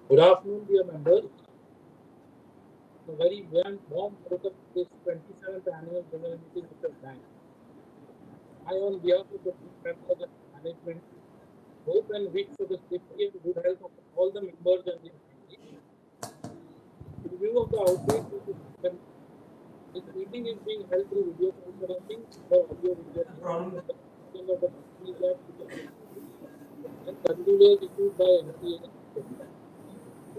Good afternoon, dear members. A very warm welcome to this 27th annual general meeting of the bank. I, on behalf of the members and management, hope and wish for the safety and good health of all the members and their families. In view of the outbreak due to pandemic, this meeting is being held through video conferencing or audio visual of the Companies Act and circulars issued by MCA.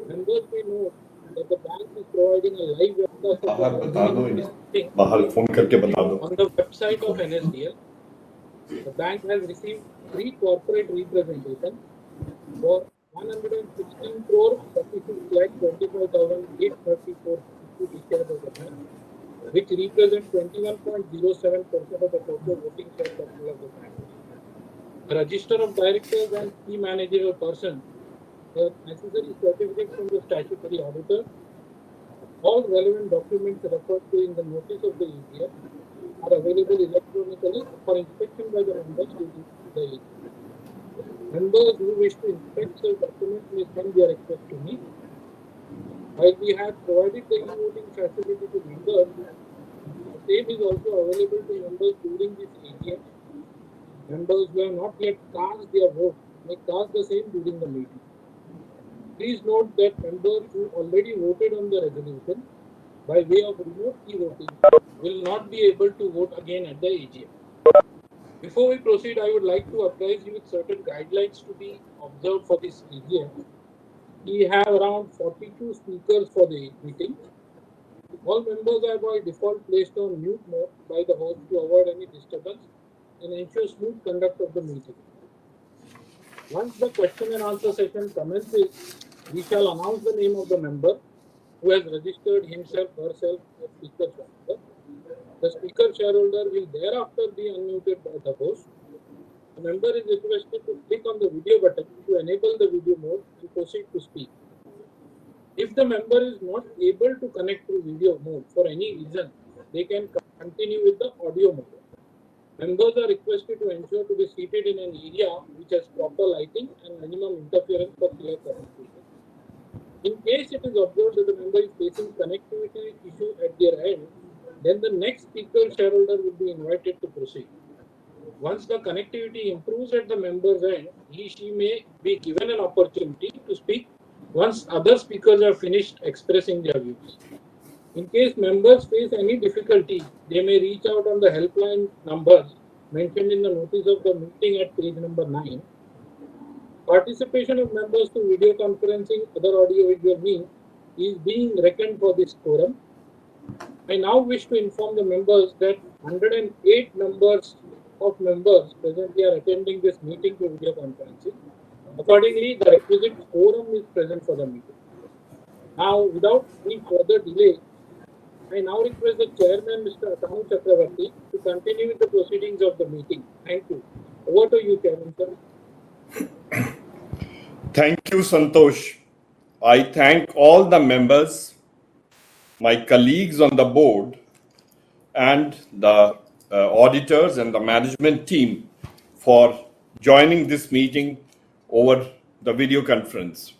Members may note that the bank is providing a live webcast on the website of NSDL. The bank has received 3 corporate representation for 116 crore 36 lakh 25,834 equity shares of the bank, which represents 21.07% of the total voting share capital of the bank. The register of directors and key managerial persons, the necessary certificates from the statutory auditor, all relevant documents referred to in the notice of the AGM are available electronically for inspection by the members during the AGM. Members who wish to inspect such documents may send their request to me. While we have provided the e-voting facility to members, the same is also available to members during this AGM. Members who have not yet cast their vote may cast the same during the meeting. Please note that members who already voted on the resolution by way of remote e-voting will not be able to vote again at the AGM. Before we proceed, I would like to apprise you with certain guidelines to be observed for this AGM. We have around 42 speakers for the meeting. All members are by default placed on mute mode by the host to avoid any disturbance and ensure smooth conduct of the meeting. Once the question and answer session commences, we shall announce the name of the member who has registered himself or herself as speaker shareholder. The speaker shareholder will thereafter be unmuted by the host. The member is requested to click on the video button to enable the video mode and proceed to speak. If the member is not able to connect to video mode for any reason, they can continue with the audio mode. Members are requested to ensure to be seated in an area which has proper lighting and minimum interference for clear communication. In case it is observed that the member is facing connectivity issue at their end, then the next speaker shareholder will be invited to proceed. Once the connectivity improves at the member's end, she may be given an opportunity to speak once other speakers have finished expressing their views. In case members face any difficulty, they may reach out on the helpline numbers mentioned in the notice of the meeting at page number 9. Participation of members through video conferencing, other audio-visual means is being reckoned for this quorum. I now wish to inform the members that 108 members presently are attending this meeting through video conferencing. Accordingly, the requisite quorum is present for the meeting. Now, without any further delay, I now request the chairman, Mr. Atanu Chakravarti, to continue with the proceedings of the meeting. Thank you. Over to you, Chairman, sir. Thank you, Santosh. I thank all the members, my colleagues on the board, and the auditors and the management team for joining this meeting over the video conference.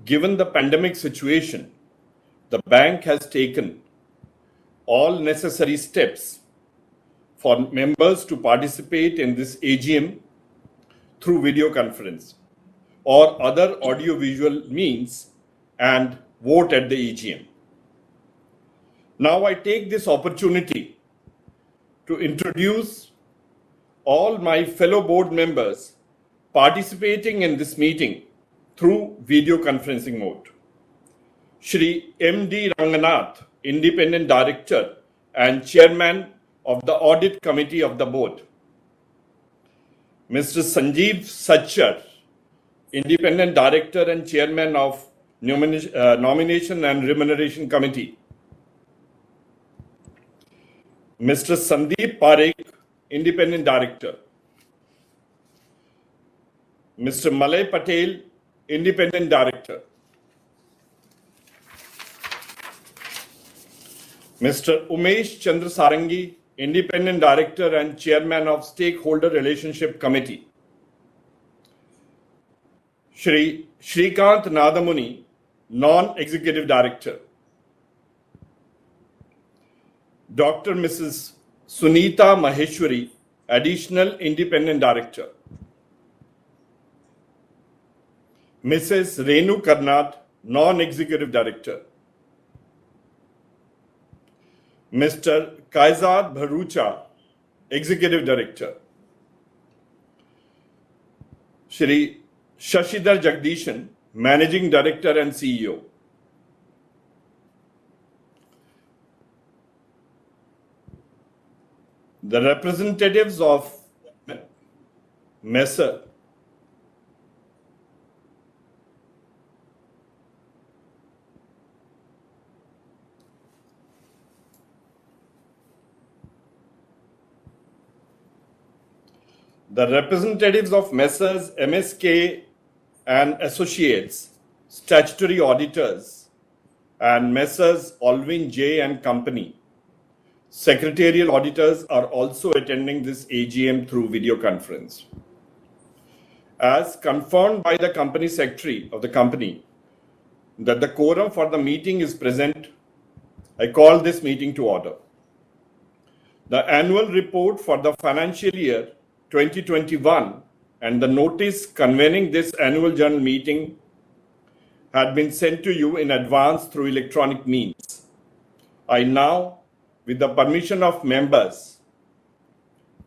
Given the pandemic situation, the bank has taken all necessary steps for members to participate in this AGM through video conference or other audio-visual means and vote at the AGM. Now I take this opportunity to introduce all my fellow board members participating in this meeting through video conferencing mode. Shri M.D. Ranganath, Independent Director and Chairman of the Audit Committee of the Board. Mr. Sanjeev Sachar, Independent Director and Chairman of Nomination and Remuneration Committee. Mr. Sandeep Parekh, Independent Director. Mr. Malay Patel, Independent Director. Mr. Umesh Chandra Sarangi, Independent Director and Chairman of Stakeholder Relationship Committee. Shri Shrikant Nadamuni, Non-Executive Director. Dr. Mrs. Sunita Maheshwari, Additional Independent Director. Mrs. Renu Karnad, Non-Executive Director. Mr. Kaizad Bharucha, Executive Director. Shri Shashidhar Jagdishan, Managing Director and CEO. The representatives of Messer Messrs MSK and Associates, Statutory Auditors, and Messrs Alvin J and Company, Secretarial Auditors, are also attending this AGM through video conference. As confirmed by the Company Secretary of the company that the quorum for the meeting is present, I call this meeting to order. The annual report for the financial year 2021 and the notice convening this annual general meeting had been sent to you in advance through electronic means. I now, with the permission of members,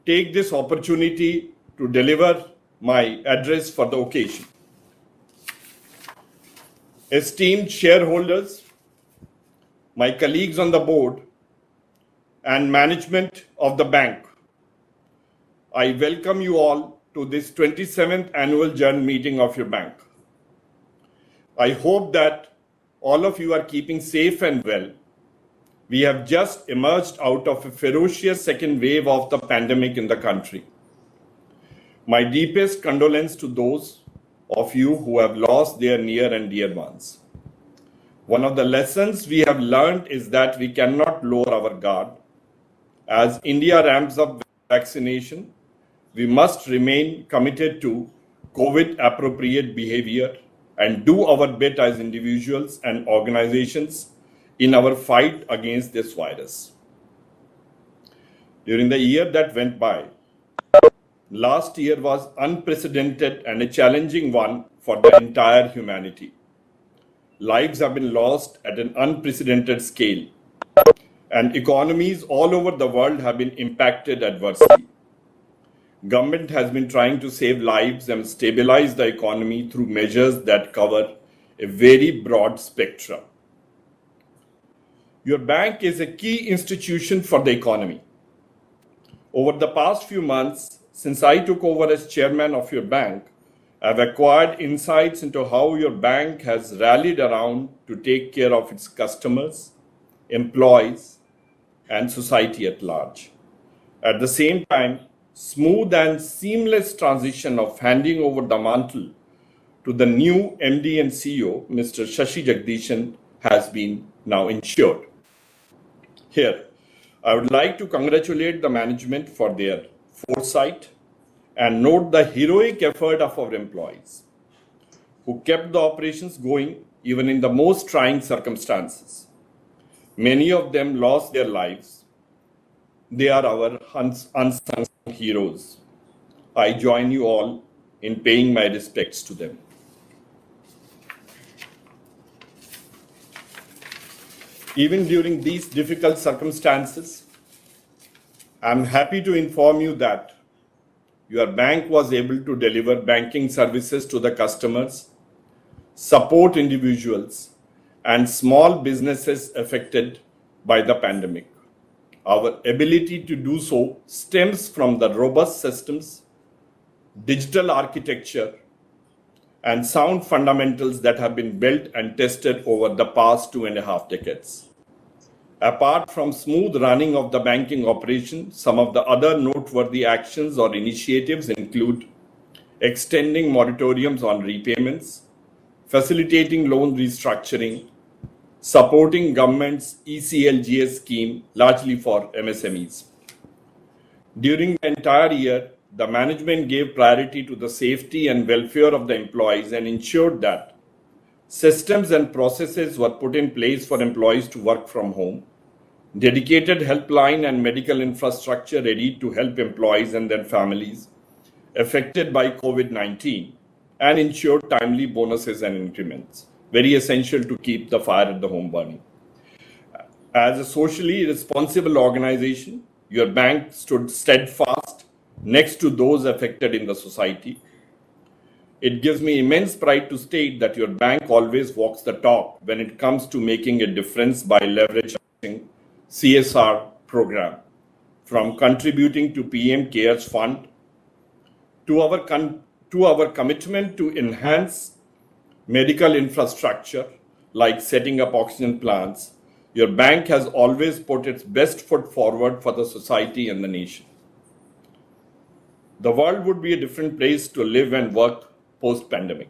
take this opportunity to deliver my address for the occasion. Esteemed shareholders, my colleagues on the board, and management of the bank, I welcome you all to this 27th annual general meeting of your bank. I hope that all of you are keeping safe and well. We have just emerged out of a ferocious second wave of the pandemic in the country. My deepest condolence to those of you who have lost their near and dear ones. One of the lessons we have learned is that we cannot lower our guard. As India ramps up vaccination, we must remain committed to COVID-appropriate behavior and do our bit as individuals and organizations in our fight against this virus. During the year that went by, last year was unprecedented and a challenging one for the entire humanity. Lives have been lost at an unprecedented scale, and economies all over the world have been impacted adversely. Government has been trying to save lives and stabilize the economy through measures that cover a very broad spectrum. Your bank is a key institution for the economy. Over the past few months, since I took over as chairman of your bank, I've acquired insights into how your bank has rallied around to take care of its customers, employees, and society at large. At the same time, smooth and seamless transition of handing over the mantle to the new MD and CEO, Mr. Shashi Jagdishan, has been now ensured. Here, I would like to congratulate the management for their foresight and note the heroic effort of our employees, who kept the operations going even in the most trying circumstances. Many of them lost their lives. They are our unsung heroes. I join you all in paying my respects to them. Even during these difficult circumstances, I'm happy to inform you that your bank was able to deliver banking services to the customers, support individuals, and small businesses affected by the pandemic. Our ability to do so stems from the robust systems, digital architecture, and sound fundamentals that have been built and tested over the past 2.5 decades. Apart from smooth running of the banking operation, some of the other noteworthy actions or initiatives include extending moratoriums on repayments, facilitating loan restructuring, supporting government's ECLGS scheme largely for MSMEs. During the entire year, the management gave priority to the safety and welfare of the employees and ensured that systems and processes were put in place for employees to work from home, dedicated helpline and medical infrastructure ready to help employees and their families affected by COVID-19, and ensured timely bonuses and increments, very essential to keep the fire at the home burning. As a socially responsible organization, your bank stood steadfast next to those affected in the society. It gives me immense pride to state that your bank always walks the talk when it comes to making a difference by leveraging CSR program, from contributing to PM Cares Fund to our commitment to enhance medical infrastructure like setting up oxygen plants. Your bank has always put its best foot forward for the society and the nation. The world would be a different place to live and work post-pandemic.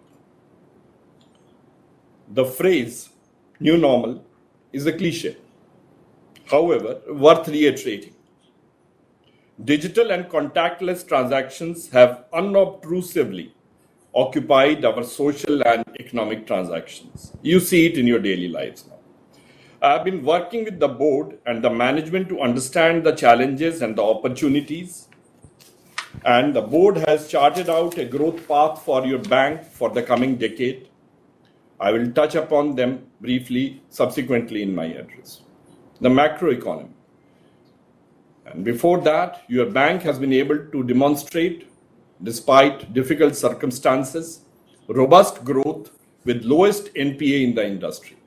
The phrase new normal is a cliche, however, worth reiterating. Digital and contactless transactions have unobtrusively occupied our social and economic transactions. You see it in your daily lives now. I've been working with the board and the management to understand the challenges and the opportunities, and the board has charted out a growth path for your bank for the coming decade. I will touch upon them briefly subsequently in my address. The macroeconomy. And before that, your bank has been able to demonstrate, despite difficult circumstances, robust growth with lowest NPA in the industry.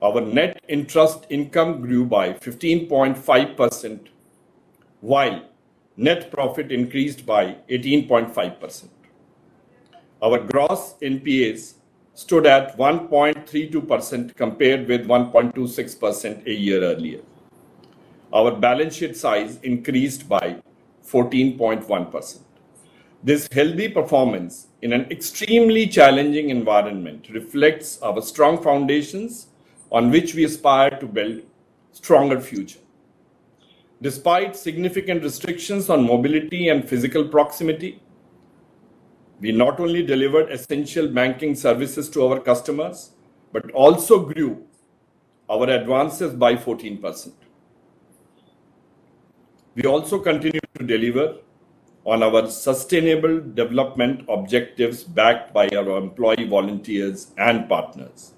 Our net interest income grew by 15.5%, while net profit increased by 18.5%. Our gross NPAs stood at 1.32% compared with 1.26% a year earlier. Our balance sheet size increased by 14.1%. This healthy performance in an extremely challenging environment reflects our strong foundations on which we aspire to build stronger future. Despite significant restrictions on mobility and physical proximity, we not only delivered essential banking services to our customers, but also grew our advances by 14%. We also continue to deliver on our sustainable development objectives backed by our employee volunteers and partners.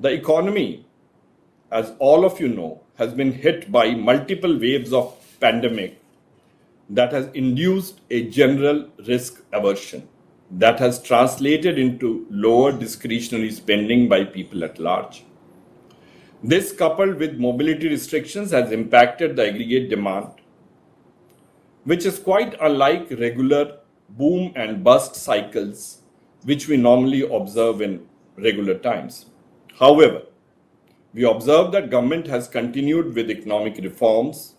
The economy, as all of you know, has been hit by multiple waves of pandemic that has induced a general risk aversion that has translated into lower discretionary spending by people at large. This, coupled with mobility restrictions, has impacted the aggregate demand, which is quite unlike regular boom and bust cycles, which we normally observe in regular times. However, we observe that government has continued with economic reforms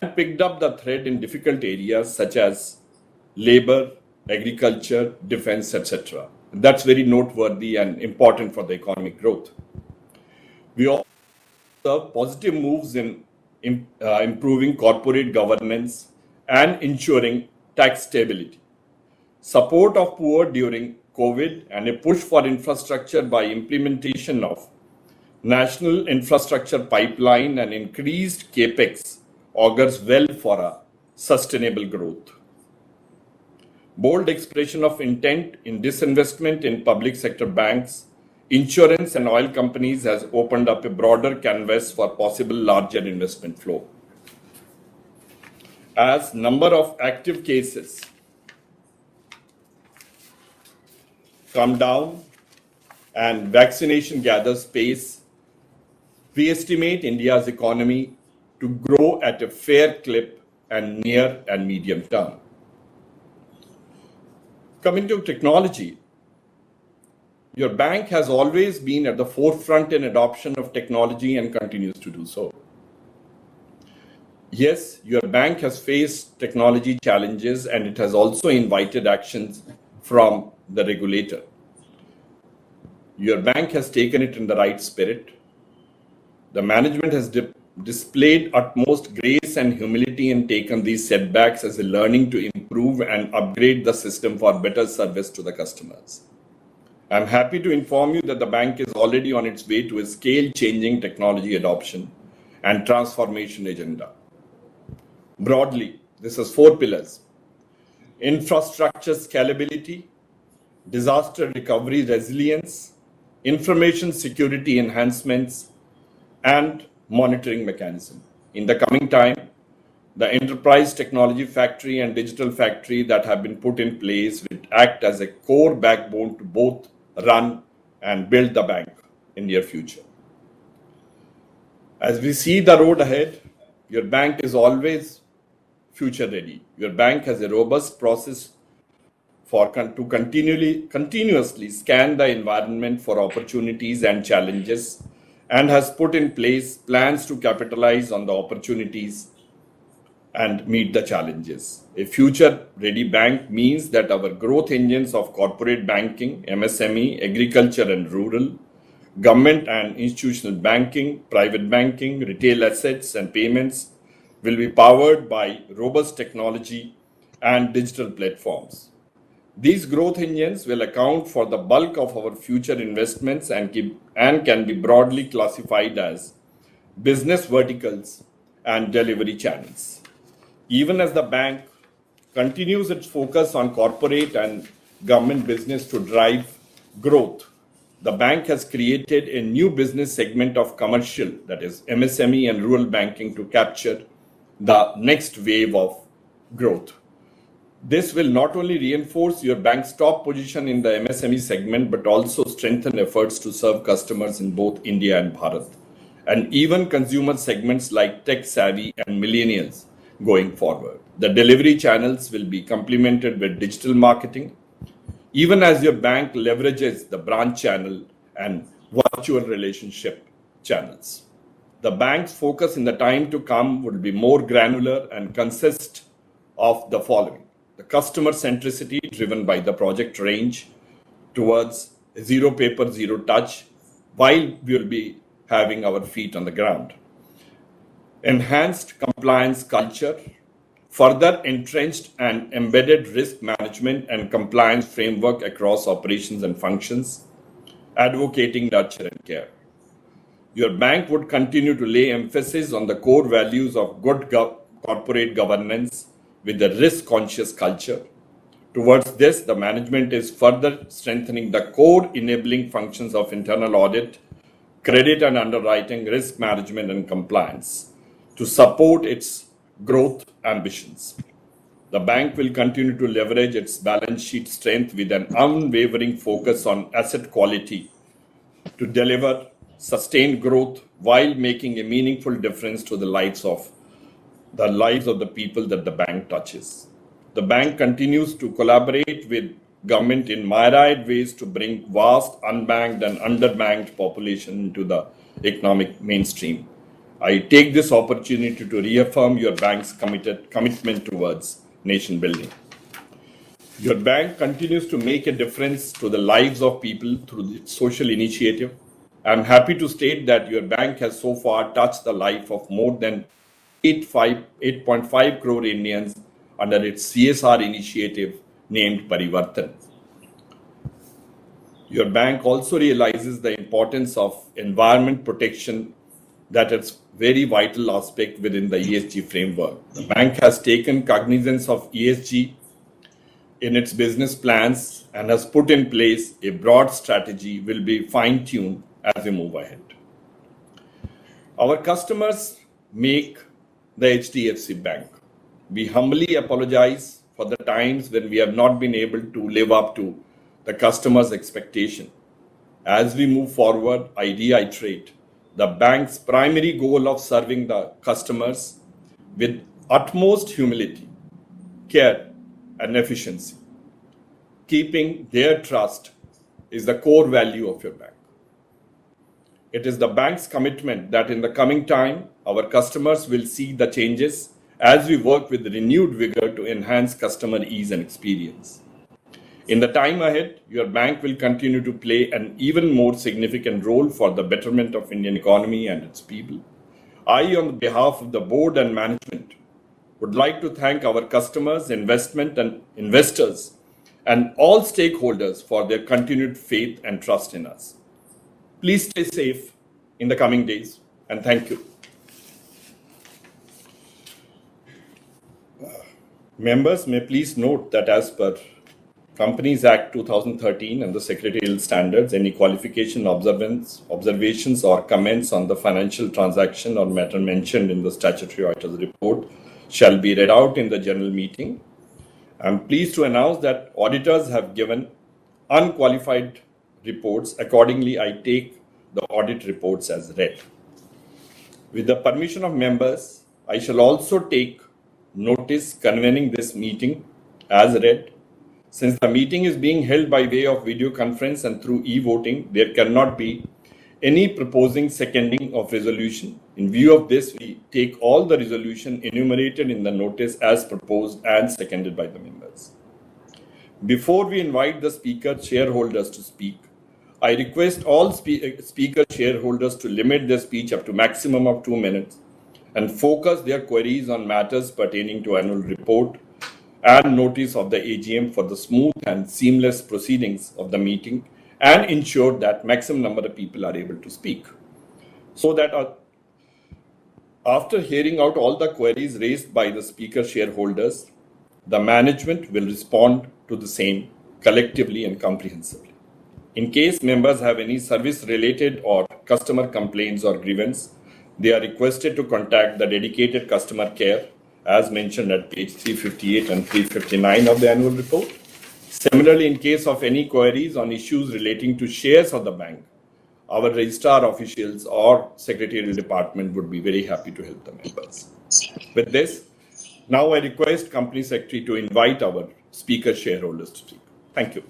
and picked up the thread in difficult areas such as labor, agriculture, defense, etc. That's very noteworthy and important for the economic growth. We also observe positive moves in improving corporate governance and ensuring tax stability, support of poor during COVID, and a push for infrastructure by implementation of National Infrastructure Pipeline and increased capex augurs well for a sustainable growth. Bold expression of intent in disinvestment in public sector banks, insurance and oil companies has opened up a broader canvas for possible larger investment flow. As number of active cases come down and vaccination gathers pace, we estimate India's economy to grow at a fair clip and near and medium term. Coming to technology, your bank has always been at the forefront in adoption of technology and continues to do so. Yes, your bank has faced technology challenges and it has also invited actions from the regulator. Your bank has taken it in the right spirit. The management has displayed utmost grace and humility and taken these setbacks as a learning to improve and upgrade the system for better service to the customers. I'm happy to inform you that the bank is already on its way to a scale-changing technology adoption and transformation agenda. Broadly, this has 4 pillars: infrastructure scalability, disaster recovery resilience, information security enhancements, and monitoring mechanism. In the coming time, the enterprise technology factory and digital factory that have been put in place will act as a core backbone to both run and build the bank in near future. As we see the road ahead, your bank is always future ready. Your bank has a robust process to continuously scan the environment for opportunities and challenges, and has put in place plans to capitalize on the opportunities and meet the challenges. A future-ready bank means that our growth engines of corporate banking, MSME, agriculture and rural, government and institutional banking, private banking, retail assets and payments will be powered by robust technology and digital platforms. These growth engines will account for the bulk of our future investments and can be broadly classified as business verticals and delivery channels. Even as the bank continues its focus on corporate and government business to drive growth, the bank has created a new business segment of commercial, that is MSME and rural banking, to capture the next wave of growth. This will not only reinforce your bank's top position in the MSME segment, but also strengthen efforts to serve customers in both India and Bharat, and even consumer segments like tech-savvy and millennials going forward. The delivery channels will be complemented with digital marketing, even as your bank leverages the branch channel and virtual relationship channels. The bank's focus in the time to come will be more granular and consist of the following: the customer centricity driven by the project range towards zero paper, zero touch, while we will be having our feet on the ground. Enhanced compliance culture, further entrenched and embedded risk management and compliance framework across operations and functions, advocating nurture and care. Your bank would continue to lay emphasis on the core values of good corporate governance with a risk-conscious culture. Towards this, the management is further strengthening the core enabling functions of internal audit, credit and underwriting, risk management and compliance to support its growth ambitions. The bank will continue to leverage its balance sheet strength with an unwavering focus on asset quality to deliver sustained growth while making a meaningful difference to the lives of the people that the bank touches. The bank continues to collaborate with government in myriad ways to bring vast unbanked and underbanked population into the economic mainstream. I take this opportunity to reaffirm your bank's commitment towards nation building. Your bank continues to make a difference to the lives of people through its social initiative. I'm happy to state that your bank has so far touched the life of more than 8.5 crore Indians under its CSR initiative named Parivartan. Your bank also realizes the importance of environment protection, that is very vital aspect within the ESG framework. The bank has taken cognizance of ESG in its business plans and has put in place a broad strategy will be fine-tuned as we move ahead. Our customers make the HDFC Bank. We humbly apologize for the times when we have not been able to live up to the customer's expectation. As we move forward, I reiterate the bank's primary goal of serving the customers with utmost humility, care, and efficiency. Keeping their trust is the core value of your bank. It is the bank's commitment that in the coming time, our customers will see the changes as we work with renewed vigor to enhance customer ease and experience. In the time ahead, your bank will continue to play an even more significant role for the betterment of Indian economy and its people. I, on behalf of the board and management, would like to thank our customers, investment and investors, and all stakeholders for their continued faith and trust in us. Please stay safe in the coming days, and thank you. Members may please note that as per Companies Act 2013 and the Secretarial Standards, any qualification, observations or comments on the financial transaction or matter mentioned in the statutory auditor's report shall be read out in the general meeting. I'm pleased to announce that auditors have given unqualified reports. Accordingly, I take the audit reports as read. With the permission of members, I shall also take notice convening this meeting as read. Since the meeting is being held by way of video conference and through e-voting, there cannot be any proposing seconding of resolution. In view of this, we take all the resolution enumerated in the notice as proposed and seconded by the members. Before we invite the speaker shareholders to speak, I request all speaker shareholders to limit their speech up to maximum of 2 minutes and focus their queries on matters pertaining to annual report and notice of the AGM for the smooth and seamless proceedings of the meeting, and ensure that maximum number of people are able to speak. So that after hearing out all the queries raised by the speaker shareholders, the management will respond to the same collectively and comprehensively. In case members have any service related or customer complaints or grievance, they are requested to contact the dedicated customer care as mentioned at page 358 and 359 of the annual report. Similarly, in case of any queries on issues relating to shares of the bank, our registrar officials or secretarial department would be very happy to help the members. With this, now I request Company Secretary to invite our speaker shareholders to speak. Thank you.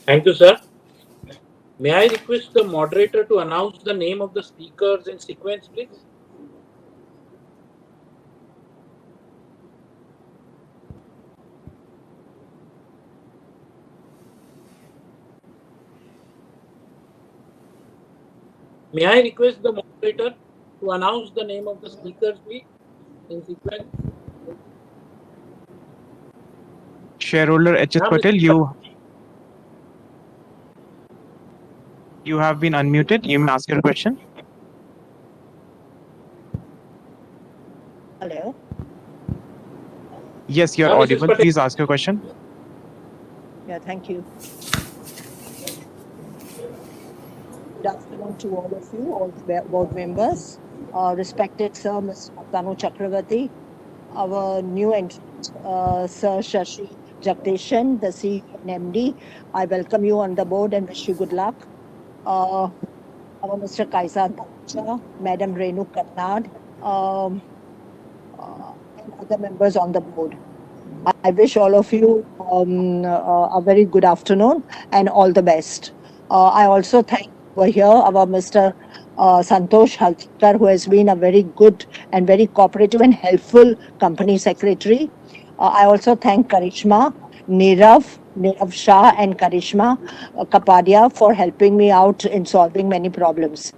Thank you, sir. May I request the moderator to announce the name of the speakers in sequence, please? May I request the moderator to announce the name of the speakers, please, in sequence? Shareholder HS Patel, you have been unmuted. You may ask your question. Hello. Yes, you're Mrs. audible. Patel. Please ask your question. Yeah, thank you. Good afternoon to all of you, all the board members. Respected Sir Ms. Tanu Chakravarti, our new entrant, Sir Shashi Jagdishan, the CEO and MD. I welcome you on the board and wish you good luck. Our Mr. Kaisa Dacha, Madam Renu Karnad, and other members on the board. I wish all of you a very good afternoon and all the best. I also thank over here our Mr. Santosh Halkar, who has been a very good and very cooperative and helpful company secretary. I also thank Karishma, Nirav Shah and Karishma Kapadia for helping me out in solving many problems.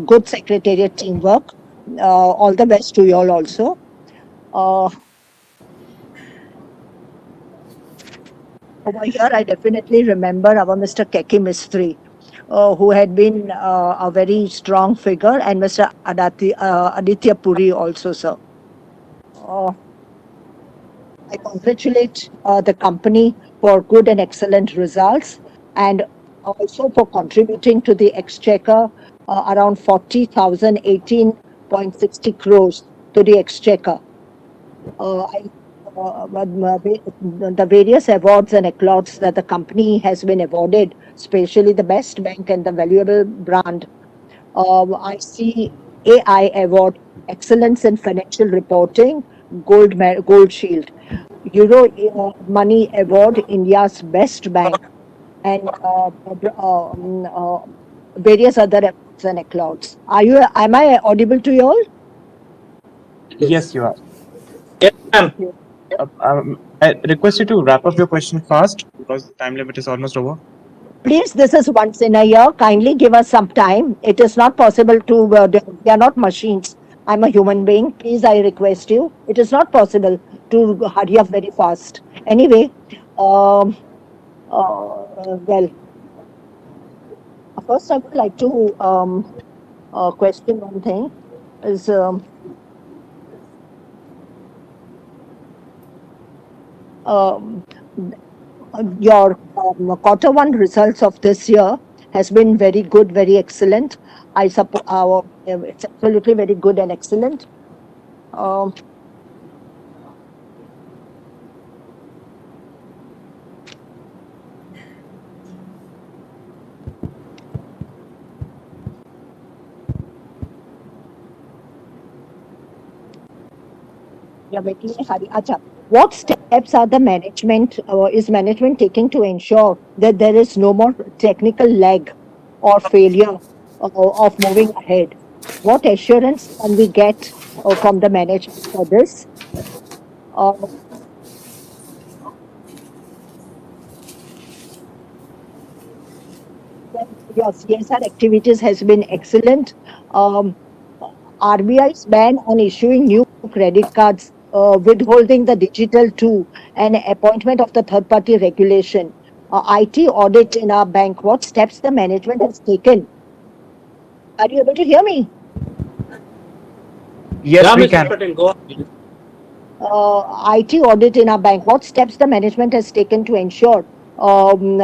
Good secretariat teamwork. All the best to you all also. Over here, I definitely remember our Mr. Keki Mistry, who had been a very strong figure, and Mr. Aditya Puri also, sir. I congratulate the company for good and excellent results, and also for contributing to the exchequer around 18.60 crores to the exchequer. The various awards and accolades that the company has been awarded, especially the best bank and the valuable brand. I see AI award, excellence in financial reporting, gold shield, Euro Money award, India's best bank, and various other awards and accolades. Am I audible to you all? Yes, you are. Yes, ma'am. I request you to wrap up your question fast because the time limit is almost over. Please, this is once in a year. Kindly give us some time. It is not possible to, they are not machines. I'm a human being. Please, I request you. It is not possible to hurry up very fast. Anyway, um, well, first I would like to question one thing. Is um, your quarter one results of this year has been very good, very excellent. I suppose it's absolutely very good and excellent. Um, Yeah, making a hurry. Acha, what steps are the management is management taking to ensure that there is no more technical lag or failure of moving ahead? What assurance can we get from the management for this? Uh, well, your CSR activities has been excellent. Um, RBI's ban on issuing new credit cards, withholding the digital too, and appointment of the third party regulation, IT audit in our bank. What steps the management has taken? Are you able to hear me? Yes, Yeah, we Mr. can. Patel, go ahead. IT audit in our bank. What steps the management has taken to ensure? And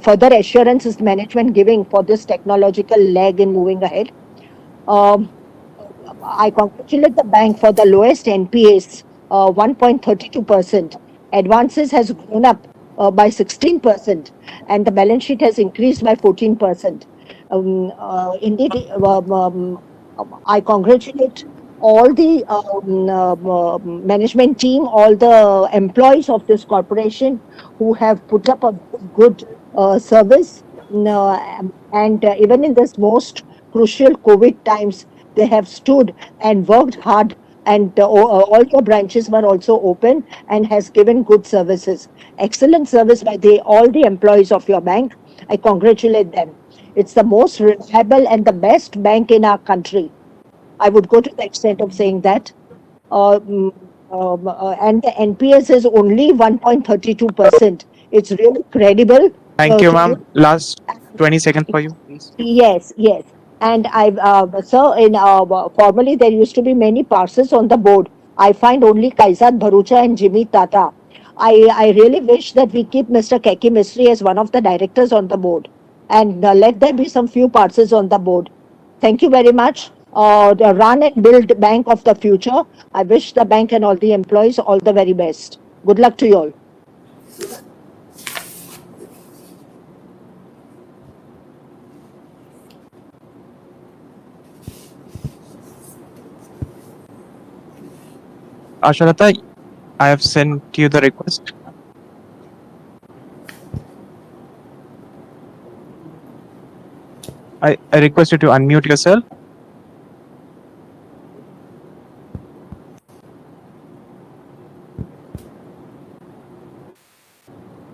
further assurance is management giving for this technological lag in moving ahead? Um, I congratulate the bank for the lowest NPAs, 1.32%. Advances has grown up by 16%, and the balance sheet has increased by 14%. Indeed, I congratulate all the management team, all the employees of this corporation who have put up a good service. And even in this most crucial COVID times, they have stood and worked hard, and all your branches were also open and has given good services. Excellent service by all the employees of your bank. I congratulate them. It's the most reliable and the best bank in our country. I would go to the extent of saying that. Uh, mm, and the NPS is only 1.32%. It's really credible Thank you, to you. ma'am. Last 20 seconds for you, please. Yes, yes. And sir, in formerly there used to be many parcels on the board. I find only Kaizad Bharucha and Jimmy Tata. I really wish that we keep Mr. Keki Mistry as one of the directors on the board, and let there be some few parcels on the board. Thank you very much. The run and build bank of the future. I wish the bank and all the employees all the very best. Good luck to you all. Ashalata, I have sent you the request. I request you to unmute yourself.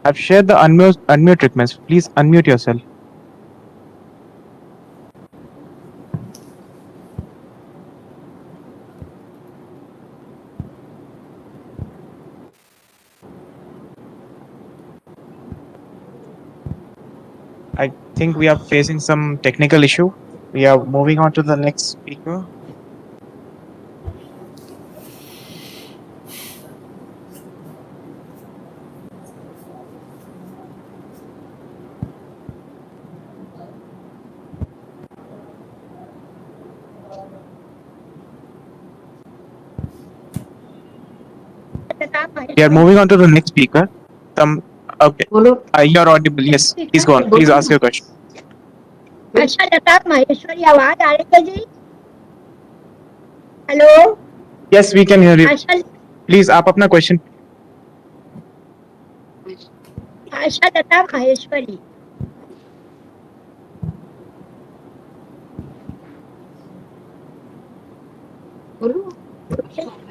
I've shared the unmute request. Please unmute yourself. I think we are facing some technical issue. We are moving on to the next speaker. We are moving on to the next speaker. Okay. You're audible. Yes. Please go on. Please ask your question. अच्छा लता महेश्वरी आवाज आ रही है जी hello Yes, we can hear you. Asha Please, आप अपना question. Asha Lata Maheshwari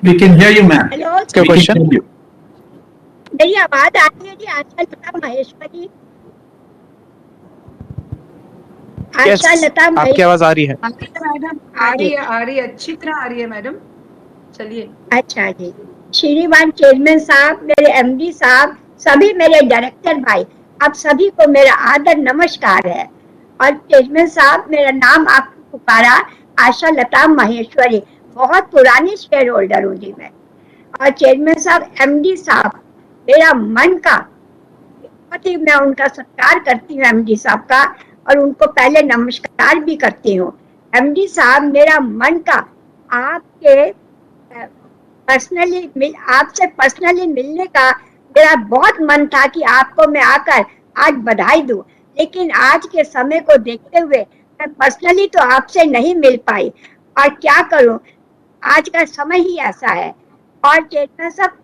We can hear you, ma'am. Hello Ask your We can question. hear you. मेरी आवाज आ रही है जी आशा लता महेश्वरी Yes, आशा लता आपकी आवाज आ रही है. मैडम आ रही है अच्छी तरह आ रही है मैडम. चलिए. अच्छा जी, श्रीमान चेयरमैन साहब, मेरे एमडी साहब, सभी मेरे डायरेक्टर भाई, आप सभी को मेरा आदर नमस्कार है। और चेयरमैन साहब, मेरा नाम आपको पुकारा आशा लता माहेश्वरी, बहुत पुरानी शेयर होल्डर हूँ जी मैं। और चेयरमैन साहब, एमडी साहब, मेरा मन का बहुत ही मैं उनका सत्कार करती हूँ एमडी साहब का, और उनको पहले नमस्कार भी करती हूँ। एमडी साहब, मेरा मन का आपके आपसे पर्सनली मिलने का मेरा बहुत मन था कि आपको मैं आकर आज बधाई दूं, लेकिन आज के समय को देखते हुए मैं पर्सनली तो आपसे नहीं मिल पाई, और क्या करूं, आज का समय ही ऐसा है। और चेतना सब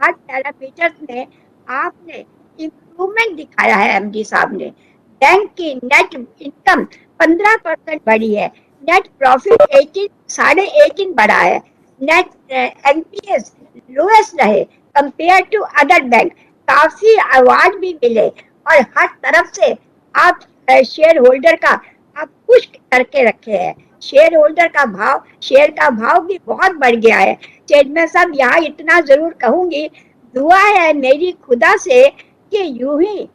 हर पैरामीटर्स में आपने इम्प्रूवमेंट दिखाया है एमडी साहब ने। बैंक की नेट इनकम 15% बढ़ी है, नेट प्रॉफिट 18 बढ़ा है, नेट एनपीएस लोएस्ट रहे कंपेयर टू अदर बैंक, काफी अवार्ड भी मिले, और हर तरफ से आप शेयर होल्डर का आप खुश करके रखे हैं। शेयर का भाव भी बहुत बढ़ गया है। चेयरमैन साहब, यहाँ इतना जरूर कहूंगी, दुआ है मेरी खुदा से कि यूं ही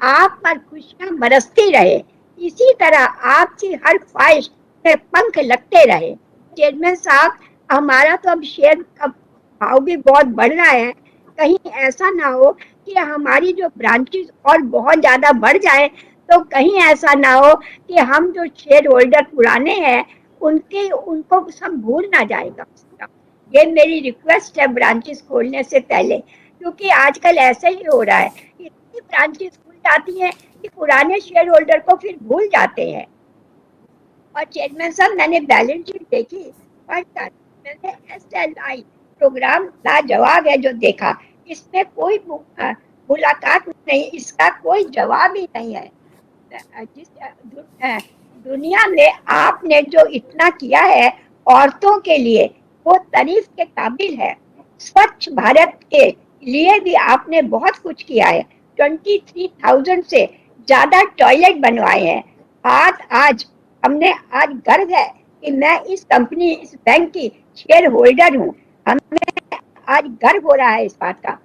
आप पर खुशियां बरसती रहे, इसी तरह आपकी हर ख्वाहिश में पंख लगते रहे। चेयरमैन साहब, हमारा तो अब शेयर का भाव भी बहुत बढ़ रहा है, कहीं ऐसा ना हो कि हमारी जो ब्रांचेस और बहुत ज्यादा बढ़ जाए, तो कहीं ऐसा ना हो कि हम जो शेयर होल्डर पुराने हैं उनको सब भूल ना जाएगा। ये मेरी रिक्वेस्ट है ब्रांचेस खोलने से पहले, क्योंकि आजकल ऐसे ही हो रहा है, इतनी ब्रांचेस खुल जाती हैं कि पुराने शेयर होल्डर को फिर भूल जाते हैं। और चेयरमैन साहब, मैंने बैलेंस शीट देखी, पढ़कर मैंने एसएलआई प्रोग्राम लाजवाब है जो देखा, इसमें कोई मुलाकात नहीं, इसका कोई जवाब ही नहीं है। दुनिया में आपने जो इतना किया है औरतों के लिए, वो तारीफ के काबिल है। स्वच्छ भारत के लिए भी आपने बहुत कुछ किया है, 23,000 से ज्यादा टॉयलेट बनवाए हैं। आज हमने आज गर्व है कि मैं इस बैंक की शेयर होल्डर हूँ, हमें आज गर्व हो रहा है इस बात का।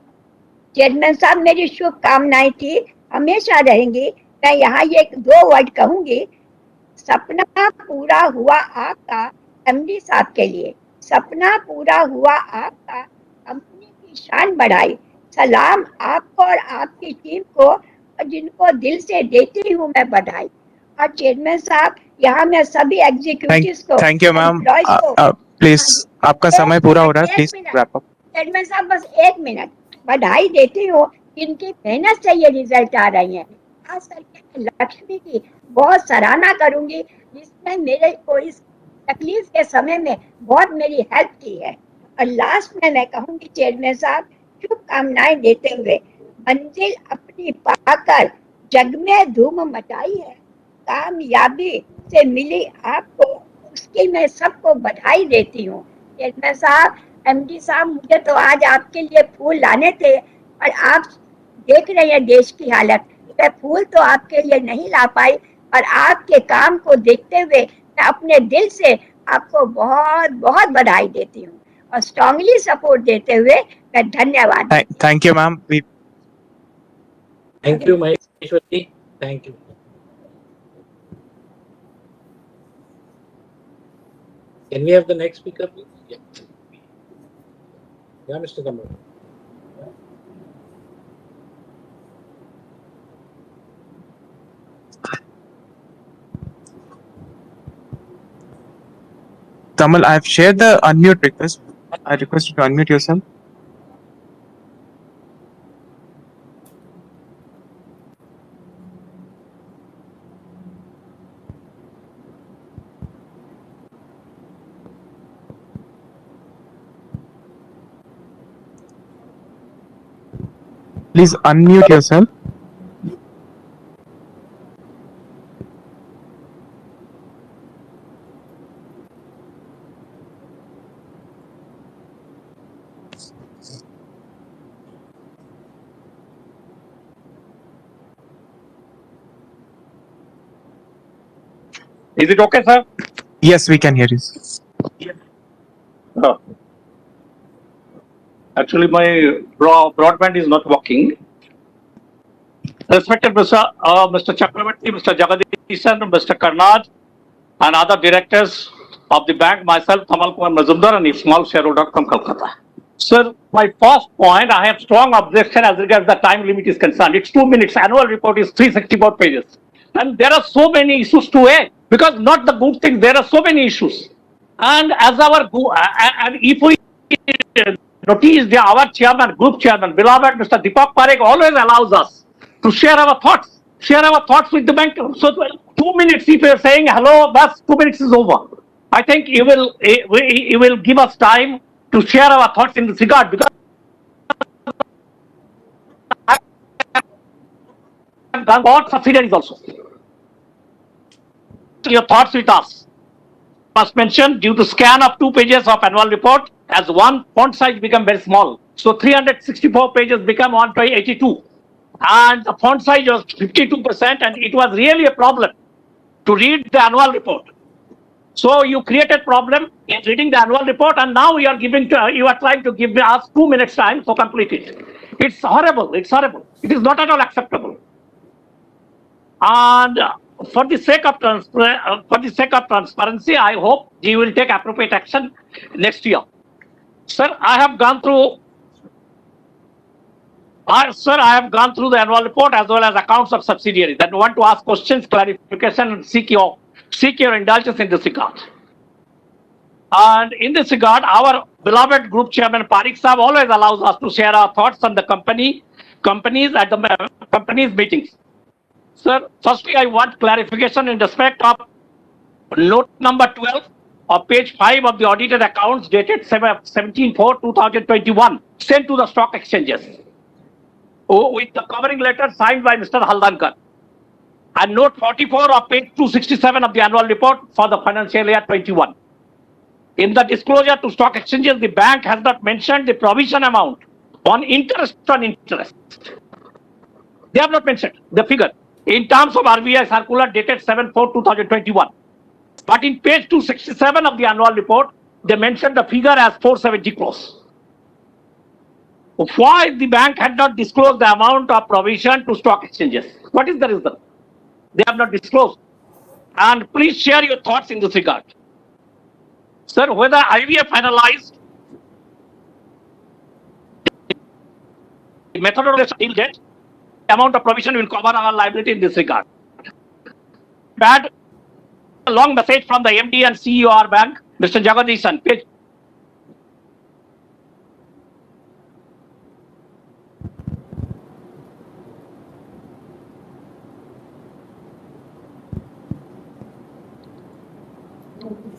चेयरमैन साहब, मेरी शुभकामनाएं थी, हमेशा रहेंगी। मैं यहाँ ये 2 वर्ड कहूंगी, सपना पूरा हुआ आपका, एमडी साहब के लिए सपना पूरा हुआ आपका, कंपनी की शान बढ़ाई। सलाम आपको और आपकी टीम को, जिनको दिल से देती हूँ मैं बधाई। और चेयरमैन साहब, यहाँ मैं सभी एग्जीक्यूटिव्स को, थैंक यू मैम. एम्प्लॉयज को, प्लीज, आपका समय पूरा हो रहा है, एक please minute wrap up. Chairman साहब, बस 1 मिनट, बधाई देती हूँ जिनकी मेहनत से ये रिजल्ट आ रही है। खास करके लक्ष्मी की बहुत सराहना करूंगी, जिसने मेरे को इस तकलीफ के समय में बहुत मेरी हेल्प की है। और लास्ट में मैं कहूंगी चेयरमैन साहब, शुभकामनाएं देते हुए, मंजिल अपनी पाकर जग में धूम मचाई है, कामयाबी से मिली आपको, उसकी मैं सबको बधाई देती हूँ। चेयरमैन साहब, एमडी साहब, मुझे तो आज आपके लिए फूल लाने थे, और आप देख रहे हैं देश की हालत, मैं फूल तो आपके लिए नहीं ला पाई, और आपके काम को देखते हुए मैं अपने दिल से आपको बहुत बहुत बधाई देती हूँ, और स्ट्रांगली सपोर्ट देते हुए मैं धन्यवाद। Thank you ma'am. Thank you, Maheshwari. Thank you. Can we have the next speaker, please? Yeah, Mr. Kamal. Tamal, I have shared the unmute request. I request you to unmute yourself. Please unmute yourself. Is it okay, sir? Yes, we can hear you. No. Actually, my broadband is not working. Respected Mr. Chakravarti, Mr. Jagadishan, Mr. Karnad, and other directors of the bank, myself, Tamal Kumar Mazumdar, and a small shareholder from Calcutta. Sir, my first point, I have strong objection as regards the time limit is concerned. It's 2 minutes. Annual report is 364 pages. And there are so many issues to it, because not the good thing, there are so many issues. And as and if we notice our chairman, group chairman, beloved Mr. Deepak Parekh always allows us to share our thoughts with the bank. So 2 minutes, if you're saying hello, that's 2 minutes is over. I think he will give us time to share our thoughts in this regard, because I have done all subsidiaries also. Your thoughts with us. Must mention, due to scan of 2 pages of annual report, as one font size become very small. So 364 pages become 182. And the font size was 52%, and it was really a problem to read the annual report. So you created problem in reading the annual report, and now you are trying to give us 2 minutes time to complete it. It's horrible. It's horrible. It is not at all acceptable. And for the sake of transparency, I hope you will take appropriate action next year. Sir, I have gone through the annual report as well as accounts of subsidiaries, and want to ask questions, clarification, and seek your indulgence in this regard. And in this regard, our beloved group chairman Parekh Saab always allows us to share our thoughts on the companies at the company's meetings. Sir, firstly, I want clarification in respect of note number 12 of page 5 of the audited accounts dated 17/4/2021, sent to the stock exchanges, with the covering letter signed by Mr. Haldankar. And note 44 of page 267 of the annual report for the financial year 21. In the disclosure to stock exchanges, the bank has not mentioned the provision amount on interest on interest. They have not mentioned the figure in terms of RBI circular dated 7/4/2021. But in page 267 of the annual report, they mentioned the figure as 470 crores. Why the bank had not disclosed the amount of provision to stock exchanges? What is the reason? They have not disclosed. And please share your thoughts in this regard. Sir, whether IVF finalized the methodology till date, the amount of provision will cover our liability in this regard. Bad a long message from the MD and CEO of our bank, Mr. Jagadishan. Page.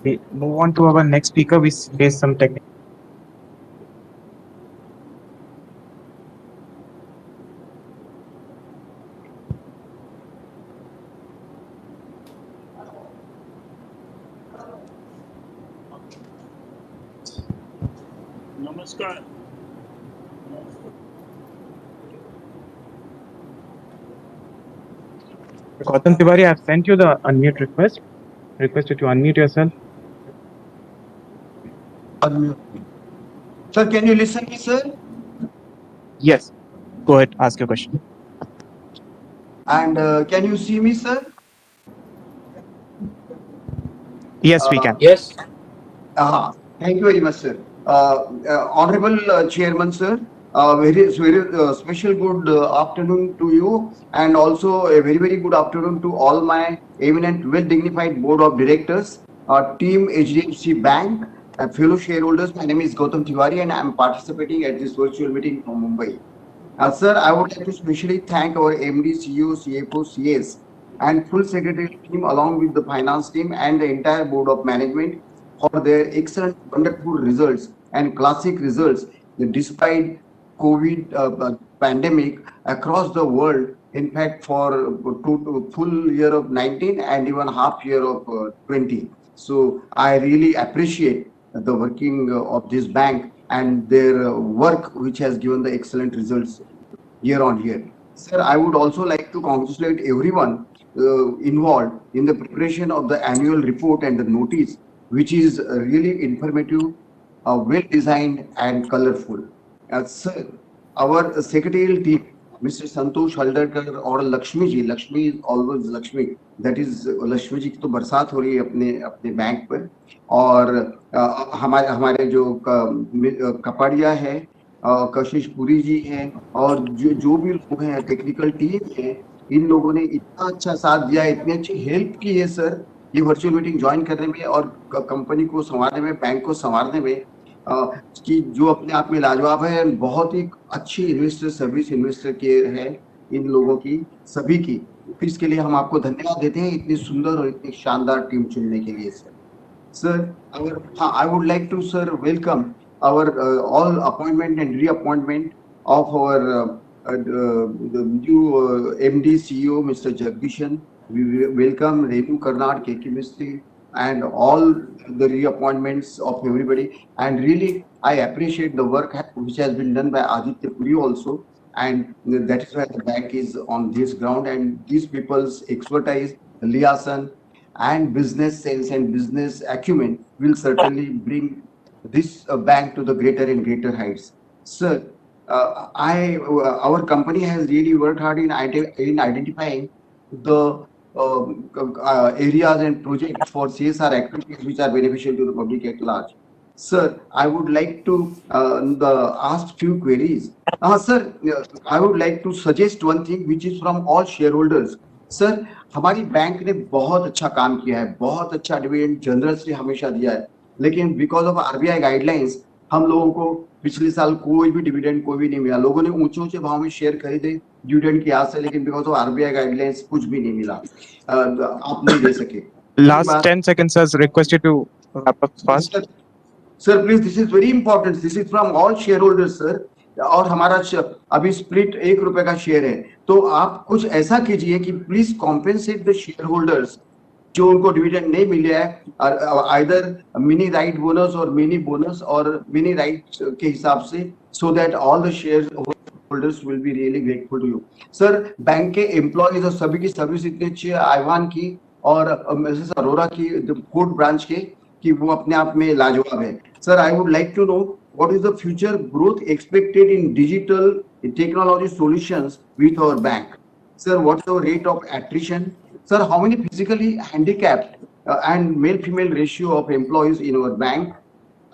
We move on to our next speaker. We face some technical. Namaskar. Gautam Tiwari, I have sent you the unmute request. Request you to unmute yourself. Unmute. Sir, can you listen me, sir? Yes. Go ahead. Ask your question. And can you see me, sir? Yes, we can. Yes. Thank you very much, sir. Honorable Chairman, sir, very special good afternoon to you, and also a very good afternoon to all my eminent, well dignified board of directors, team HDFC Bank, fellow shareholders. My name is Gautam Tiwari, and I am participating at this virtual meeting from Mumbai. Sir, I would like to specially thank our MD, CEO, CFO, CS, and full secretary team, along with the finance team and the entire board of management, for their excellent, wonderful results and classic results despite COVID pandemic across the world. In fact, for full year of 19 and even half year of 20. So I really appreciate the working of this bank and their work, which has given the excellent results year on year. Sir, I would also like to congratulate everyone involved in the preparation of the annual report and the notice, which is really informative, well designed and colorful. Sir, our secretarial team, Mr. Santosh Haldarkar और Lakshmi ji, Lakshmi is always Lakshmi, that is Lakshmi ji की तो बरसात हो रही है अपने अपने bank पर, और हमारे हमारे जो कपाड़िया है, कशिश पुरी जी हैं, और जो भी लोग हैं टेक्निकल टीम है, इन लोगों ने इतना अच्छा साथ दिया है, इतनी अच्छी हेल्प की है सर ये वर्चुअल मीटिंग ज्वाइन करने में और कंपनी को संवारने में, बैंक को संवारने में, कि जो अपने आप में लाजवाब है। बहुत ही अच्छी इन्वेस्टर सर्विस इन्वेस्टर केयर है इन लोगों की सभी की। फिर इसके लिए हम आपको धन्यवाद देते हैं इतनी सुंदर और इतनी शानदार टीम चुनने के लिए sir. Sir, I would like to, sir, welcome our all appointment and reappointment of our the new MD CEO, Mr. Jagdishan. We welcome Renu Karnad, KK Mistry, and all the reappointments of everybody. And really, I appreciate the work which has been done by Aditya Puri also. And that is why the bank is on this ground, and these people's expertise, liaison, and business sense and business acumen will certainly bring this bank to the greater and greater heights. Sir, our company has really worked hard in identifying the areas and projects for CSR activities which are beneficial to the public at large. Sir, I would like to ask few queries. Sir, I would like to suggest one thing which is from all shareholders. Sir, हमारी bank ने बहुत अच्छा काम किया है, बहुत अच्छा dividend generously हमेशा दिया है, लेकिन बिकॉज ऑफ आरबीआई गाइडलाइंस हम लोगों को पिछले साल कोई भी डिविडेंड कोई भी नहीं मिला। लोगों ने ऊंचे ऊंचे भाव में शेयर खरीदे डिविडेंड की आस से, लेकिन बिकॉज ऑफ आरबीआई गाइडलाइंस कुछ भी नहीं मिला। आप नहीं दे सके। Last 10 seconds, sir. Request you to wrap up fast. Sir please, this is very important, this is from all share holders sir. और हमारा अभी स्प्लिट 1 रुपए का शेयर है, तो आप कुछ ऐसा कीजिए कि please compensate the shareholders जो उनको डिविडेंड नहीं मिले है, आइदर मिनी राइट बोनस और मिनी बोनस और मिनी राइट के हिसाब से, so that all the shareholders will be really grateful to you. Sir, bank के एम्प्लॉयज और सभी की सर्विस इतनी अच्छी है, आईवान की और मिसेस अरोरा की फूड ब्रांच के, कि वो अपने आप में लाजवाब है। Sir, I would like to know what is the future growth expected in digital technology solutions with our bank? Sir, what's the rate of attrition? Sir, how many physically handicapped and male-female ratio of employees in our bank?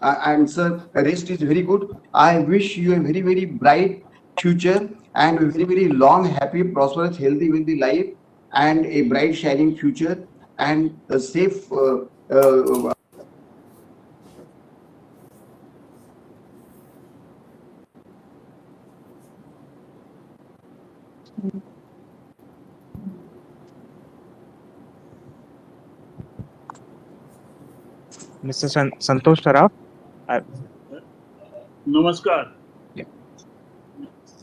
And sir, the rest is very good. I wish you a very, very bright future and a very, very long, happy, prosperous, healthy, wealthy life, and a bright, shining future and a safe Mr. Santosh Saraf. नमस्कार।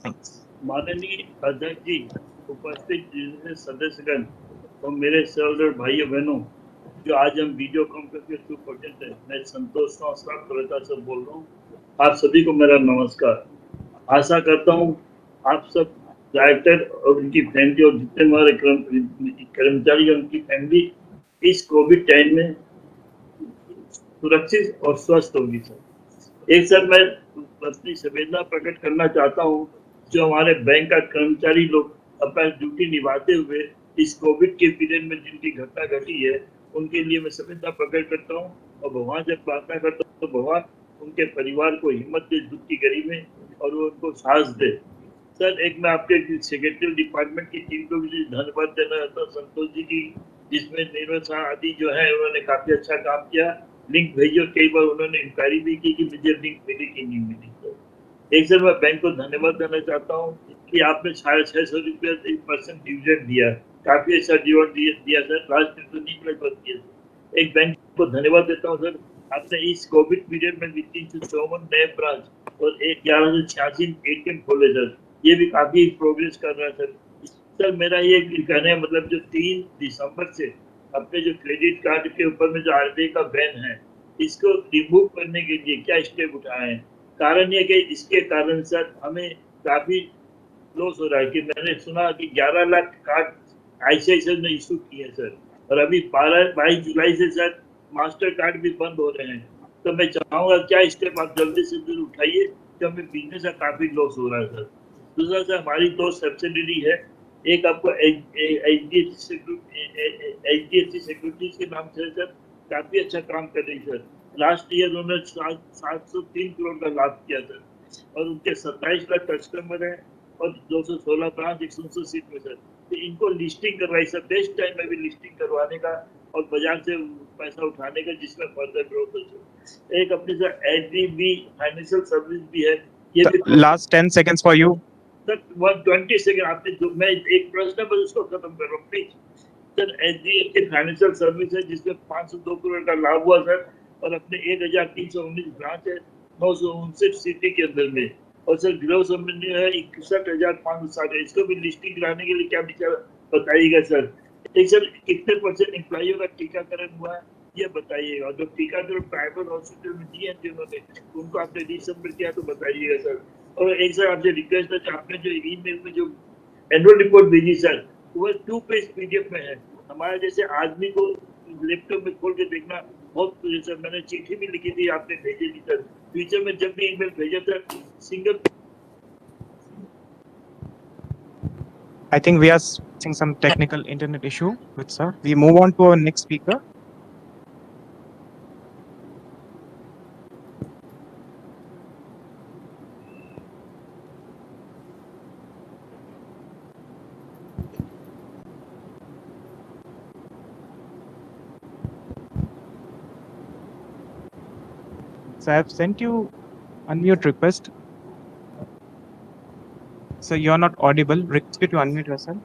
Thanks. माननीय अध्यक्ष जी, उपस्थित सदस्यगण और मेरे shareholder भाइयों बहनों, जो आज हम वीडियो कॉन्फ्रेंस के थ्रू प्रेजेंट है, मैं संतोष साफ से बोल रहा हूँ। आप सभी को मेरा नमस्कार। आशा करता हूँ आप सब डायरेक्टर और उनकी फैमिली और जितने हमारे कर्मचारी और उनकी फैमिली इस कोविड टाइम में सुरक्षित और स्वस्थ होगी। सर, एक सर मैं अपनी संवेदना प्रकट करना चाहता हूँ, जो हमारे बैंक का कर्मचारी लोग अपना ड्यूटी निभाते हुए इस कोविड के पीरियड में जिनकी घटना घटी है, उनके लिए मैं संवेदना प्रकट करता हूँ। और भगवान जब प्रार्थना करता हूँ तो भगवान उनके परिवार को हिम्मत दे दुख की घड़ी में, और वो उनको साहस दे। सर, एक मैं आपके सेक्रेटरी डिपार्टमेंट की टीम को भी धन्यवाद देना चाहता हूँ, संतोष जी की, जिसमें निर्मल आदि जो है उन्होंने काफी अच्छा काम किया। लिंक भेजो, कई बार उन्होंने इंक्वायरी भी की कि मुझे लिंक मिली कि नहीं मिली। तो एक सर मैं बैंक को धन्यवाद देना चाहता हूँ कि आपने 650 रुपया 1% डिविडेंड दिया, काफी अच्छा डिविडेंड दिया सर। लास्ट में तो नहीं मिला दिया। एक बैंक को धन्यवाद देता हूँ सर, आपने इस कोविड पीरियड में 354 नए ब्रांच और 1186 ATM खोले सर, ये भी काफी प्रोग्रेस कर रहा है सर। सर, मेरा ये कहना है, मतलब जो 3 दिसंबर से अपने जो क्रेडिट कार्ड के ऊपर में जो आरबीआई का बैन है, इसको रिमूव करने के लिए क्या स्टेप उठाए हैं? कारण ये कि इसके कारण सर हमें काफी लॉस हो रहा है। कि मैंने सुना कि 11 लाख कार्ड आईसीआईसीआई ने इशू किए सर, और अभी 22 जुलाई से सर मास्टर कार्ड भी बंद हो रहे हैं। तो मैं चाहूंगा क्या स्टेप आप जल्दी से जल्दी उठाइए, कि हमें बिजनेस का काफी लॉस हो रहा है सर। दूसरा सर, हमारी 2 सब्सिडरी है, एक आपको HDFC सिक्योरिटीज के नाम से सर काफी अच्छा काम कर रही सर। लास्ट ईयर उन्होंने 703 करोड़ का लाभ किया सर, और उनके 27 लाख कस्टमर है और 216 ब्रांच 169 सीट में सर। तो इनको लिस्टिंग करवाई सर, बेस्ट टाइम में भी लिस्टिंग करवाने का और बाजार से पैसा उठाने का, जिसमें फर्दर ग्रोथ हो सर। एक अपनी सर HDB फाइनेंशियल सर्विस भी है, ये भी Last 10 seconds for you. Sir 120 second आपने जो, मैं एक प्रश्न पर उसको खत्म कर रहा हूँ please sir. HDFC financial service है जिसमें 502 करोड़ का लाभ हुआ सर, और अपने 1319 ब्रांच है 959 सिटी के अंदर में, और सर ग्रोथ रेवेन्यू है 61,560 है। इसको भी लिस्टिंग कराने के लिए क्या विचार बताइएगा सर। एक सर कितने % एम्प्लॉइयों का टीकाकरण हुआ है ये बताइएगा, और जो टीकाकरण प्राइवेट हॉस्पिटल में दिए हैं जिन्होंने, उनको आपने रिसबमिट किया तो बताइएगा सर। और एक सर आपसे रिक्वेस्ट है कि आपने जो ईमेल में जो एनुअल रिपोर्ट भेजी सर, वो 2 पेज PDF में है। हमारे जैसे आदमी को लैपटॉप में खोल के देखना बहुत सर, मैंने चिट्ठी भी लिखी थी, आपने भेजी थी सर। फ्यूचर में जब भी ईमेल भेजा sir, single I think we are seeing some technical internet issue with sir. We move on to our next speaker. So I have sent you unmute request. So you're not audible. Request you to unmute yourself.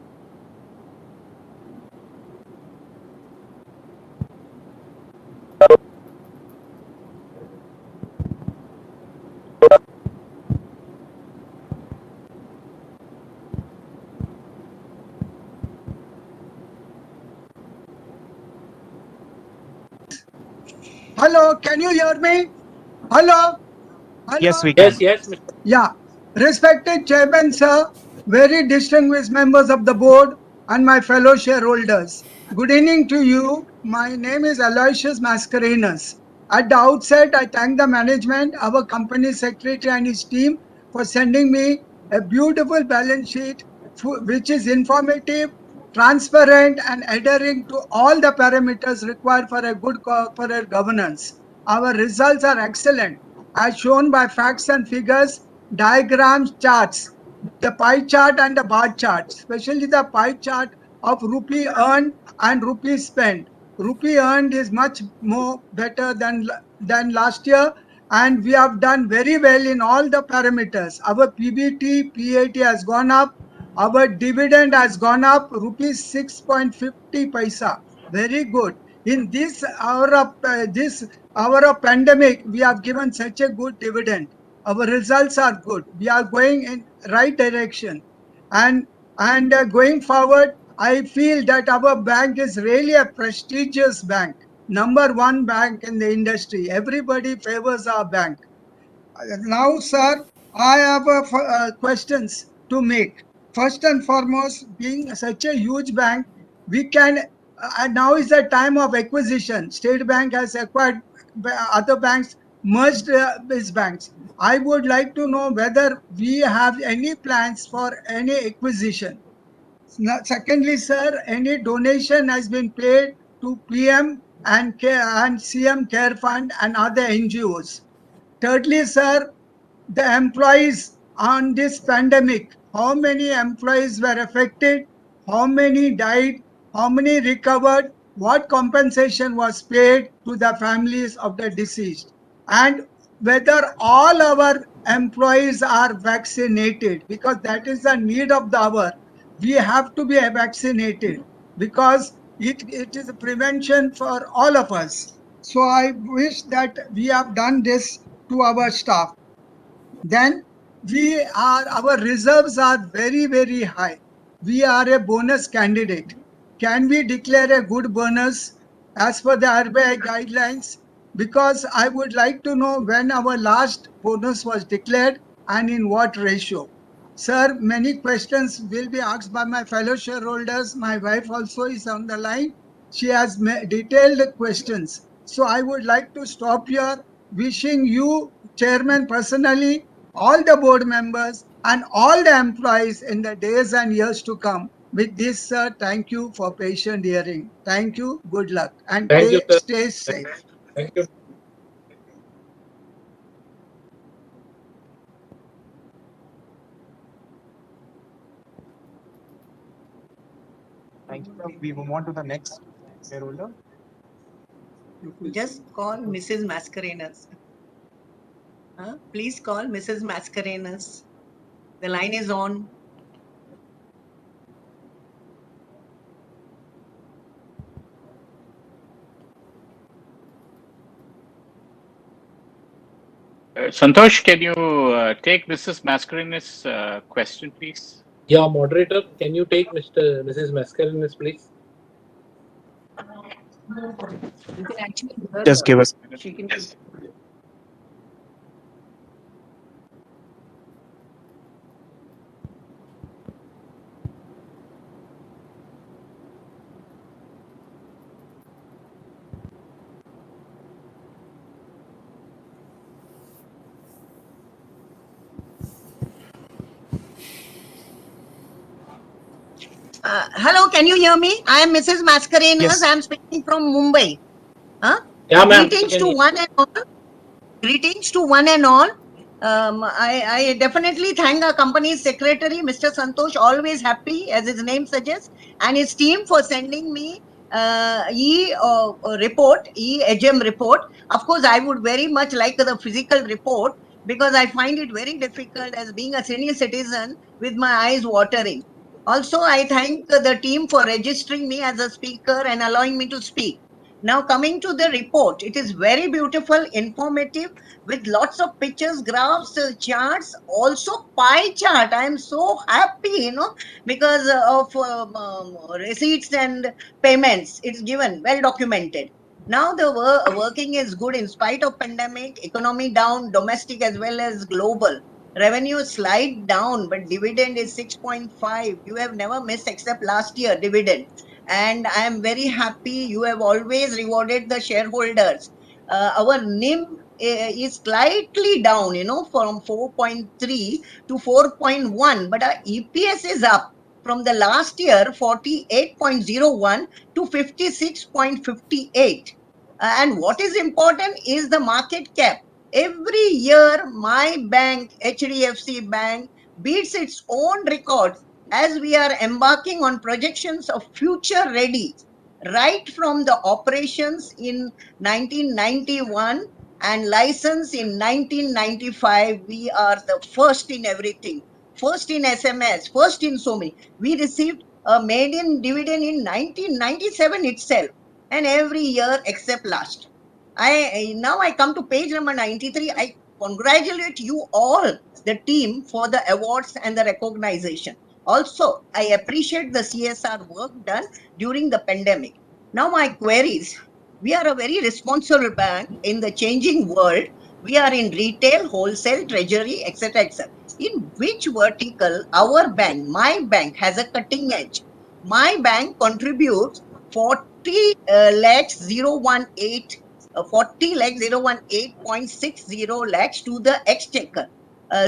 Hello, can you hear me? Hello? Hello? Yes, we can. Yes, Mr. Yeah. Respected Chairman, sir, very distinguished members of the board, and my fellow shareholders. Good evening to you. My name is Aloysius Mascarenhas. At the outset, I thank the management, our company secretary and his team for sending me a beautiful balance sheet which is informative, transparent, and adhering to all the parameters required for a good corporate governance. Our results are excellent, as shown by facts and figures, diagrams, charts, the pie chart and the bar chart, especially the pie chart of rupee earned and rupee spent. Rupee earned is much more better than last year, and we have done very well in all the parameters. Our PBT, PAT has gone up. Our dividend has gone up, rupees 6.50 paisa. Very good. In this hour of pandemic, we have given such a good dividend. Our results are good. We are going in right direction, and going forward, I feel that our bank is really a prestigious bank, #1 bank in the industry. Everybody favors our bank. Now, sir, I have questions to make. First and foremost, being such a huge bank, we can, now is the time of acquisition. State Bank has acquired other banks, merged these banks. I would like to know whether we have any plans for any acquisition. Secondly, sir, any donation has been paid to PM and CM Care Fund and other NGOs. Thirdly, sir, the employees on this pandemic, how many employees were affected, how many died, how many recovered, what compensation was paid to the families of the deceased, and whether all our employees are vaccinated, because that is the need of the hour. We have to be vaccinated because it is a prevention for all of us. So I wish that we have done this to our staff. Then our reserves are very, very high. We are a bonus candidate. Can we declare a good bonus as per the RBI guidelines? Because I would like to know when our last bonus was declared and in what ratio. Sir, many questions will be asked by my fellow shareholders. My wife also is on the line. She has detailed questions. So I would like to stop here, wishing you, Chairman, personally, all the board members and all the employees in the days and years to come. With this, sir, thank you for patient hearing. Thank you. Good luck. And Thank you, sir. stay safe. Thank you. Thank you. We move on to the next shareholder. Just call Mrs. Mascarenas. Please call Mrs. Mascarenas. The line is on. Santosh, can you take Mrs. Mascarenas' question, please? Yeah, moderator, can you take Mrs. Mascarenas, please? You can actually hear Just her. give us a minute. She can. Hello, can you hear me? I am Mrs. Mascarenas. Yes. I am speaking from Mumbai. Yeah, ma'am. Greetings to one and all. Greetings to one and all. I definitely thank our company's secretary, Mr. Santosh, always happy, as his name suggests, and his team for sending me AGM report. Of course, I would very much like the physical report because I find it very difficult as being a senior citizen with my eyes watering. Also, I thank the team for registering me as a speaker and allowing me to speak. Now, coming to the report, it is very beautiful, informative, with lots of pictures, graphs, charts, also pie chart. I am so happy, because of receipts and payments. It's given, well documented. Now the working is good in spite of pandemic, economy down, domestic as well as global. Revenue slide down, but dividend is 6.5. You have never missed except last year dividend. And I am very happy you have always rewarded the shareholders. Our NIM is slightly down, from 4.3 to 4.1, but our EPS is up from the last year, 48.01 to 56.58. And what is important is the market cap. Every year, my bank, HDFC Bank, beats its own records as we are embarking on projections of future ready, right from the operations in 1991 and license in 1995. We are the first in everything, first in SMS, first in so many. We received a maiden dividend in 1997 itself, and every year except last. Now I come to page number 93. I congratulate you all, the team, for the awards and the recognition. Also, I appreciate the CSR work done during the pandemic. Now my queries. We are a very responsible bank in the changing world. We are in retail, wholesale, treasury, etc., etc. In which vertical our bank, my bank, has a cutting edge? My bank contributes 40 lakhs 018 40 lakhs 018.60 lakhs to the exchequer.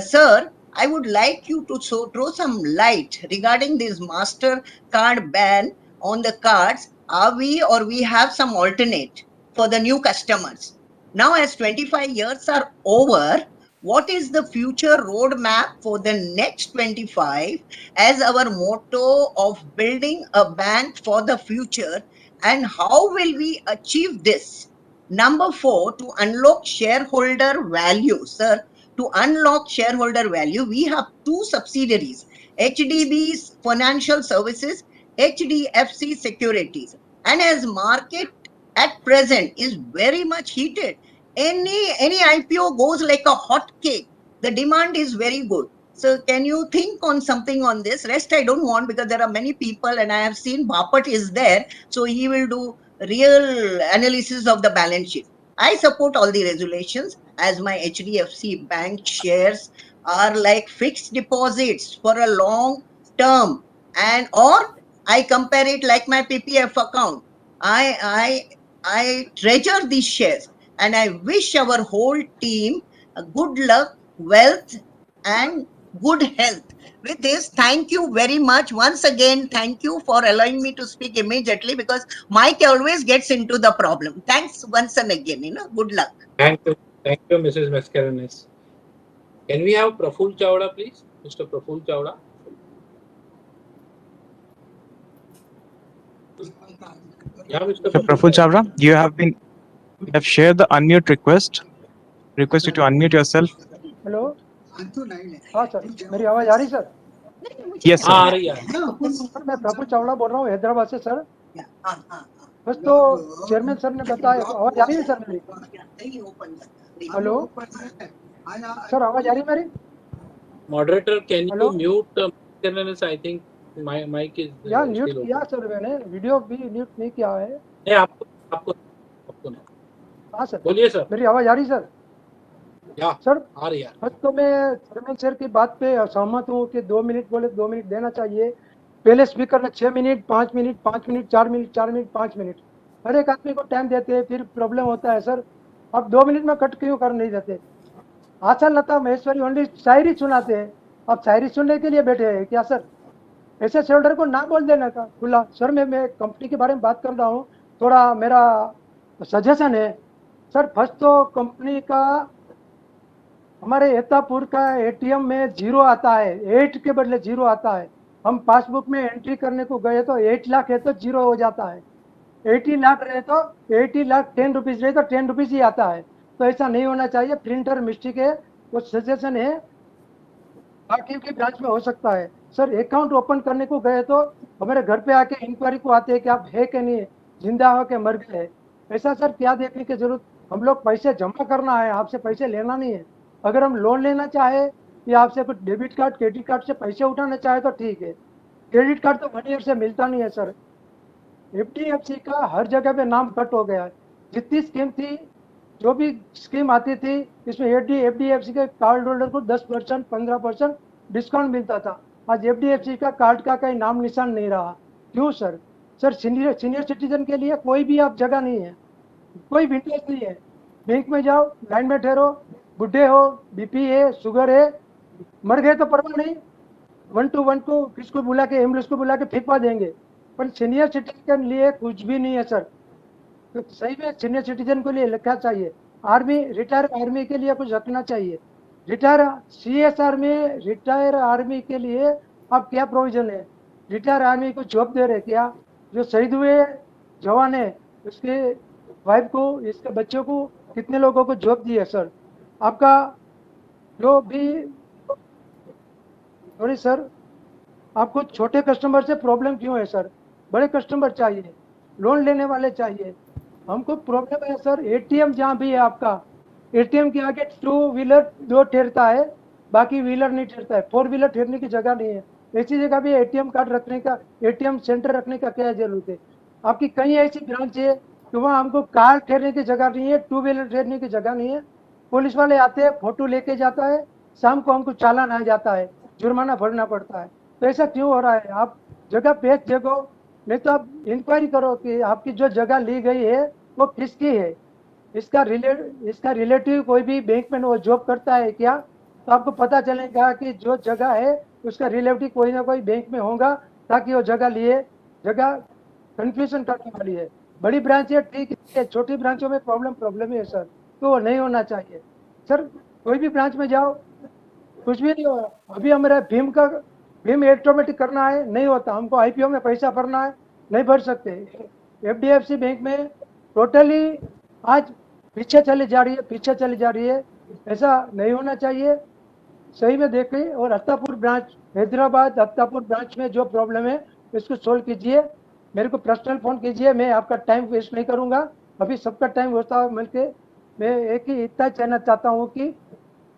Sir, I would like you to throw some light regarding this master card ban on the cards. Are we, or we have some alternate for the new customers? Now, as 25 years are over, what is the future roadmap for the next 25 as our motto of building a bank for the future, and how will we achieve this? Number 4, to unlock shareholder value. Sir, to unlock shareholder value, we have two subsidiaries, HDB's Financial Services, HDFC Securities. And as market at present is very much heated, any IPO goes like a hot cake. The demand is very good. So can you think on something on this? Rest I don't want, because there are many people, and I have seen Bapat is there, so he will do real analysis of the balance sheet. I support all the resolutions as my HDFC Bank shares are like fixed deposits for a long term, and or I compare it like my PPF account. I treasure these shares, and I wish our whole team good luck, wealth, and good health. With this, thank you very much once again. Thank you for allowing me to speak immediately, because Mike always gets into the problem. Thanks once and again. Good luck. Thank you, Mrs. Mascarenhas. Can we have Praful Chawda, please? Mr. Praful Chawda. Yeah, Mr. So Praful Chavra, you have shared the unmute request. Request you to unmute yourself. Hello हाँ sir, मेरी आवाज आ रही sir? Yes, sir. आ रही है। Sir मैं प्रफुल चावड़ा बोल रहा हूँ हैदराबाद से सर। बस तो चेयरमैन सर ने बताया, आवाज आ रही है सर मेरी? हेलो सर, आवाज आ रही है मेरी? Moderator, can you Hello? mute Mascarenhas? I think my mic is यार म्यूट still किया open. सर मैंने, वीडियो भी म्यूट नहीं किया है। नहीं, आपको नहीं। हाँ सर, बोलिए सर। मेरी आवाज आ रही सर? या सर आ रही है। बस तो मैं चेयरमैन सर की बात पे सहमत हूँ कि 2 मिनट बोले 2 मिनट देना चाहिए। पहले स्पीकर ने 6 minute, 5 minute, 5 minute, 4 minute, 4 minute, 5 minute, हर एक आदमी को टाइम देते हैं, फिर प्रॉब्लम होता है सर। अब 2 मिनट में कट क्यों कर नहीं देते? आशा लता महेश्वरी ओनली शायरी सुनाते हैं, अब शायरी सुनने के लिए बैठे हैं क्या सर? ऐसे शेल्डर को ना बोल देना का खुला। सर मैं कंपनी के बारे में बात कर रहा हूँ, थोड़ा मेरा सजेशन है सर। फर्स्ट तो कंपनी का, हमारे एतापुर का एटीएम में 0 आता है, 8 के बदले 0 आता है। हम पासबुक में एंट्री करने को गए तो 8 लाख है तो 0 हो जाता है, 80 लाख रहे तो 80 लाख 10 रुपीज रहे तो 10 रुपीज ही आता है। तो ऐसा नहीं होना चाहिए, प्रिंटर मिस्टेक है, वो सजेशन है, बाकी की ब्रांच में हो सकता है। सर अकाउंट ओपन करने को गए तो हमारे घर पे आके इंक्वायरी को आते हैं कि आप है कि नहीं, जिंदा हो के मर गए। ऐसा सर क्या देखने की जरूरत, हम लोग पैसे जमा करना है, आपसे पैसे लेना नहीं है। अगर हम लोन लेना चाहे या आपसे कुछ डेबिट कार्ड क्रेडिट कार्ड से पैसे उठाना चाहे तो ठीक है, क्रेडिट कार्ड तो 1 ईयर से मिलता नहीं है सर। HDFC का हर जगह पे नाम कट हो गया है, जितनी स्कीम थी, जो भी स्कीम आती थी, इसमें HDFC के कार्ड होल्डर को 10%, 15% डिस्काउंट मिलता था। आज HDFC का कार्ड का कहीं नाम निशान नहीं रहा। क्यों सर? सर सीनियर सिटीजन के लिए कोई भी आप जगह नहीं है, कोई विंडोज नहीं है। बैंक में जाओ, लाइन में ठहरो, बुढ़े हो, BP है, शुगर है, मर गए तो परवाह नहीं, 121 को किसको बुला के, एम्बुलेंस को बुला के फेंकवा देंगे, पर सीनियर सिटीजन के लिए कुछ भी नहीं है सर। तो सही में सीनियर सिटीजन के लिए लिखा चाहिए, आर्मी, रिटायर आर्मी के लिए कुछ रखना चाहिए। रिटायर CSR में रिटायर आर्मी के लिए अब क्या प्रोविजन है? रिटायर आर्मी को जॉब दे रहे क्या? जो शहीद हुए जवान है, उसके वाइफ को, इसके बच्चों को, कितने लोगों को जॉब दी है सर? आपका जो भी, सॉरी सर, आपको छोटे कस्टमर से प्रॉब्लम क्यों है सर? बड़े कस्टमर चाहिए, लोन लेने वाले चाहिए। हमको प्रॉब्लम है सर, ATM जहाँ भी है आपका, ATM के आगे 2 व्हीलर 2 ठहरता है, बाकी व्हीलर नहीं ठहरता है, 4 व्हीलर ठहरने की जगह नहीं है। ऐसी जगह भी ATM कार्ड रखने का, ATM सेंटर रखने का क्या जरूरत है? आपकी कहीं ऐसी ब्रांच है कि वहाँ हमको कार ठहरने की जगह नहीं है, 2 व्हीलर ठहरने की जगह नहीं है, पुलिस वाले आते हैं, फोटो लेके जाता है, शाम को हमको चालान आ जाता है, जुर्माना भरना पड़ता है। तो ऐसा क्यों हो रहा है? आप जगह बेच जगो, नहीं तो आप इंक्वायरी करो कि आपकी जो जगह ली गई है वो किसकी है। इसका रिलेटिव कोई भी बैंक में वो जॉब करता है क्या? तो आपको पता चलेगा कि जो जगह है उसका रिलेटिव कोई ना कोई बैंक में होगा, ताकि वो जगह लिए, जगह कंफ्यूजन करने वाली है। बड़ी ब्रांच है ठीक है, छोटी ब्रांचों में प्रॉब्लम है सर, तो वो नहीं होना चाहिए सर। कोई भी ब्रांच में जाओ, कुछ भी नहीं हो रहा। अभी हमारा भीम ऑटोमेटिक करना है, नहीं होता, हमको IPO में पैसा भरना है, नहीं भर सकते। HDFC बैंक में टोटली आज पीछे चली जा रही है, ऐसा नहीं होना चाहिए। सही में देखें, और हत्तापुर ब्रांच, हैदराबाद हत्तापुर ब्रांच में जो प्रॉब्लम है इसको सोल्व कीजिए, मेरे को पर्सनल फोन कीजिए, मैं आपका टाइम वेस्ट नहीं करूंगा। अभी सबका टाइम होता है मिलके, मैं एक ही इतना कहना चाहता हूँ कि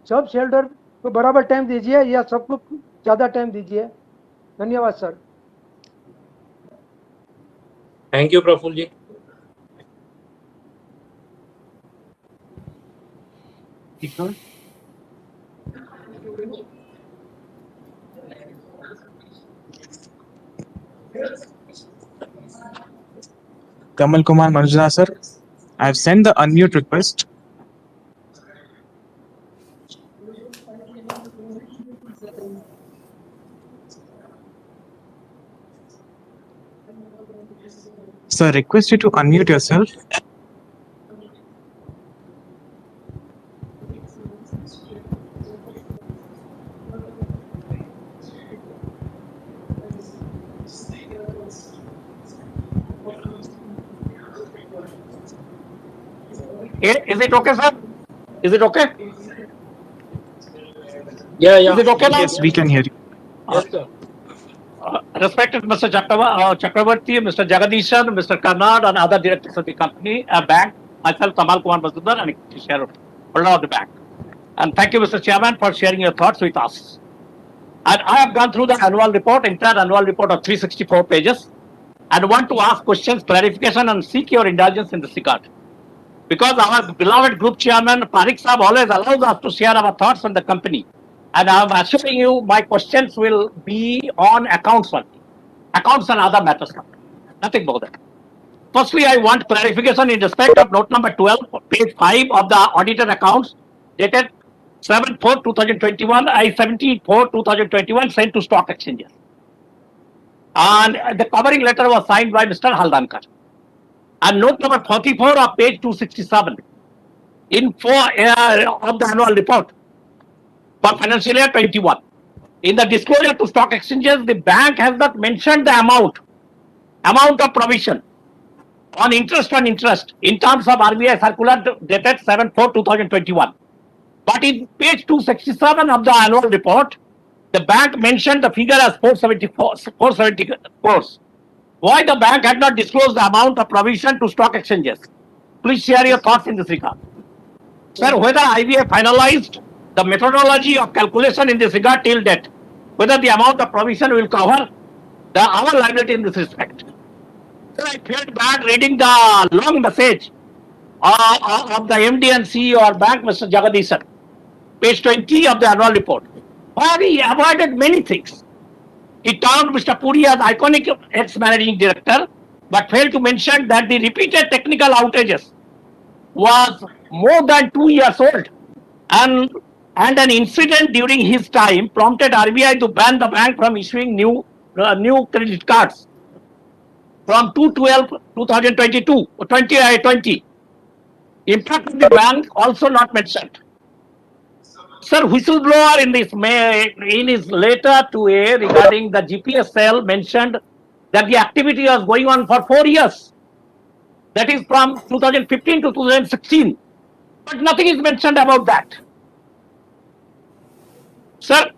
सब शेल्डर को बराबर टाइम दीजिए या सबको ज्यादा टाइम दीजिए। धन्यवाद sir. Thank you Praful ji. Kamal Kumar Manjuna sir, I have sent the unmute request. Sir, request you to unmute yourself. Is it okay, sir? Is it okay? Yeah, Is it okay now? Yes, we can hear you. Yes, sir. Respected Mr. Chakravarti, Mr. Jagadishan, Mr. Karnad, and other directors of the company, bank, myself, Tamal Kumar Mazumdar, and a shareholder of the bank. And thank you, Mr. Chairman, for sharing your thoughts with us. And I have gone through the annual report, entire annual report of 364 pages, and want to ask questions, clarification, and seek your indulgence in this regard. Because our beloved group chairman, Parik Saab, always allows us to share our thoughts on the company. And I am assuring you, my questions will be on accounts only. Accounts and other matters. Nothing more than. Firstly, I want clarification in respect of note number 12, page 5 of the audited accounts dated 7/4/2021, I-17/4/2021, sent to stock exchanges. And the covering letter was signed by Mr. Haldankar. And note number 44 of page 267 in 4 of the annual report for financial year 21. In the disclosure to stock exchanges, the bank has not mentioned the amount of provision on interest in terms of RBI circular dated 7/4/2021. But in page 267 of the annual report, the bank mentioned the figure as 470 crores. Why the bank had not disclosed the amount of provision to stock exchanges? Please share your thoughts in this regard. Sir, whether IBA finalized the methodology of calculation in this regard till date, whether the amount of provision will cover our liability in this respect. Sir, I felt bad reading the long message of the MD and CEO of bank, Mr. Jagadishan, page 20 of the annual report. Where he avoided many things. He termed Mr. Puri as iconic ex-managing director, but failed to mention that the repeated technical outages was more than 2 years old, and an incident during his time prompted RBI to ban the bank from issuing new credit cards from 2/12/2020. Impact of the bank also not mentioned. Sir, whistleblower in his letter to A regarding the GPSL mentioned that the activity was going on for 4 years. That is from 2015 to 2016. But nothing is mentioned about that. Sir,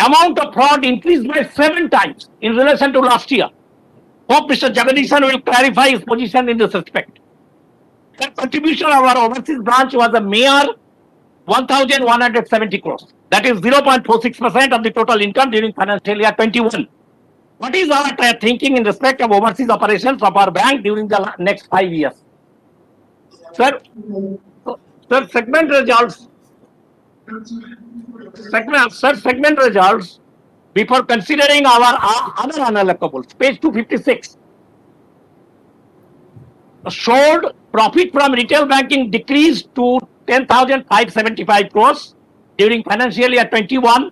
amount of fraud increased by 7 times in relation to last year. Hope Mr. Jagadishan will clarify his position in this respect. The contribution of our overseas branch was a mere 1,170 crores. That is 0.46% of the total income during financial year 21. What is our thinking in respect of overseas operations of our bank during the next 5 years? Sir, segment results. Segment results before considering our other unallocables. Page 256 showed profit from retail banking decreased to 10,575 crores during financial year 21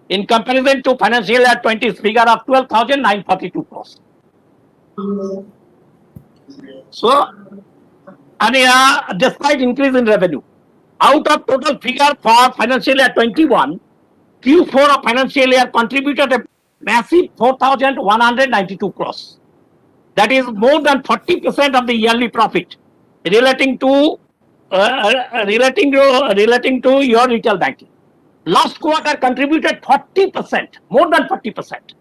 in comparison to financial year 20's figure of 12,942 crores. So, and despite increase in revenue, out of total figure for financial year 21, Q4 of financial year contributed a massive 4,192 crores. That is more than 40% of the yearly profit relating to your retail banking. Last quarter contributed 40%, more than 40%.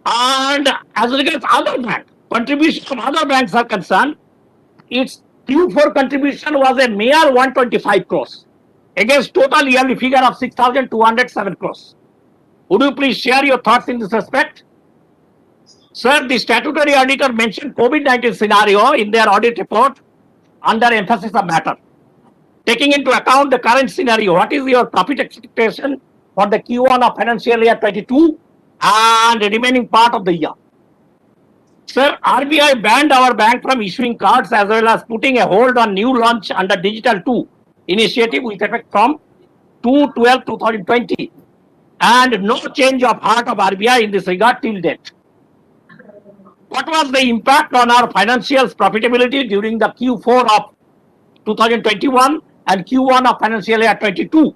And as regards other banks, contribution from other banks are concerned, its Q4 contribution was a mere 125 crores against total yearly figure of 6,207 crores. Would you please share your thoughts in this respect? Sir, the statutory auditor mentioned COVID-19 scenario in their audit report under emphasis of matter. taking into account the current scenario, what is your profit expectation for the Q1 of financial year 22 and the remaining part of the year? Sir, RBI banned our bank from issuing cards as well as putting a hold on new launch under Digital 2 initiative with effect from 2/12/2020, and no change of heart of RBI in this regard till date. What was the impact on our financials profitability during the Q4 of 2021 and Q1 of financial year 22?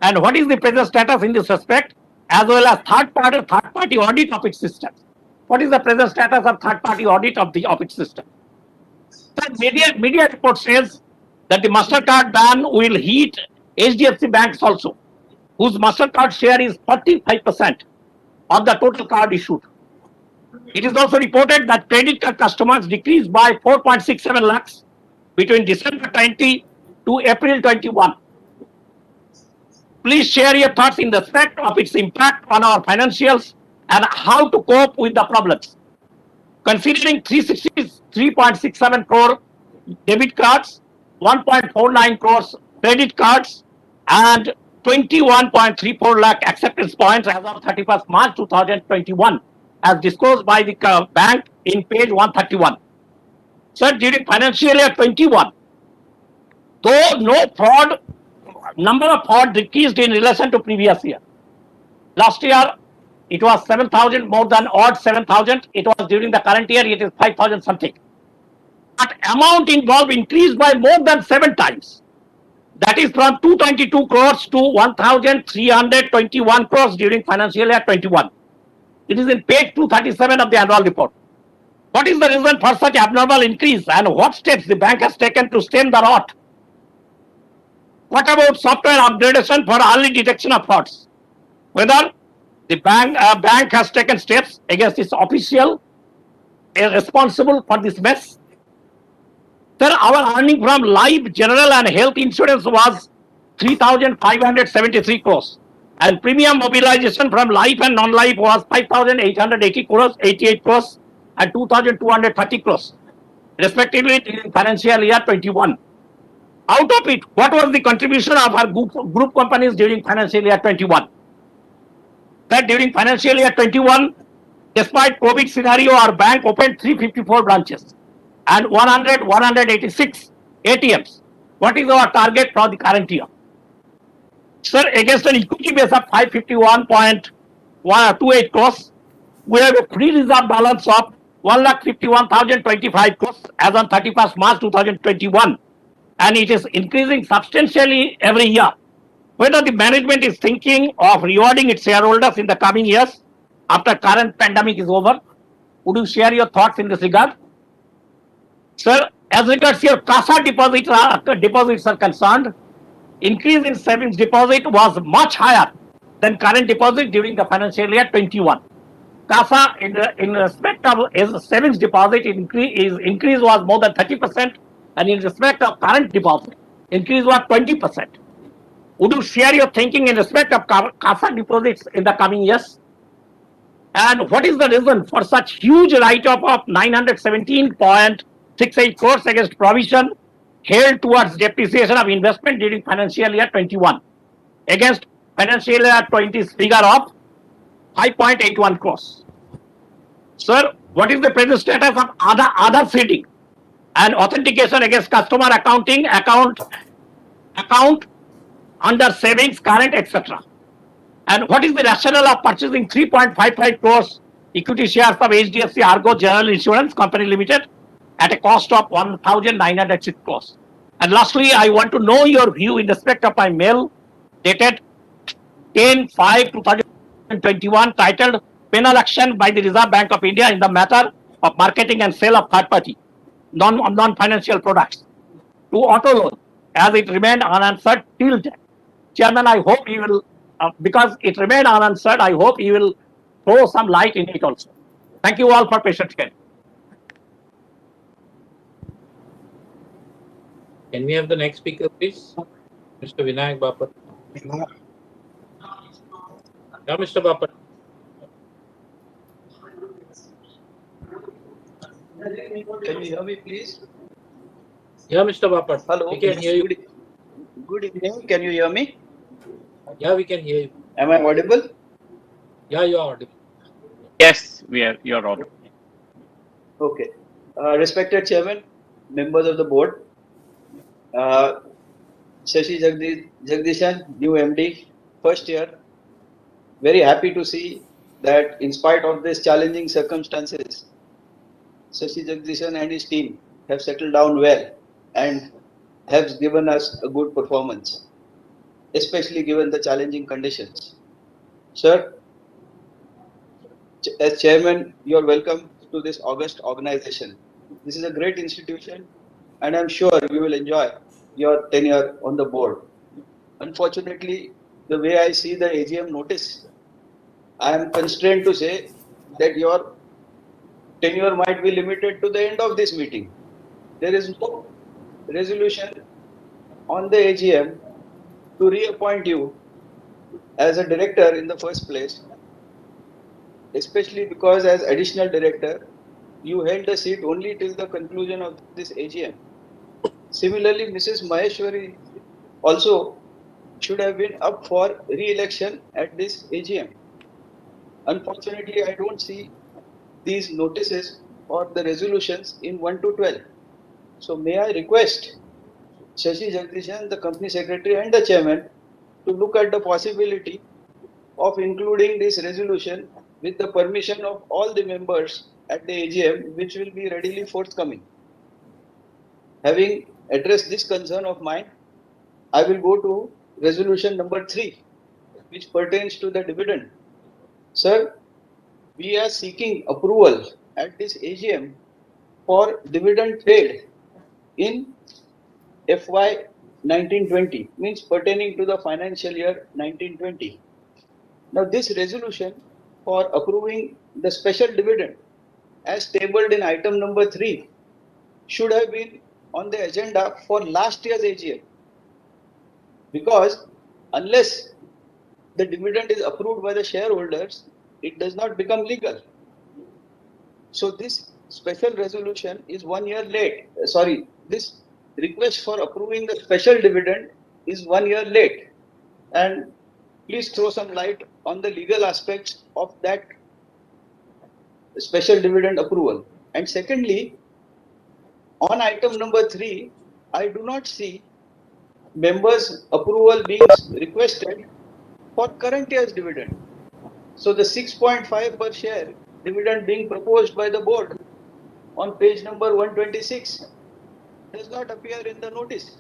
And what is the present status in this respect, as well as third party audit of its systems? What is the present status of third party audit of its system? The media report says that the MasterCard ban will hit HDFC banks also, whose MasterCard share is 45% of the total card issued. It is also reported that credit card customers decreased by 4.67 lakhs between December 20 to April 21. Please share your thoughts in respect of its impact on our financials and how to cope with the problems. Considering 363.67 crore debit cards, 1.49 crores credit cards, and 21.34 lakh acceptance points as of 31st March 2021, as disclosed by the bank in page 131. Sir, during financial year 21, though no fraud, number of fraud decreased in relation to previous year. Last year, it was 7,000, more than odd 7,000. It was during the current year, it is 5,000 something. But amount involved increased by more than 7 times. That is from 222 crores to 1,321 crores during financial year 21. It is in page 237 of the annual report. What is the reason for such abnormal increase, and what steps the bank has taken to stem the rot? What about software upgradation for early detection of frauds? Whether the bank has taken steps against its official responsible for this mess? Sir, our earning from life, general and health insurance was 3,573 crores, and premium mobilization from life and non-life was 5,880 crores, 88 crores, and 2,230 crores, respectively, in financial year 21. Out of it, what was the contribution of our group companies during financial year 21? That during financial year 21, despite COVID scenario, our bank opened 354 branches and 186 ATMs. What is our target for the current year? Sir, against an equity base of 551.28 crores, we have a free reserve balance of 1,51,025 crores as on 31st March 2021, and it is increasing substantially every year. Whether the management is thinking of rewarding its shareholders in the coming years after current pandemic is over? Would you share your thoughts in this regard? Sir, as regards your CASA deposits are concerned, increase in savings deposit was much higher than current deposit during the financial year 21. CASA in respect of savings deposit increase was more than 30%, and in respect of current deposit, increase was 20%. Would you share your thinking in respect of CASA deposits in the coming years? And what is the reason for such huge write-off of 917.68 crores against provision held towards depreciation of investment during financial year 21 against financial year 20's figure of 5.81 crores? Sir, what is the present status of other feeding and authentication against customer account under savings, current, etc.? And what is the rationale of purchasing 3.55 crores equity shares of HDFC Argo General Insurance Company Limited at a cost of 1,906 crores? And lastly, I want to know your view in respect of my mail dated 10/5/2021 titled Penal Action by the Reserve Bank of India in the matter of marketing and sale of third-party non-financial products to auto loan, as it remained unanswered till date. Chairman, I hope you will, because it remained unanswered, I hope you will throw some light in it also. Thank you all for patient hearing. Can we have the next speaker, please? Mr. Vinayak Bapat. Yeah, Mr. Bapat. Can you hear me, please? Yeah, Mr. Bapat. Hello. We can hear you. Good evening. Can you hear me? Yeah, we can hear you. Am I audible? Yeah, you are audible. Yes, you're audible. Okay. Respected Chairman, members of the board, uh, Shashi Jagdishan, new MD, first year. Very happy to see that in spite of these challenging circumstances, Shashi Jagdishan and his team have settled down well and have given us a good performance, especially given the challenging conditions. Sir, as chairman, you are welcome to this August organization. This is a great institution, and I'm sure you will enjoy your tenure on the board. Unfortunately, the way I see the AGM notice, I am constrained to say that your tenure might be limited to the end of this meeting. There is no resolution on the AGM to reappoint you as a director in the first place, especially because as additional director, you held the seat only till the conclusion of this AGM. Similarly, Mrs. Maheshwari also should have been up for re-election at this AGM. Unfortunately, I don't see these notices or the resolutions in 1 to 12. So may I request Shashi Jagdishan, the company secretary and the chairman, to look at the possibility of including this resolution with the permission of all the members at the AGM, which will be readily forthcoming. Having addressed this concern of mine, I will go to resolution number 3, which pertains to the dividend. Sir, we are seeking approval at this AGM for dividend paid in FY 1920, means pertaining to the financial year 1920. Now, this resolution for approving the special dividend as tabled in item number 3 should have been on the agenda for last year's AGM, because unless the dividend is approved by the shareholders, it does not become legal. So this special resolution is 1 year late. Sorry, this request for approving the special dividend is 1 year late. And please throw some light on the legal aspects of that special dividend approval. And secondly, on item number 3, I do not see members' approval being requested for current year's dividend. So the 6.5 per share dividend being proposed by the board on page number 126 does not appear in the notice.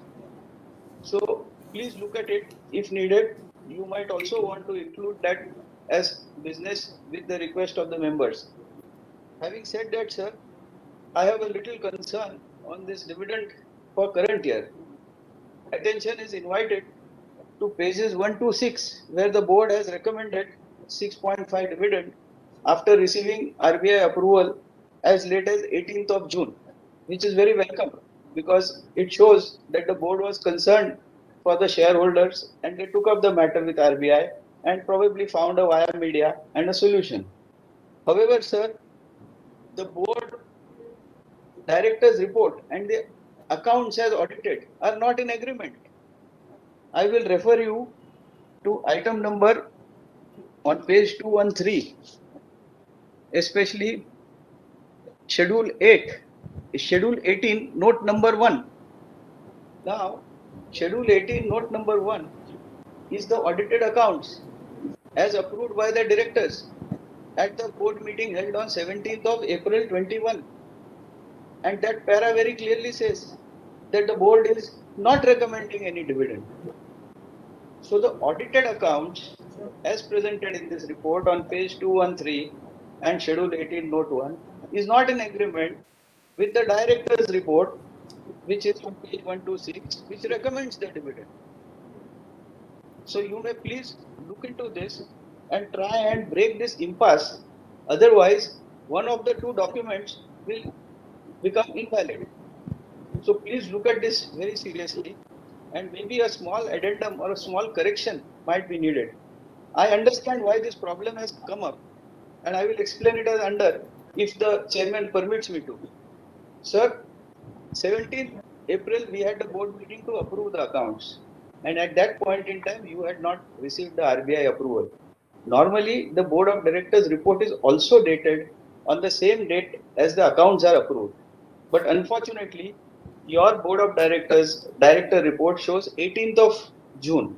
So please look at it if needed. You might also want to include that as business with the request of the members. Having said that, sir, I have a little concern on this dividend for current year. Attention is invited to pages 1 to 6, where the board has recommended 6.5 dividend after receiving RBI approval as late as 18th of June, which is very welcome because it shows that the board was concerned for the shareholders and they took up the matter with RBI and probably found a via media and a solution. However, sir, the board director's report and the accounts as audited are not in agreement. I will refer you to item number on page 213, especially schedule 8, schedule 18, note number 1. Now, schedule 18, note number 1 is the audited accounts as approved by the directors at the board meeting held on 17th of April 21. And that para very clearly says that the board is not recommending any dividend. So the audited accounts as presented in this report on page 213 and schedule 18 note 1 is not in agreement with the director's report, which is on page 126, which recommends the dividend. So you may please look into this and try and break this impasse. Otherwise, one of the two documents will become invalid. So please look at this very seriously, and maybe a small addendum or a small correction might be needed. I understand why this problem has come up, and I will explain it as under if the chairman permits me to. Sir, 17th April we had a board meeting to approve the accounts. And at that point in time, you had not received the RBI approval. Normally, the board of directors report is also dated on the same date as the accounts are approved. But unfortunately, your board of directors director report shows 18th of June,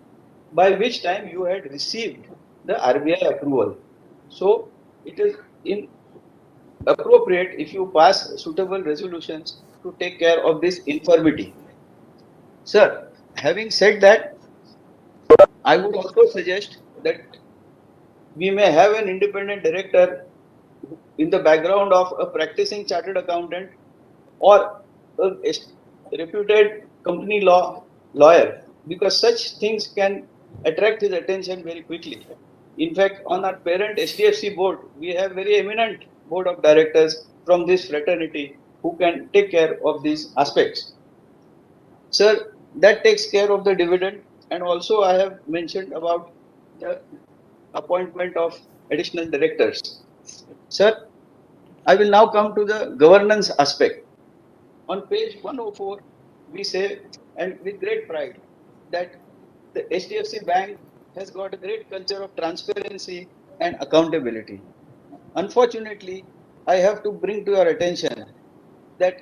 by which time you had received the RBI approval. So it is inappropriate if you pass suitable resolutions to take care of this infirmity. Sir, having said that, I would also suggest that we may have an independent director in the background of a practicing chartered accountant or a reputed company law lawyer, because such things can attract his attention very quickly. In fact, on our parent HDFC board, we have very eminent board of directors from this fraternity who can take care of these aspects. Sir, that takes care of the dividend, and also I have mentioned about the appointment of additional directors. Sir, I will now come to the governance aspect. On page 104, we say, and with great pride, that the HDFC Bank has got a great culture of transparency and accountability. Unfortunately, I have to bring to your attention that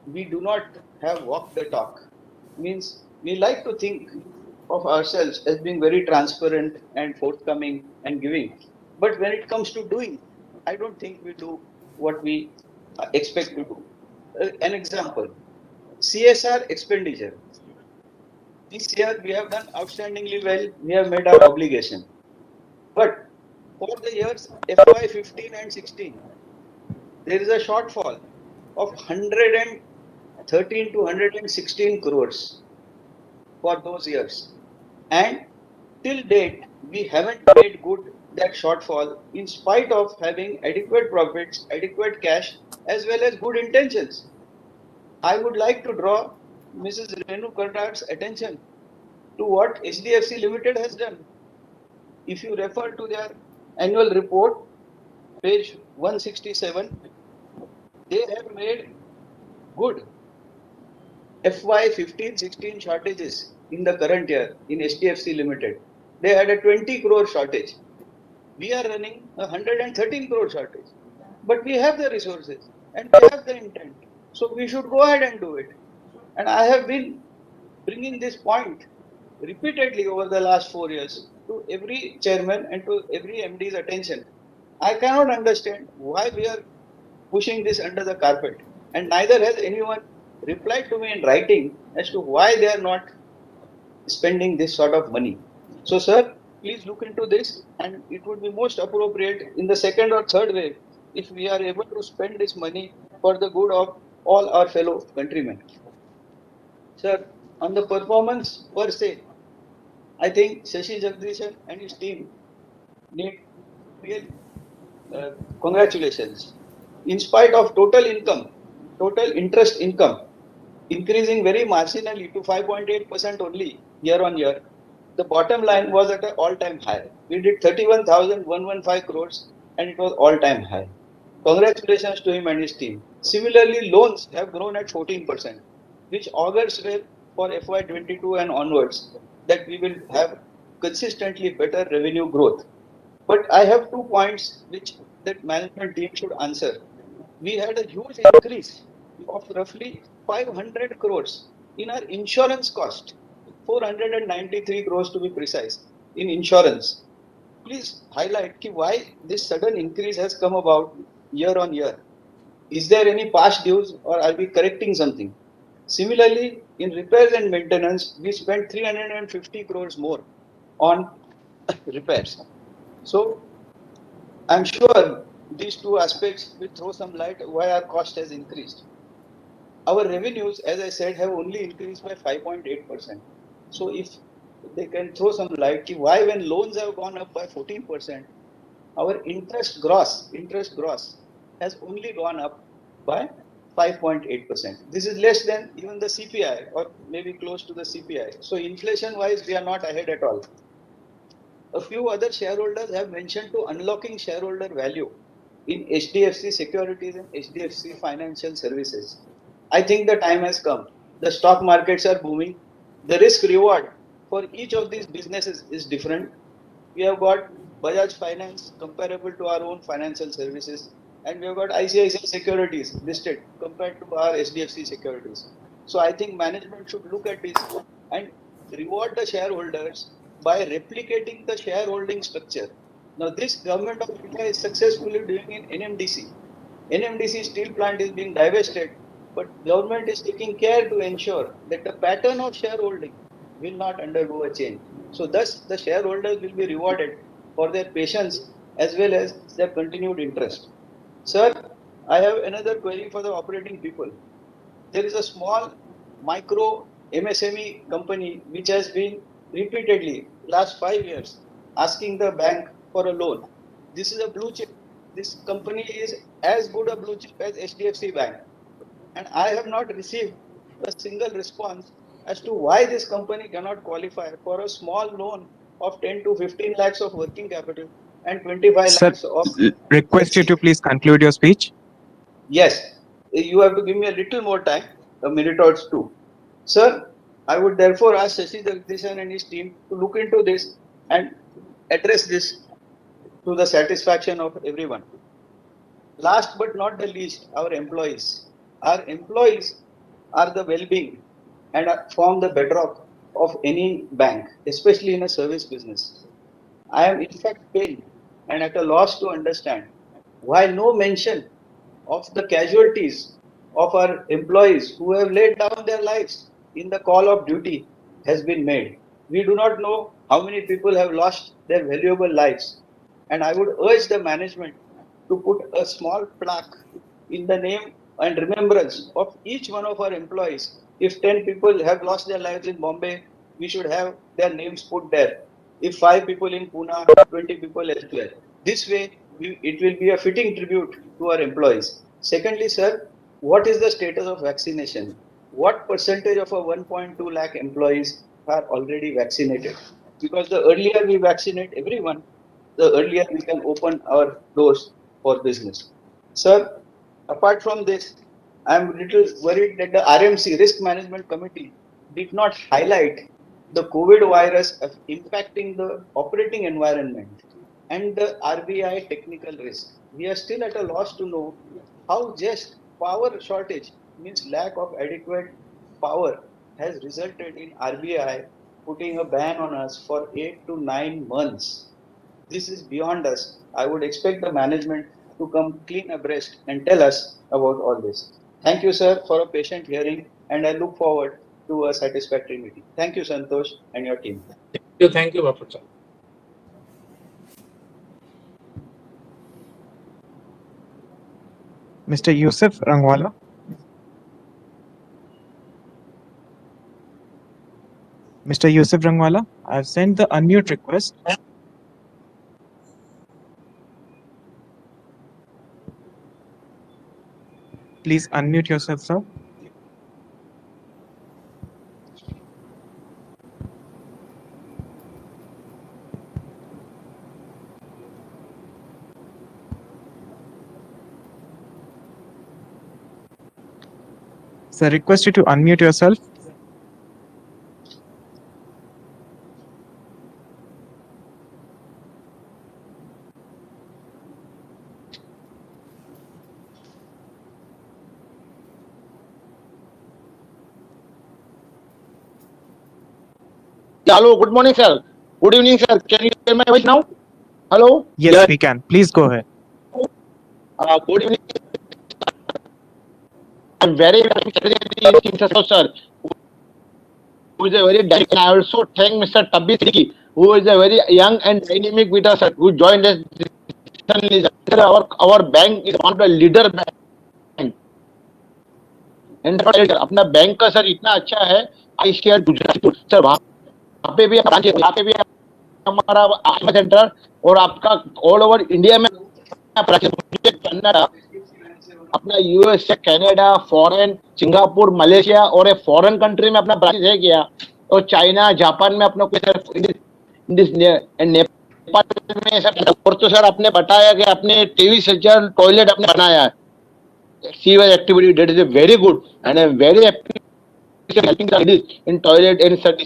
we do not have walk the talk. Means we like to think of ourselves as being very transparent and forthcoming and giving. But when it comes to doing, I don't think we do what we expect to do. An example, CSR expenditure. This year we have done outstandingly well. We have made our obligation. But for the years FY 15 and 16, there is a shortfall of 113 to 116 crores for those years. And till date, we haven't made good that shortfall in spite of having adequate profits, adequate cash, as well as good intentions. I would like to draw Mrs. Renu Karnad's attention to what HDFC Limited has done. If you refer to their annual report, page 167, they have made good FY 15-16 shortages in the current year in HDFC Limited. They had a 20 crore shortage. We are running a 113 crore shortage. But we have the resources and we have the intent. So we should go ahead and do it. And I have been bringing this point repeatedly over the last 4 years to every chairman and to every MD's attention. I cannot understand why we are pushing this under the carpet, and neither has anyone replied to me in writing as to why they are not spending this sort of money. So, sir, please look into this, and it would be most appropriate in the second or third wave if we are able to spend this money for the good of all our fellow countrymen. Sir, on the performance per se, I think Shashi Jagdishan and his team need real congratulations. In spite of total income, total interest income increasing very marginally to 5.8% only year on year, the bottom line was at an all-time high. We did 31,115 crores and it was all-time high. Congratulations to him and his team. Similarly, loans have grown at 14%, which augurs well for FY 22 and onwards that we will have consistently better revenue growth. But I have 2 points which that management team should answer. We had a huge increase of roughly 500 crores in our insurance cost, 493 crores to be precise, in insurance. Please highlight why this sudden increase has come about year on year. Is there any past dues or are we correcting something? Similarly, in repairs and maintenance, we spent 350 crores more on repairs. So I'm sure these two aspects will throw some light why our cost has increased. Our revenues, as I said, have only increased by 5.8%. So if they can throw some light why when loans have gone up by 14%, our interest gross has only gone up by 5.8%. This is less than even the CPI or maybe close to the CPI. So inflation wise, we are not ahead at all. A few other shareholders have mentioned to unlocking shareholder value in HDFC Securities and HDFC Financial Services. I think the time has come. The stock markets are booming. The risk reward for each of these businesses is different. We have got Bajaj Finance comparable to our own financial services, and we have got ICICI Securities listed compared to our HDFC Securities. So I think management should look at this and reward the shareholders by replicating the shareholding structure. Now this government of India is successfully doing in NMDC. NMDC steel plant is being divested, but government is taking care to ensure that the pattern of shareholding will not undergo a change. So thus the shareholders will be rewarded for their patience as well as their continued interest. Sir, I have another query for the operating people. There is a small micro MSME company which has been repeatedly last 5 years asking the bank for a loan. This is a blue chip. This company is as good a blue chip as HDFC Bank. And I have not received a single response as to why this company cannot qualify for a small loan of 10 to 15 lakhs of working capital and 25 Sir, lakhs of request you to please conclude your speech. Yes, you have to give me a little more time, a minute or two. Sir, I would therefore ask Shashi Jagdishan and his team to look into this and address this to the satisfaction of everyone. Last but not the least, our employees. Our employees are the well-being and form the bedrock of any bank, especially in a service business. I am in fact pained and at a loss to understand why no mention of the casualties of our employees who have laid down their lives in the call of duty has been made. We do not know how many people have lost their valuable lives. And I would urge the management to put a small plaque in the name and remembrance of each one of our employees. If 10 people have lost their lives in Bombay, we should have their names put there. If 5 people in Pune, 20 people elsewhere. This way, it will be a fitting tribute to our employees. Secondly, sir, what is the status of vaccination? What percentage of our 1.2 lakh employees are already vaccinated? Because the earlier we vaccinate everyone, the earlier we can open our doors for business. Sir, apart from this, I am a little worried that the RMC, Risk Management Committee, did not highlight the COVID virus impacting the operating environment and the RBI technical risk. We are still at a loss to know how just power shortage, means lack of adequate power, has resulted in RBI putting a ban on us for 8 to 9 months. This is beyond us. I would expect the management to come clean abreast and tell us about all this. Thank you, sir, for a patient hearing, and I look forward to a satisfactory meeting. Thank you, Santosh, and your team. Thank you, Bapu. Mr. Yusuf Rangwala. Mr. Yusuf Rangwala, I've sent the unmute request. Please unmute yourself, sir. Sir, request you to unmute yourself. Hello, good morning, sir. Good evening, sir. Can you hear my voice now? Hello? Yes, we can. Please go ahead. Good evening. I'm very happy, sir, who is a very dynamic. I also thank Mr. Tabbi Siddiqui, who is a very young and dynamic with us, who joined us. Our bank is one of the leader bank. And अपना bank का sir इतना अच्छा है, I share Gujarat sir वहाँ पे भी branch है, यहाँ पे भी हमारा आईमा सेंटर और आपका ऑल ओवर इंडिया में कनाडा, अपना यूएस से कनाडा, फॉरेन, सिंगापुर, मलेशिया और एक फॉरेन कंट्री में अपना ब्रांच है गया, और चाइना, जापान में अपना नेपाल में सर, और तो सर आपने बताया कि आपने 23,000 टॉयलेट आपने बनाया है. CY activity that is very good, and I am very happy helping the ladies in toilet and such.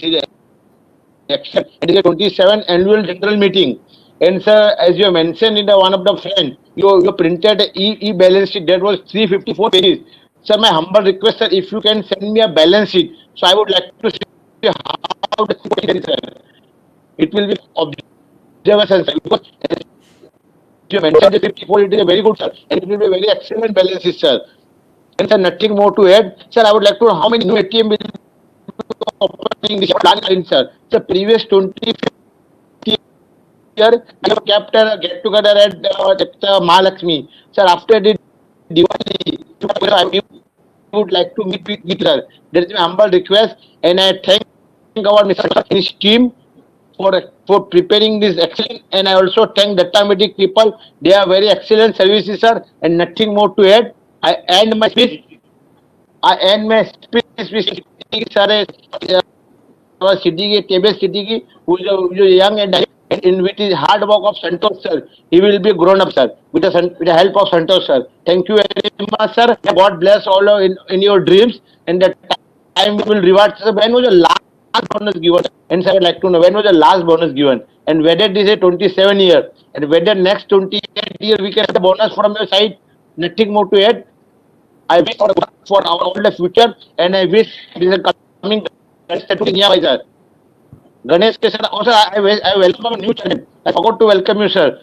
action. It is a 27 annual general meeting. And sir, as you mentioned in the one of the friend, you printed a balance sheet that was 354 pages. Sir, my humble request, sir, if you can send me a balance sheet, so I would like to see how the sir. It will be observation, sir, because as you mentioned the 54, it is a very good, sir, and it will be a very excellent balance sheet, sir. And sir, nothing more to add. Sir, I would like to know how many new ATM will be opening this plan, sir. The previous 20 year, we have kept a get together at Mahalakshmi. Sir, after the Diwali, I would like to meet with her. There is my humble request, and I thank our Mr. and his team for preparing this excellent. And I also thank the Data people. They are very excellent services, sir, and nothing more to add. I end my speech. I end my speech with sir, our city, KBS city, who is young and in with his hard work of Santosh sir, he will be grown up, sir, with the help of Santosh sir. Thank you very much, sir. God bless all of in your dreams, and the time we will reward. Sir, when was the last bonus given? And sir, I would like to know when was the last bonus given, and whether this is 27 year, and whether next 28 year we can have the bonus from your side. Nothing more to add. I wish for our all the future, and I wish this is coming. Sir. Ganesh sir, also I welcome a new channel. I forgot to welcome you, sir.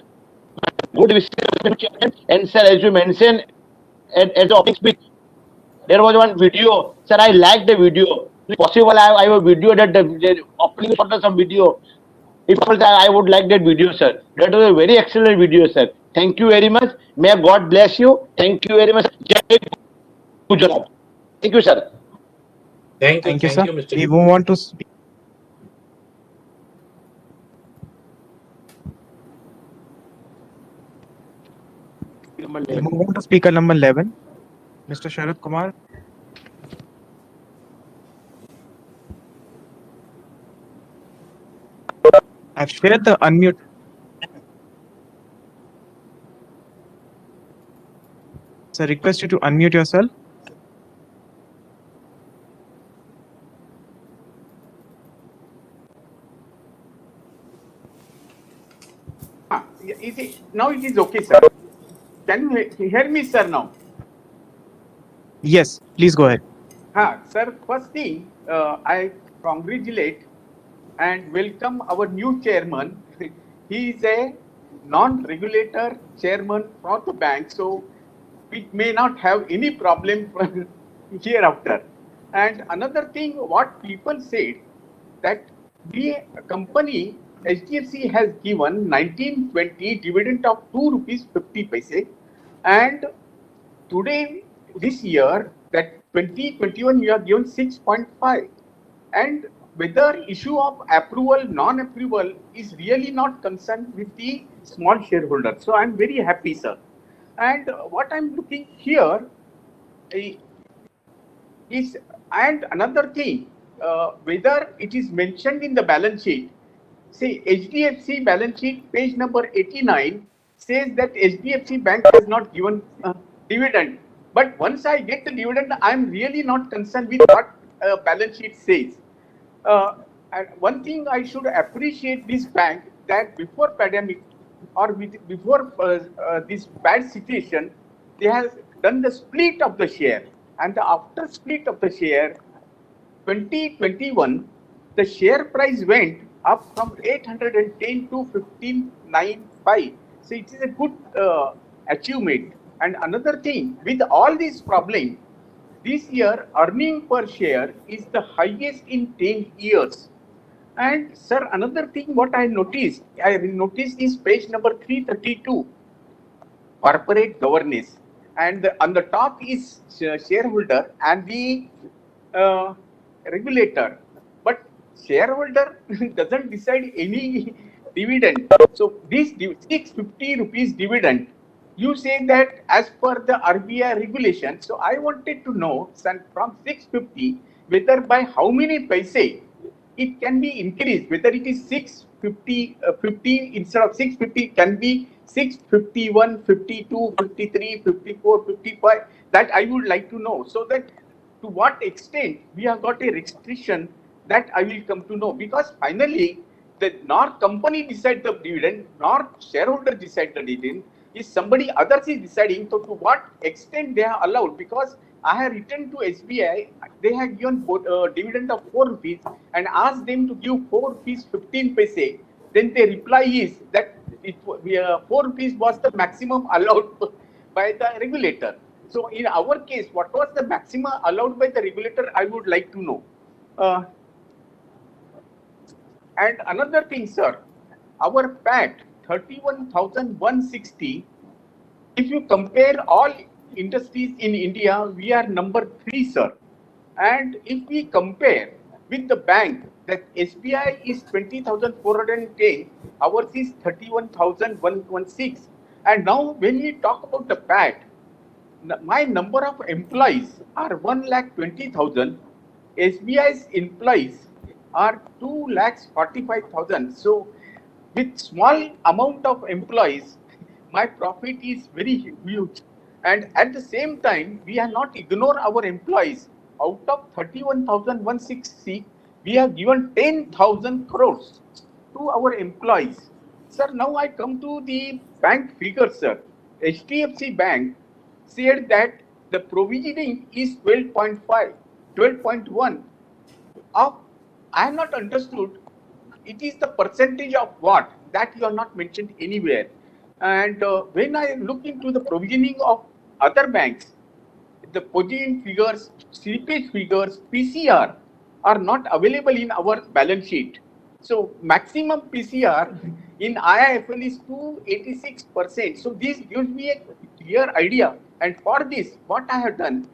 Good wishes, and sir, as you mentioned at the opening speech, there was one video. Sir, I liked the video. If possible, I have a video that the opening shot of some video. If possible, I would like that video, sir. That was a very excellent video, sir. Thank you very much. May God bless you. Thank you very much. Jai Gujarat. Thank you, sir. Thank Thank you, sir. Mr. We move on to speaker number 11, Mr. Sharad Kumar. I've shared the unmute. So I request you to unmute yourself. Now it is okay, sir. Can you hear me, sir, now? Yes, please go ahead. Sir, first thing, I congratulate and welcome our new chairman. He is a non-regulator chairman for the bank, so we may not have any problem hereafter. And another thing, what people said, that the company HDFC has given 1920 dividend of 2 rupees 50 paise, and today this year that 2021 we are given 6.5, and whether issue of approval non-approval is really not concerned with the small shareholder. So I'm very happy, sir. And what I'm looking here is, and another thing, whether it is mentioned in the balance sheet. See, HDFC balance sheet page number 89 says that HDFC bank has not given dividend. But once I get the dividend, I'm really not concerned with what balance sheet says. And one thing I should appreciate this bank, that before pandemic or before this bad situation, they have done the split of the share, and after split of the share, 2021, the share price went up from 810 to 1595. So it is a good achievement. And another thing, with all these problems, this year earning per share is the highest in 10 years. And sir, another thing what I noticed is page number 332, corporate governance, and on the top is shareholder and the regulator, but shareholder doesn't decide any dividend. So this 650 rupees dividend, you say that as per the RBI regulation. So I wanted to know, from 650, whether by how many paise it can be increased, whether it is 650 50 instead of 650 can be 651, 52, 53, 54, 55. That I would like to know, so that to what extent we have got a restriction That I will come to know, because finally the nor company decide the dividend, nor shareholder decide the dividend. Is somebody others is deciding. So to what extent they are allowed? Because I have written to SBI, they have given dividend of 4 rupees and asked them to give 4 rupees 15 paise. Then the reply is that 4 rupees was the maximum allowed by the regulator. So in our case, what was the maximum allowed by the regulator? I would like to know. And another thing, sir, our PAT 31,160. If you compare all industries in India, we are number 3, sir. And if we compare with the bank, that SBI is 20,410, ours is 31,116. And now when we talk about the PAT, my number of employees are 1,20,000. SBI's employees are 2,45,000. So with small amount of employees, my profit is very huge. And at the same time, we are not ignore our employees. Out of 31,160, we have given 10,000 crores to our employees. Sir, now I come to the bank figures, sir. HDFC Bank said that the provisioning is 12.5, 12.1. Of, I have not understood. It is the percentage of what? That you are not mentioned anywhere. And when I look into the provisioning of other banks, the provisioning figures, slippage figures, PCR are not available in our balance sheet. So maximum PCR in IIFL is 286%. So this gives me a clear idea. And for this, what I have done,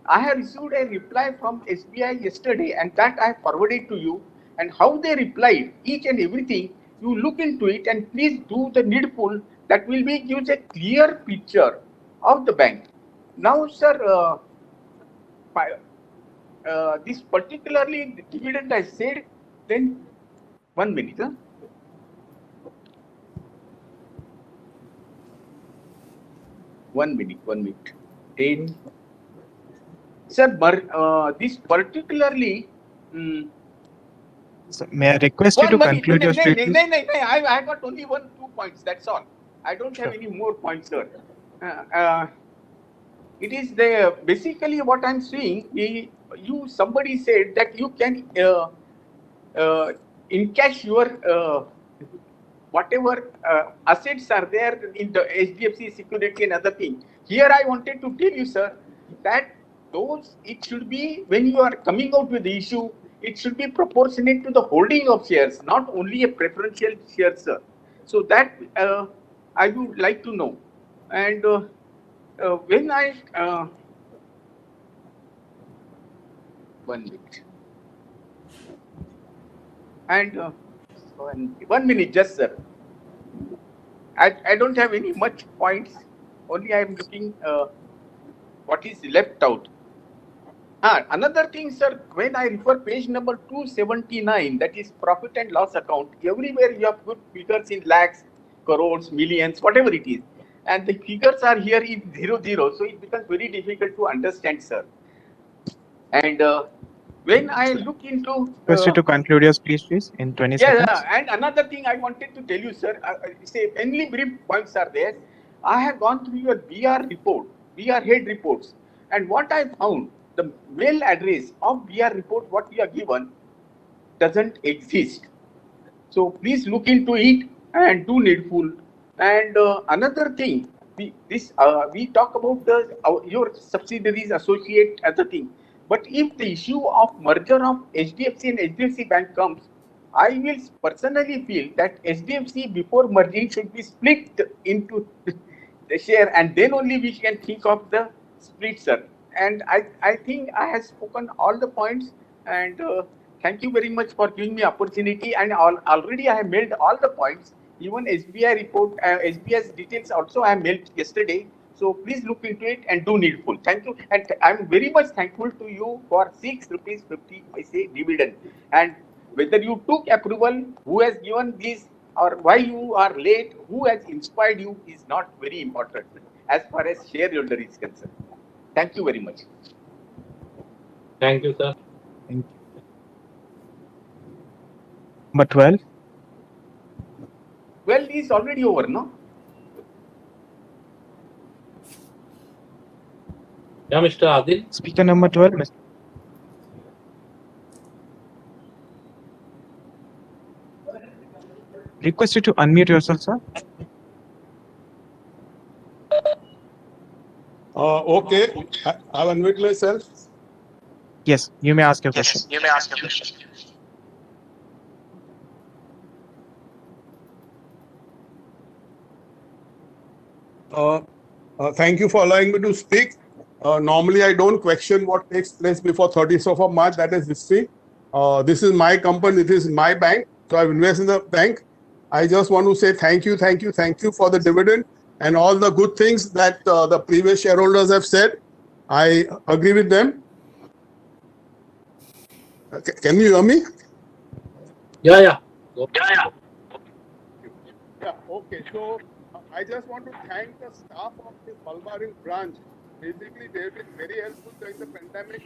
I have received a reply from SBI yesterday, and that I have forwarded to you. And how they replied, each and everything, you look into it and please do the needful. That will be gives a clear picture of the bank. Now, sir, this particularly the dividend I said, then 1 minute. Huh? One minute. 10. Sir, this particularly. So may I request you to conclude your speech, please? I got only 2 points. That's all. I don't have any more points, sir. It is the basically what I'm saying. Somebody said that you can encash your whatever assets are there in the HDFC security and other thing. Here I wanted to tell you, sir, that it should be, when you are coming out with the issue, it should be proportionate to the holding of shares, not only a preferential share, sir. So that I would like to know. And when I 1 minute. And 1 minute, just sir. I don't have any much points. Only I am looking what is left out. Another thing, sir, when I refer page number 279, that is profit and loss account, everywhere you have put figures in lakhs, crores, millions, whatever it is. And the figures are here in 00, so it becomes very difficult to understand, sir. And when I look into... Request you to conclude your speech, please, in 20 seconds. Yeah, and another thing I wanted to tell you, sir, say only brief points are there. I have gone through your BR report, BR head reports, and what I found, the mail address of BR report, what you are given, doesn't exist. So please look into it and do needful. And another thing, we talk about your subsidiaries, associate, other thing. But if the issue of merger of HDFC and HDFC Bank comes, I will personally feel that HDFC before merging should be split into the share, and then only we can think of the split, sir. And I think I have spoken all the points, and thank you very much for giving me opportunity. And already I have mailed all the points. Even SBI report, SBI's details also I have mailed yesterday. So please look into it and do needful. Thank you. And I'm very much thankful to you for 6 rupees 50 paise dividend. And whether you took approval, who has given this, or why you are late, who has inspired you is not very important as far as shareholder is concerned. Thank you very much. Thank you, sir. Thank Number 12. Well, is already over, no? Yeah, Mr. Adil. Speaker number 12. Request you to unmute yourself, sir. Okay, I'll unmute myself. Yes, you may ask your question. You may ask your question. Thank you for allowing me to speak. Normally, I don't question what takes place before 30th of March. That is history. This is my company. This is my bank. So I've invested in the bank. I just want to say thank you for the dividend and all the good things that the previous shareholders have said. I agree with them. Can you hear me? Yeah. Yeah, okay. So I just want to thank the staff of this Balbaring branch. Basically, they've been very helpful during the pandemic.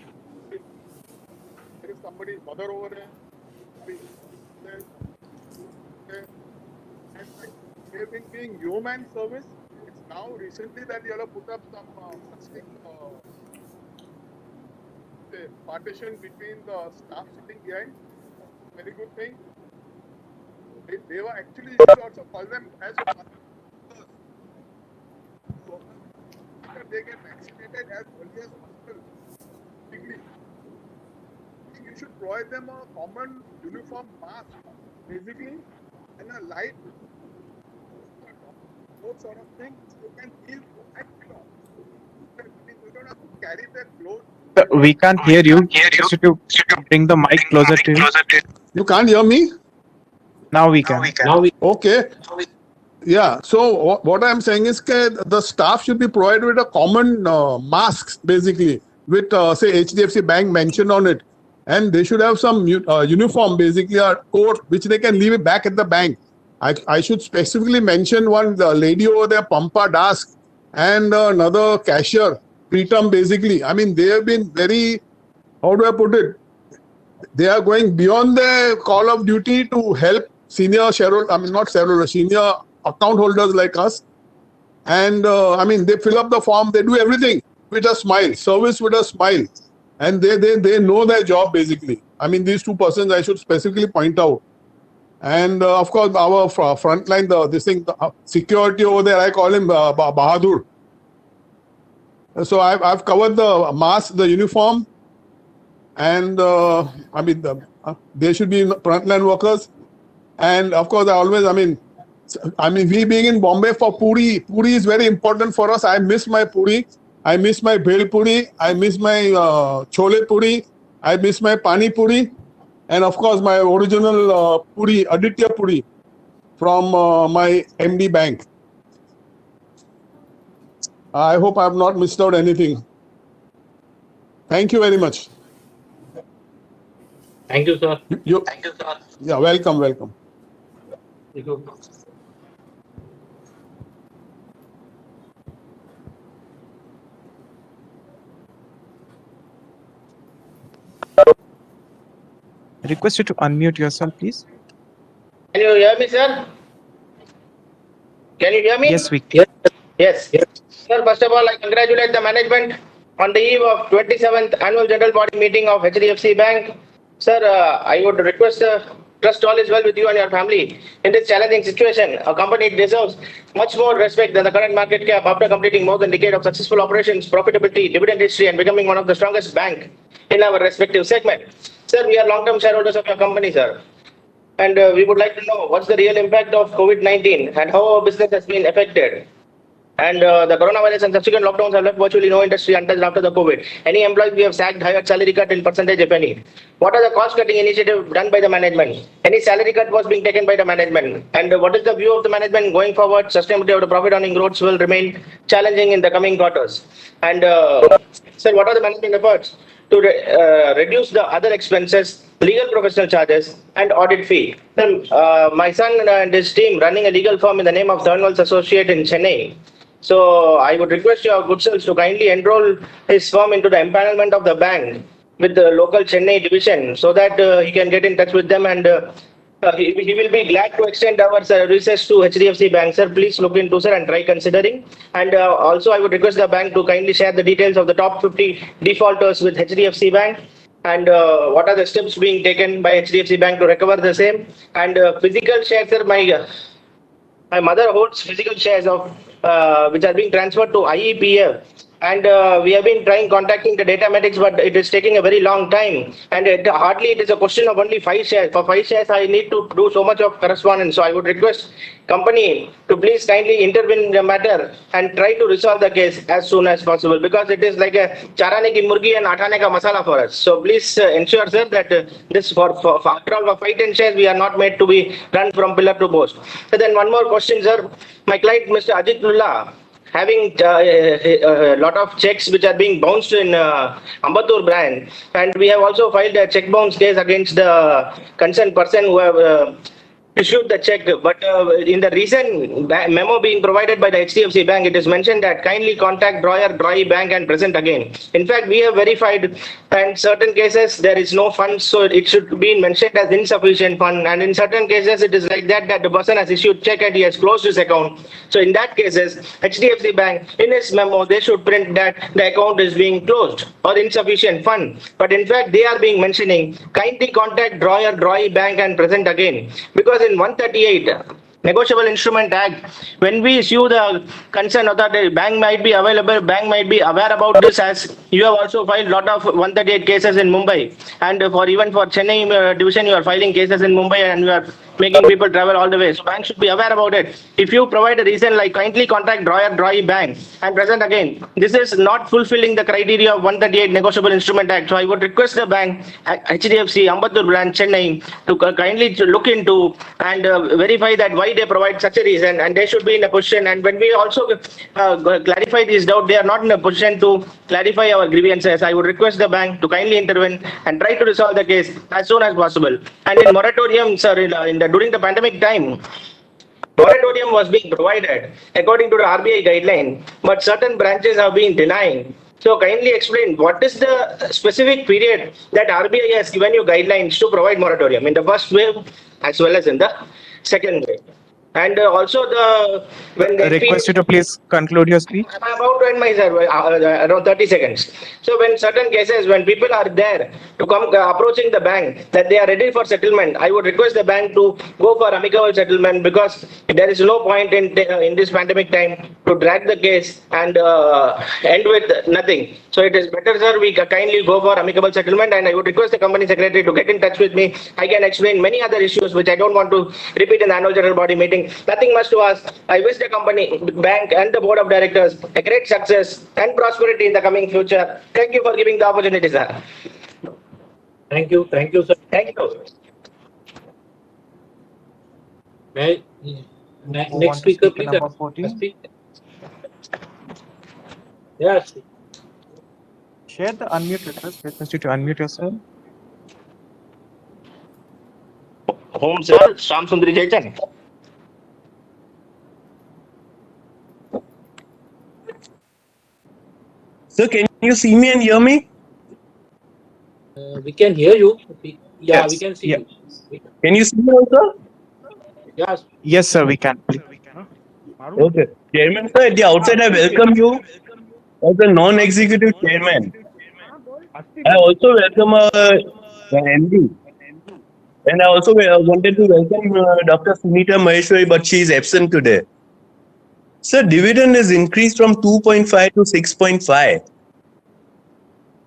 There is somebody's mother over there. And they've been being human service. It's now recently that you have put up some plastic partition between the staff sitting behind. Very good thing. They were actually, you should also call them as so they get vaccinated as early as possible. You should provide them a common uniform mask, basically, and a light, those sort of things. You can feel you don't have to carry their clothes. We can't hear you. Request you to bring the mic closer to you. You can't hear me? Now we can. Okay. Yeah. So what I'm saying is that the staff should be provided with a common masks, basically, with say HDFC Bank mentioned on it, and they should have some uniform, basically a coat, which they can leave it back at the bank. I should specifically mention one lady over there, Pampa Das, and another cashier, Pritam, basically. I mean, they have been very, how do I put it? They are going beyond their call of duty to help senior shareholder, senior account holders like us. And they fill up the form, they do everything with a smile, service with a smile. And they know their job, basically. I mean, these two persons I should specifically point out. And of course, our frontline, the security over there, I call him Bahadur. So I've covered the mask, the uniform, and they should be frontline workers. And of course, we being in Bombay for puri is very important for us. I miss my puri, I miss my bhel puri, I miss my chole puri, I miss my pani puri, and of course my original puri, Aditya puri, from my MD bank. I hope I have not missed out anything. Thank you very much. Thank you, sir. Thank you, sir. Yeah, welcome. Thank you. Request you to unmute yourself, please. Can you hear me, sir? Can you hear me? Yes, we can. Yes. Sir, first of all, I congratulate the management on the eve of 27th Annual General Body Meeting of HDFC Bank. Sir, I would request trust all is well with you and your family. In this challenging situation, a company deserves much more respect than the current market cap after completing more than a decade of successful operations, profitability, dividend history, and becoming one of the strongest banks in our respective segment. Sir, we are long-term shareholders of your company, sir. And we would like to know what's the real impact of COVID-19 and how our business has been affected. And the coronavirus and subsequent lockdowns have left virtually no industry untouched after the COVID. Any employees we have sacked, hired, salary cut in percentage, if any. What are the cost-cutting initiatives done by the management? Any salary cut was being taken by the management? And what is the view of the management going forward? Sustainability of the profit earning growth will remain challenging in the coming quarters. And sir, what are the management efforts to reduce the other expenses, legal professional charges, and audit fee? Sir, my son and his team running a legal firm in the name of Thornwell's Associate in Chennai. So I would request your good selves to kindly enroll his firm into the empanelment of the bank with the local Chennai division so that he can get in touch with them and he will be glad to extend our services to HDFC Bank, sir. Please look into, sir, and try considering. And also, I would request the bank to kindly share the details of the top 50 defaulters with HDFC Bank, and what are the steps being taken by HDFC Bank to recover the same. And physical shares, sir, my mother holds physical shares of which are being transferred to IEPF, and we have been trying contacting the datamatics, but it is taking a very long time, and hardly it is a question of only 5 shares. For 5 shares, I need to do so much of correspondence. So I would request company to please kindly intervene in the matter and try to resolve the case as soon as possible, because it is like a charane ki murgi and athane ka masala for us. So please ensure, sir, that this for after all, for 5-10 shares, we are not made to be run from pillar to post. So then one more question, sir. My client, Mr. Ajitullah, having a lot of checks which are being bounced in Ambattur brand, and we have also filed a check bounce case against the concerned person who have issued the check, but in the recent memo being provided by the HDFC Bank, it is mentioned that kindly contact Drawyer Bank and present again. In fact, we have verified, and certain cases there is no funds, so it should be mentioned as insufficient fund, and in certain cases it is like that the person has issued check and he has closed his account. So in that cases, HDFC Bank, in its memo, they should print that the account is being closed or insufficient fund, but in fact they are being mentioning kindly contact Drawyer Bank and present again, because in 138 Negotiable Instrument Act, when we issue the concern authority, bank might be available, bank might be aware about this, as you have also filed lot of 138 cases in Mumbai, and even for Chennai division, you are filing cases in Mumbai, and you are making people travel all the way. So bank should be aware about it. If you provide a reason like kindly contact Drawyer Bank and present again, this is not fulfilling the criteria of 138 Negotiable Instrument Act. So I would request the bank, HDFC, Ambattur branch, Chennai, to kindly look into and verify that why they provide such a reason, and they should be in a position. And when we also clarify this doubt, they are not in a position to clarify our grievances. I would request the bank to kindly intervene and try to resolve the case as soon as possible. And in moratorium, sir, during the pandemic time, moratorium was being provided according to the RBI guideline, but certain branches have been denying. So kindly explain what is the specific period that RBI has given you guidelines to provide moratorium in the first wave as well as in the second wave. And also when the Request you to please conclude your speech. I'm about to end my around 30 seconds. So when certain cases, when people are there to come approaching the bank that they are ready for settlement, I would request the bank to go for amicable settlement, because there is no point in this pandemic time to drag the case and end with nothing. So it is better, sir, we kindly go for amicable settlement, and I would request the company secretary to get in touch with me. I can explain many other issues which I don't want to repeat in the annual general body meeting. Nothing much to ask. I wish the company, bank and the board of directors a great success and prosperity in the coming future. Thank you for giving the opportunity, sir. Thank you, sir. Thank you. Next speaker, please. Number 14. Yes. Share the unmute request. Request you to unmute yourself. Home, sir. Shyam Sundari Jaitan. Sir, can you see me and hear me? We can hear you. Yeah, Yes. we can see you. Can you see me also? Yes. Yes, sir, we can. Okay. Chairman, sir, at the outset, I welcome you as a non-executive chairman. I also welcome MD. And I also wanted to welcome Dr. Sunita Maheshwari, but she is absent today. Sir, dividend is increased from 2.5 to 6.5.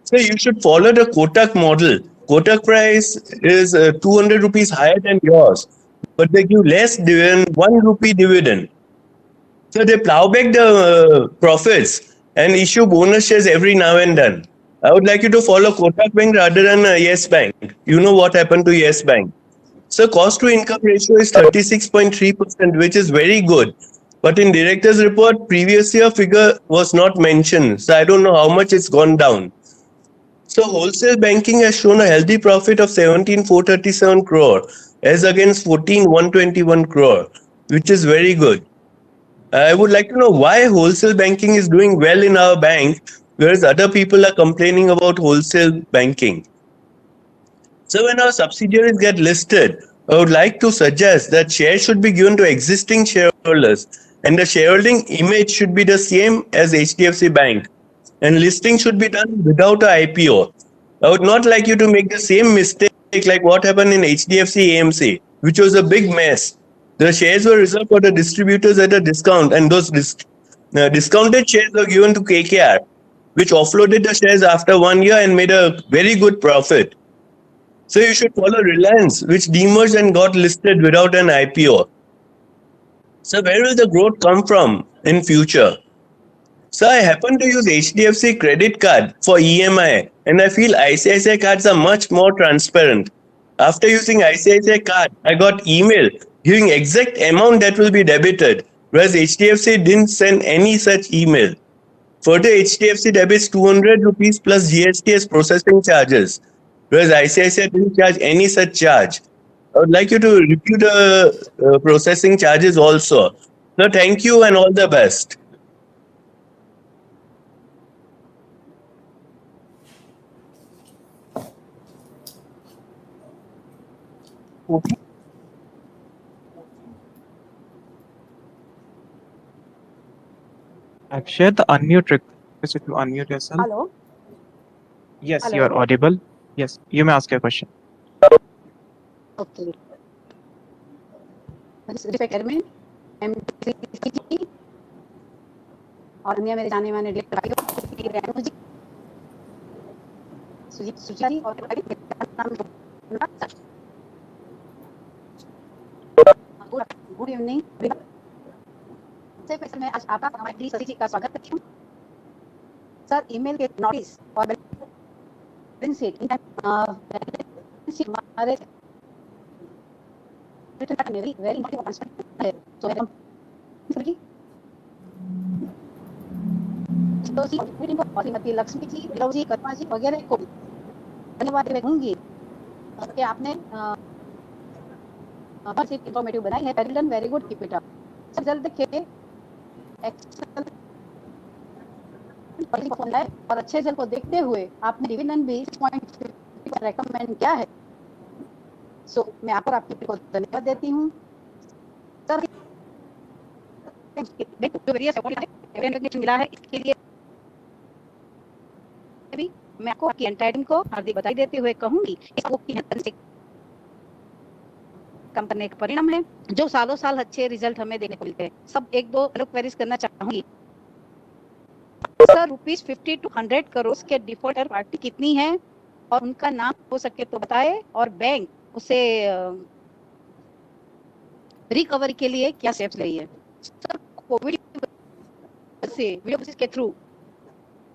So you should follow the Kotak model. Kotak price is 200 rupees higher than yours, but they give less dividend, 1 rupee dividend. So they plow back the profits and issue bonus shares every now and then. I would like you to follow Kotak Bank rather than Yes Bank. You know what happened to Yes Bank. So cost to income ratio is 36.3%, which is very good. But in director's report, previous year figure was not mentioned. So I don't know how much it's gone down. So wholesale banking has shown a healthy profit of 17,437 crore as against 14,121 crore, which is very good. I would like to know why wholesale banking is doing well in our bank, whereas other people are complaining about wholesale banking. So when our subsidiaries get listed, I would like to suggest that shares should be given to existing shareholders and the shareholding image should be the same as HDFC Bank and listing should be done without a IPO. I would not like you to make the same mistake like what happened in HDFC AMC, which was a big mess. The shares were reserved for the distributors at a discount and those discounted shares were given to KKR, which offloaded the shares after 1 year and made a very good profit. So you should follow Reliance, which demerged and got listed without an IPO. So where will the growth come from in future? So I happen to use HDFC credit card for EMI and I feel ICICI cards are much more transparent. After using ICICI card, I got email giving exact amount that will be debited, whereas HDFC didn't send any such email. Further, HDFC debits 200 rupees plus GST as processing charges, whereas ICICI didn't charge any such charge. I would like you to review the processing charges also. So thank you and all the best. Akshay, the unmute request to unmute yourself. Hello. Yes, Hello. you are audible. Yes, you may ask your question. Okay. Respect Chairman, MCG और अन्य मेरे जाने माने director Renu जी, सुजीता जी और good evening. सबसे पहले मैं आज आपका हमारी सभी जी का स्वागत करती हूँ। सर, ईमेल के नोटिस और बैलेंस शीट हमारे very important है। So मीटिंग को श्रीमती लक्ष्मी जी, विलोक जी, कल्पना जी वगैरह को धन्यवाद कहूंगी कि आपने सिर्फ इंफॉर्मेटिव बनाई है। Very done, very good, keep it up. सब जल्द देखिए एक्सेल और अच्छे जल को देखते हुए आपने डिविडेंड भी 6.50 रेकमेंड किया है। सो मैं आपको आपकी को धन्यवाद देती हूँ सर। मिला है इसके लिए भी मैं आपको आपकी एंटायर टीम को हार्दिक बधाई देते हुए कहूंगी से कम करने का परिणाम है जो सालों साल अच्छे रिजल्ट हमें देखने को मिलते हैं। सब एक दो क्वेरीज करना चाहूंगी सर। ₹50 to 100 करोड़ के डिफॉल्टर पार्टी कितनी है और उनका नाम हो सके तो बताए और बैंक उसे रिकवरी के लिए क्या स्टेप्स ले है। सर, कोविड से वीडियो बेसिस के थ्रू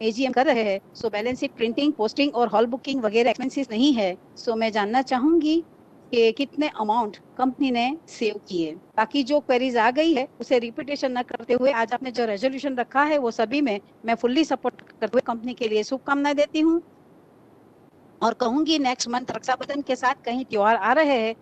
AGM कर रहे हैं, so balance sheet printing, posting और हॉल बुकिंग वगैरह एक्सपेंसेस नहीं है। सो मैं जानना चाहूंगी कि कितने अमाउंट कंपनी ने सेव किए। बाकी जो क्वेरीज आ गई है उसे रिपीटेशन न करते हुए आज आपने जो रेजोल्यूशन रखा है वो सभी में मैं फुल्ली सपोर्ट करते हुए कंपनी के लिए शुभकामनाएं देती हूँ और कहूंगी नेक्स्ट मंथ रक्षाबंधन के साथ कहीं त्योहार आ रहे हैं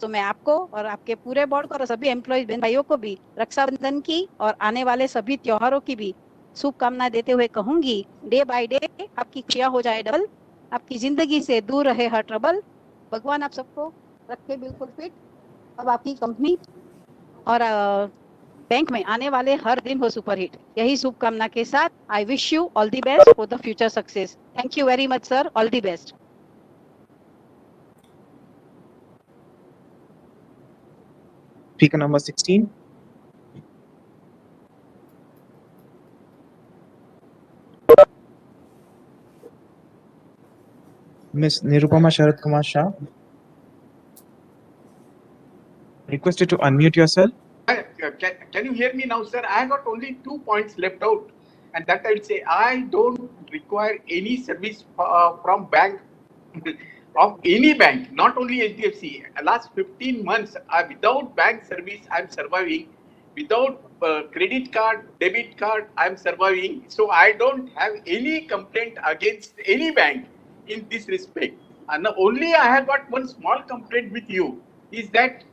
तो मैं आपको और आपके पूरे बोर्ड को और सभी एम्प्लॉइज बहन भाइयों को भी रक्षाबंधन की और आने वाले सभी त्योहारों की भी शुभकामनाएं देते हुए कहूंगी डे बाय डे आपकी खुशियां हो जाए डबल, आपकी जिंदगी से दूर रहे हर ट्रबल। भगवान आप सबको रखे बिल्कुल फिट। अब आपकी कंपनी और बैंक में आने वाले हर दिन हो सुपरहिट। यही शुभकामना के साथ I wish you all the best for the future success. Thank you very much sir, all the best. Speaker number 16. Miss Nirupama Sharat Kumar Shah. Requested to unmute yourself. Can you hear me now, sir? I got only 2 points left out, and that I'll say I don't require any service from bank of any bank, not only HDFC. Last 15 months, without bank service, I'm surviving. Without credit card, debit card, I'm surviving. So I don't have any complaint against any bank in this respect. And only I have got one small complaint with you is that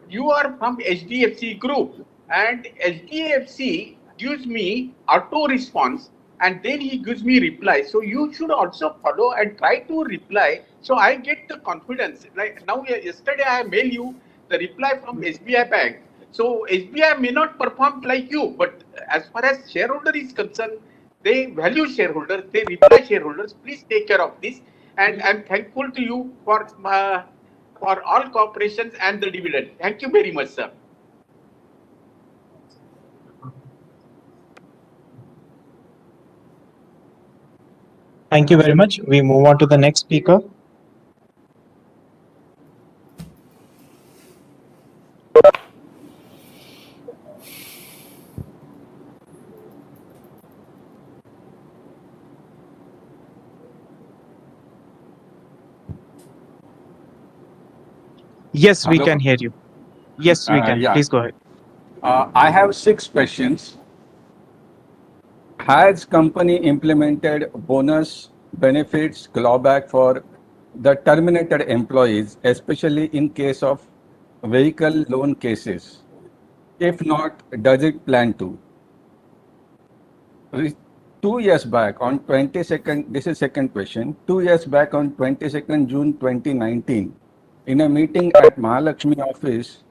you are from HDFC group and HDFC gives me auto response and then he gives me reply. So you should also follow and try to reply. So I get the confidence. Like now, yesterday I mail you the reply from SBI Bank. So SBI may not perform like you, but as far as shareholder is concerned, they value shareholders, they reply shareholders. Please take care of this. And I'm thankful to you for all cooperations and the dividend. Thank you very much, sir. Thank you very much. We move on to the next speaker. Yes, we Hello. can hear you. Yes, we can. Yeah. Please go ahead. I have 6 questions. Has company implemented bonus benefits clawback for the terminated employees, especially in case of vehicle loan cases? If not, does it plan to? 2 years back on 22nd, this is second question. 2 years back on 22nd June 2019, in a meeting at Mahalakshmi office,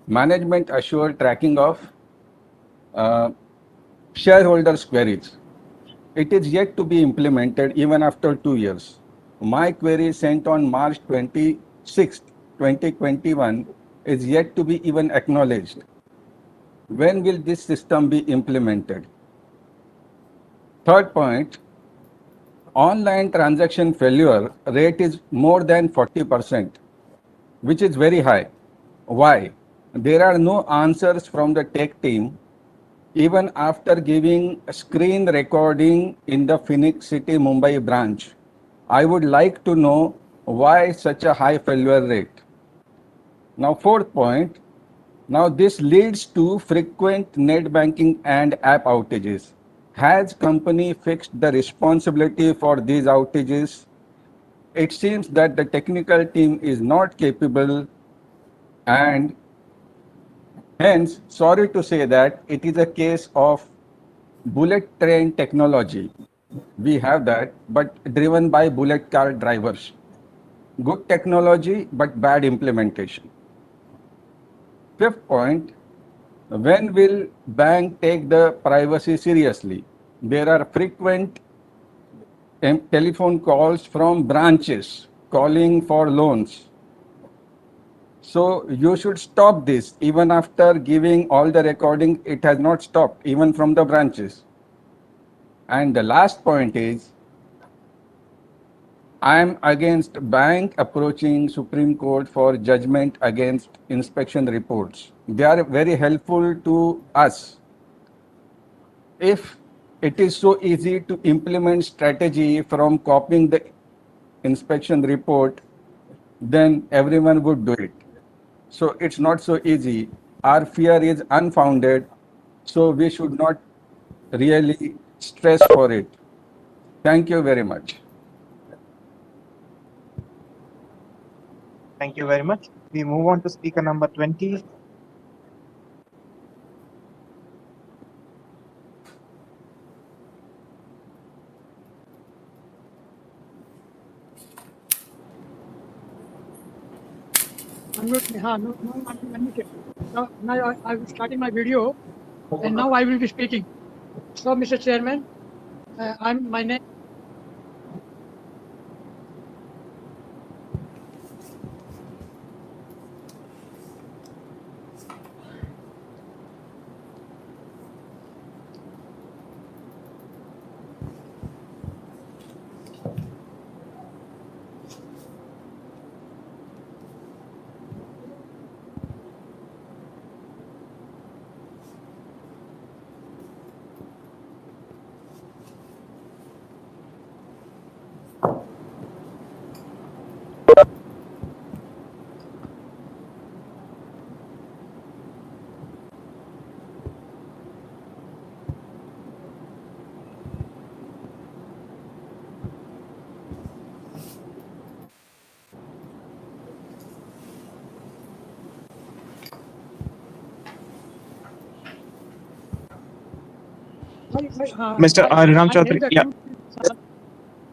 management assured tracking of shareholders' queries. It is yet to be implemented even after 2 years. My query sent on March 26, 2021 is yet to be even acknowledged. When will this system be implemented? Third point, online transaction failure rate is more than 40%, which is very high. Why? There are no answers from the tech team even after giving a screen recording in the Phoenix City Mumbai branch. I would like to know why such a high failure rate. Now, fourth point, now this leads to frequent net banking and app outages. Has company fixed the responsibility for these outages? It seems that the technical team is not capable, and hence, sorry to say that it is a case of bullet train technology. We have that, but driven by bullet car drivers. Good technology, but bad implementation. Fifth point, when will bank take the privacy seriously? There are frequent telephone calls from branches calling for loans. So you should stop this. Even after giving all the recording, it has not stopped, even from the branches. And the last point is, I am against bank approaching Supreme Court for judgment against inspection reports. They are very helpful to us. If it is so easy to implement strategy from copying the inspection report, then everyone would do it. So it's not so easy. Our fear is unfounded, so we should not really stress for it. Thank you very much. Thank you very much. We move on to speaker number 20. Unmute me. No, I'm unmuted. Now I will starting my video, and now I will be speaking. So, Mr. Chairman, my name. Mr. Ram Chaudhary, yeah.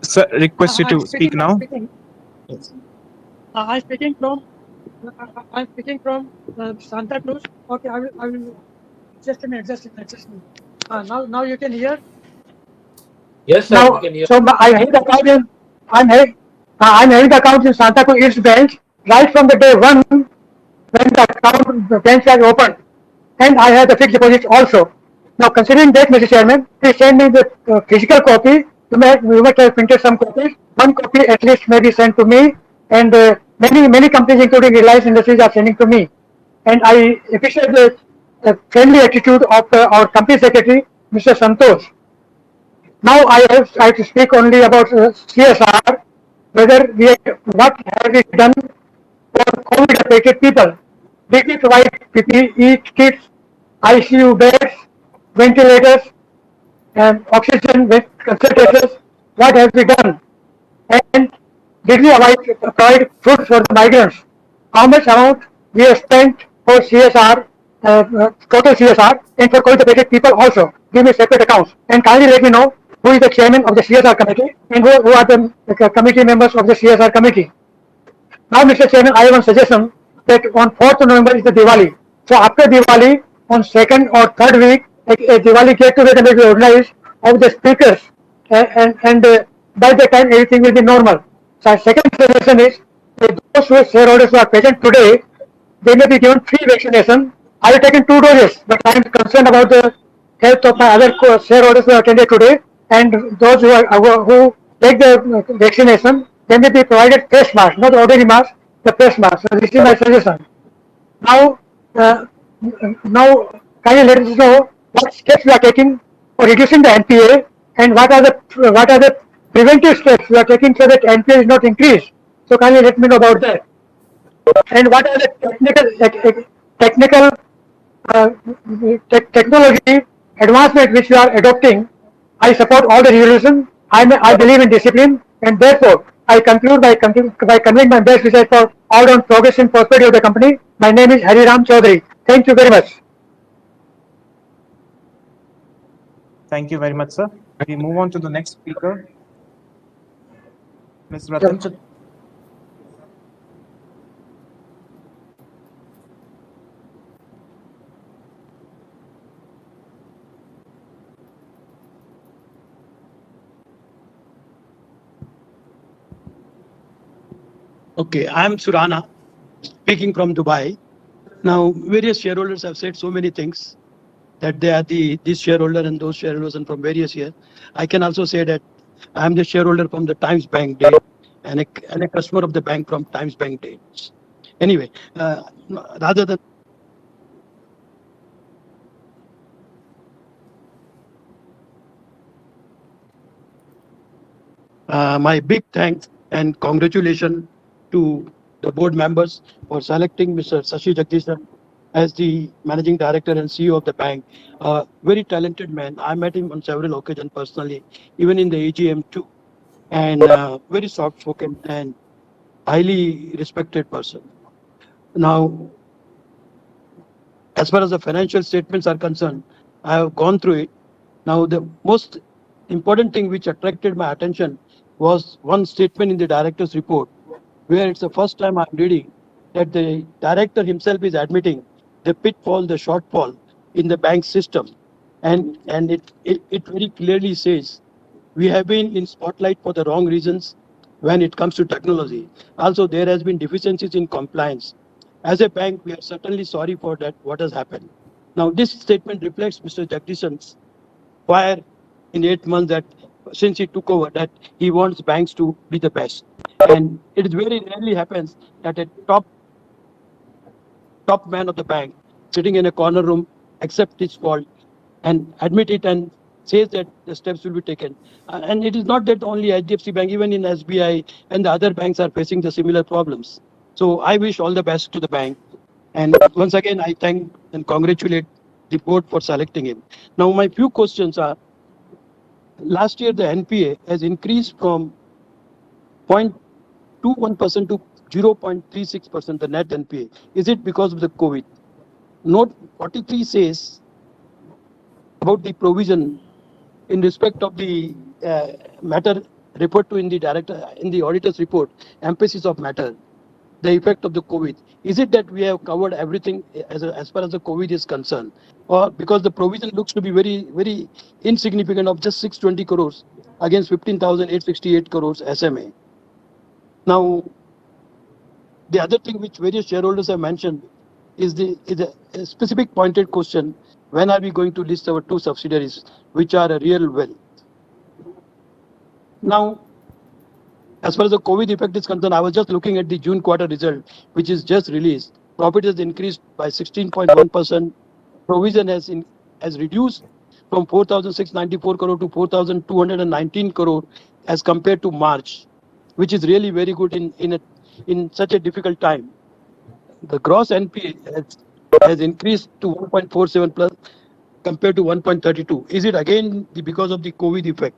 Sir, request you to speak now. I'm speaking from Santa Cruz. Okay, I will. Just a minute. Now you can hear. Yes, sir, Now, we can hear. so I'm having the account in, I'm having the account in Santa Cruz East Branch right from the day one when the branch was opened, and I have the fixed deposit also. Now, considering that, Mr. Chairman, please send me the physical copy. You might have printed some copies. One copy at least may be sent to me, and many companies, including Reliance Industries, are sending to me. And I appreciate the friendly attitude of our company secretary, Mr. Santosh. Now I have to speak only about CSR, what have we done for COVID affected people. Did we provide PPE kits, ICU beds, ventilators, and oxygen concentrators? What have we done? And did we provide food for the migrants? How much amount we have spent for CSR, total CSR, and for COVID affected people also? Give me separate accounts. And kindly let me know who is the chairman of the CSR committee and who are the committee members of the CSR committee. Now, Mr. Chairman, I have one suggestion that on 4th November is the Diwali. So after Diwali, on 2nd or 3rd week, a Diwali get-together will be organized of the speakers, and by the time everything will be normal. So our second suggestion is that those shareholders who are present today, they may be given free vaccination. I have taken 2 doses, but I am concerned about the health of my other shareholders who attended today, and those who take the vaccination, they may be provided face mask, not ordinary mask, the face mask. So this is my suggestion. Now, now, kindly let us know what steps we are taking for reducing the NPA, and what are the preventive steps we are taking so that NPA is not increased. So kindly let me know about that. And what are the technical technology advancement which we are adopting? I support all the resolution. I believe in discipline, and therefore I conclude by conveying my best wishes for all-round progress and prosperity of the company. My name is Hari Ram Chaudhary. Thank you very much. Thank you very much, sir. We move on to the next speaker, Ms. Ratan. Okay, I'm Surana, speaking from Dubai. Now, various shareholders have said so many things that they are this shareholder and those shareholders and from various years. I can also say that I'm the shareholder from the Times Bank day and a customer of the bank from Times Bank days. Anyway, rather than my big thanks and congratulations to the board members for selecting Mr. Shashi Jagdishan as the managing director and CEO of the bank. Very talented man. I met him on several occasions personally, even in the AGM too. And very soft-spoken and highly respected person. Now, as far as the financial statements are concerned, I have gone through it. Now, the most important thing which attracted my attention was one statement in the director's report, where it's the first time I'm reading that the director himself is admitting the pitfall, the shortfall in the bank system. And it very clearly says we have been in spotlight for the wrong reasons when it comes to technology. Also, there has been deficiencies in compliance. As a bank, we are certainly sorry for that, what has happened. Now, this statement reflects Mr. Jagdishan's fire in 8 months that since he took over, that he wants banks to be the best. And it is very rarely happens that a top man of the bank sitting in a corner room accept his fault and admit it and says that the steps will be taken. And it is not that only HDFC Bank, even in SBI and the other banks are facing the similar problems. So I wish all the best to the bank. And once again, I thank and congratulate the board for selecting him. Now, my few questions are, last year the NPA has increased from 0.21% to 0.36%, the net NPA. Is it because of the COVID? Note 43 says about the provision in respect of the matter referred to in the auditor's report, emphasis of matter, the effect of the COVID. Is it that we have covered everything as far as the COVID is concerned, or because the provision looks to be very insignificant of just 620 crores against 15,868 crores SMA? Now, the other thing which various shareholders have mentioned is a specific pointed question: when are we going to list our 2 subsidiaries, which are a real wealth? Now, as far as the COVID effect is concerned, I was just looking at the June quarter result, which is just released. Profit has increased by 16.1%. Provision has reduced from 4,694 crore to 4,219 crore as compared to March, which is really very good in such a difficult time. The gross NPA has increased to 1.47 plus compared to 1.32. Is it again because of the COVID effect?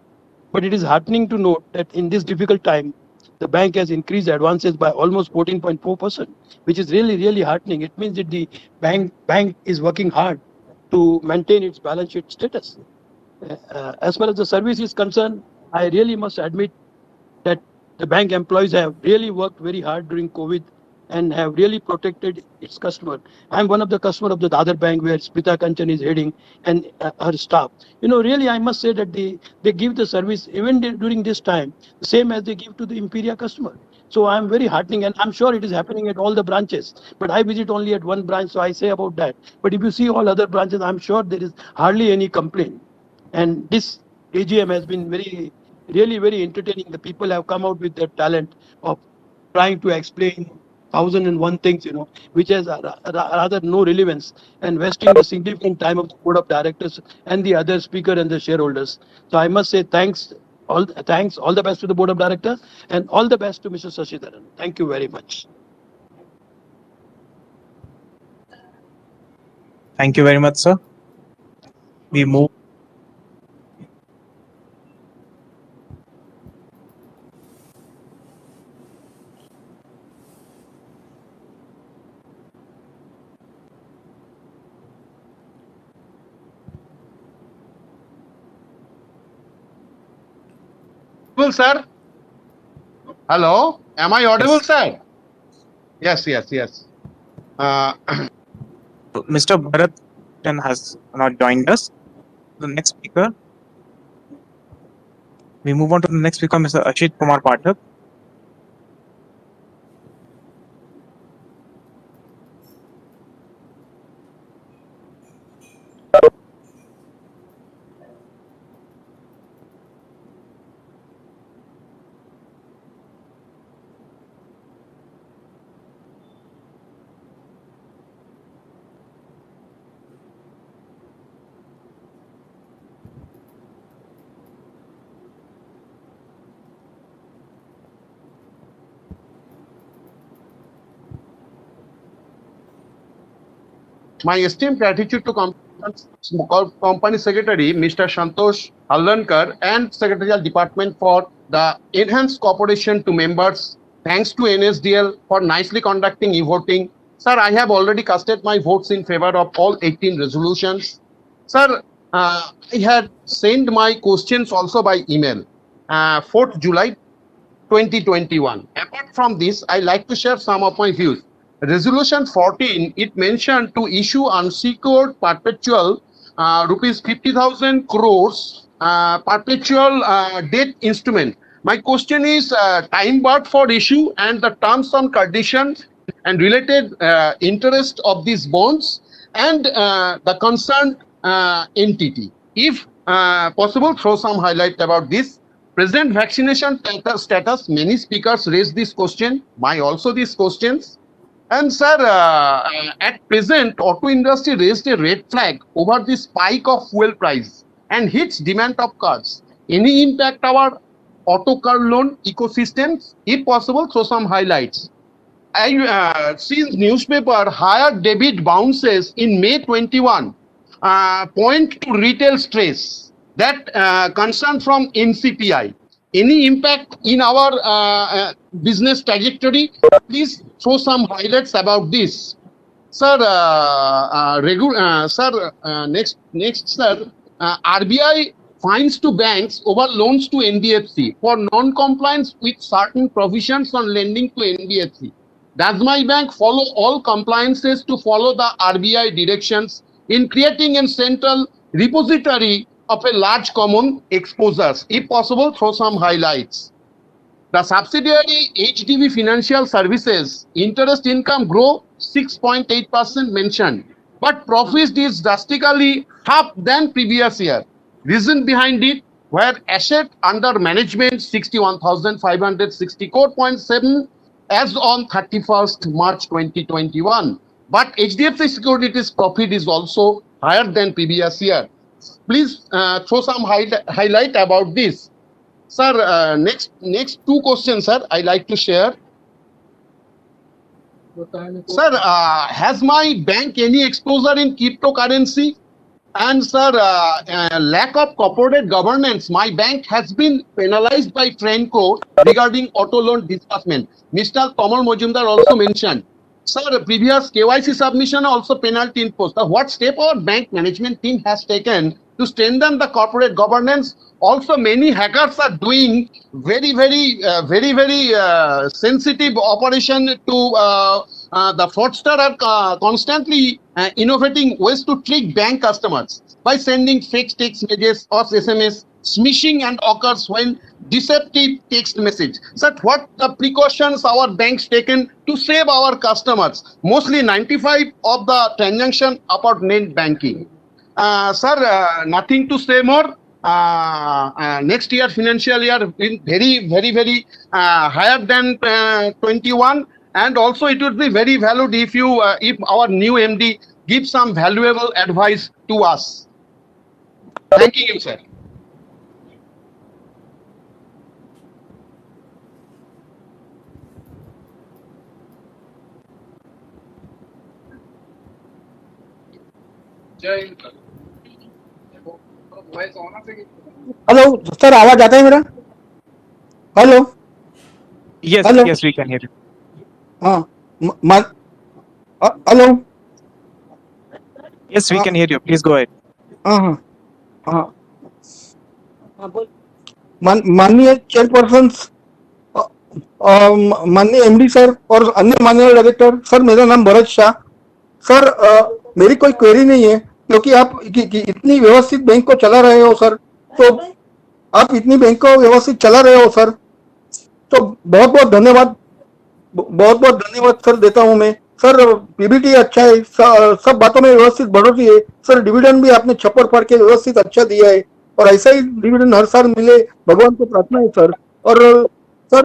But it is heartening to note that in this difficult time, the bank has increased advances by almost 14.4%, which is really heartening. It means that the bank is working hard to maintain its balance sheet status. As far as the service is concerned, I really must admit that the bank employees have really worked very hard during COVID and have really protected its customer. I'm one of the customer of the other bank where Smita Kanchan is heading, and her staff. Really, I must say that they give the service even during this time, the same as they give to the Imperia customer. So I'm very heartening, and I'm sure it is happening at all the branches. But I visit only at one branch, so I say about that. But if you see all other branches, I'm sure there is hardly any complaint. And this AGM has been really very entertaining. The people have come out with their talent of trying to explain 1,001 things, which has rather no relevance, and wasting the significant time of the board of directors and the other speaker and the shareholders. So I must say thanks, all the best to the board of directors, and all the best to Mr. Sashidharan. Thank you very much. Thank you very much, sir. We move. Sir? Hello? Am I audible, Yes. sir? Yes. Mr. Bharat has not joined us. The next speaker. We move on to the next speaker, Mr. Ashit Kumar Pathak. My esteemed gratitude to Company Secretary, Mr. Santosh Hallankar, and Secretarial Department for the enhanced cooperation to members. Thanks to NSDL for nicely conducting e-voting. Sir, I have already casted my votes in favor of all 18 resolutions. Sir, I had sent my questions also by email, 4th July 2021. Apart from this, I like to share some of my views. Resolution 14, it mentioned to issue unsecured perpetual rupees 50,000 crores perpetual debt instrument. My question is time bar for issue and the terms and conditions and related interest of these bonds and the concerned entity. If possible, throw some highlight about this. Present vaccination status, many speakers raised this question, also these questions. And sir, at present, auto industry raised a red flag over the spike of fuel price and hits demand of cars. Any impact our auto car loan ecosystems? If possible, throw some highlights. I see newspaper higher debit bounces in May 21 point to retail stress. That concern from NCPI. Any impact in our business trajectory? Please throw some highlights about this. Sir, next, sir, RBI fines to banks over loans to NBFC for non-compliance with certain provisions on lending to NBFC. Does my bank follow all compliances to follow the RBI directions in creating a central repository of a large common exposures? If possible, throw some highlights. The subsidiary HDB Financial Services interest income grow 6.8% mentioned, but profit is drastically half than previous year. Reason behind it, where asset under management 61,564.7 as on 31st March 2021. But HDFC Securities profit is also higher than previous year. Please throw some highlight about this. Sir, next two questions, sir, I like to share. Sir, has my bank any exposure in cryptocurrency? And sir, lack of corporate governance, my bank has been penalized by Franco regarding auto loan disbursement. Mr. Kamal Majumdar also mentioned. Sir, previous KYC submission also penalty imposed. What step our bank management team has taken to strengthen the corporate governance? Also, many hackers are doing very sensitive operation to the fraudster are constantly innovating ways to trick bank customers by sending fake text messages or SMS, smishing and occurs when deceptive text message. Sir, what the precautions our banks taken to save our customers? Mostly 95 of the transaction about net banking. Sir, nothing to say more. Next year financial year will very higher than 21, and also it would be very valued if you if our new MD gives some valuable advice to us. Thank you, sir. Hello sir, आवाज आता है मेरा? Hello Yes, hello yes, we can hear you. हाँ hello Yes, we can hear you. Please go ahead. हाँ हाँ माननीय chairperson, माननीय MD sir और अन्य माननीय डायरेक्टर सर, मेरा नाम भरत शाह सर। मेरी कोई क्वेरी नहीं है, क्योंकि आप इतनी व्यवस्थित बैंक को चला रहे हो सर, तो आप इतनी बैंक को व्यवस्थित चला रहे हो सर, तो बहुत बहुत धन्यवाद सर देता हूं मैं सर। पीबीटी अच्छा है, सब बातों में व्यवस्थित बढ़ोतरी है सर। डिविडेंड भी आपने छप्पर फाड़ के व्यवस्थित अच्छा दिया है, और ऐसा ही डिविडेंड हर साल मिले, भगवान को प्रार्थना है सर। और सर,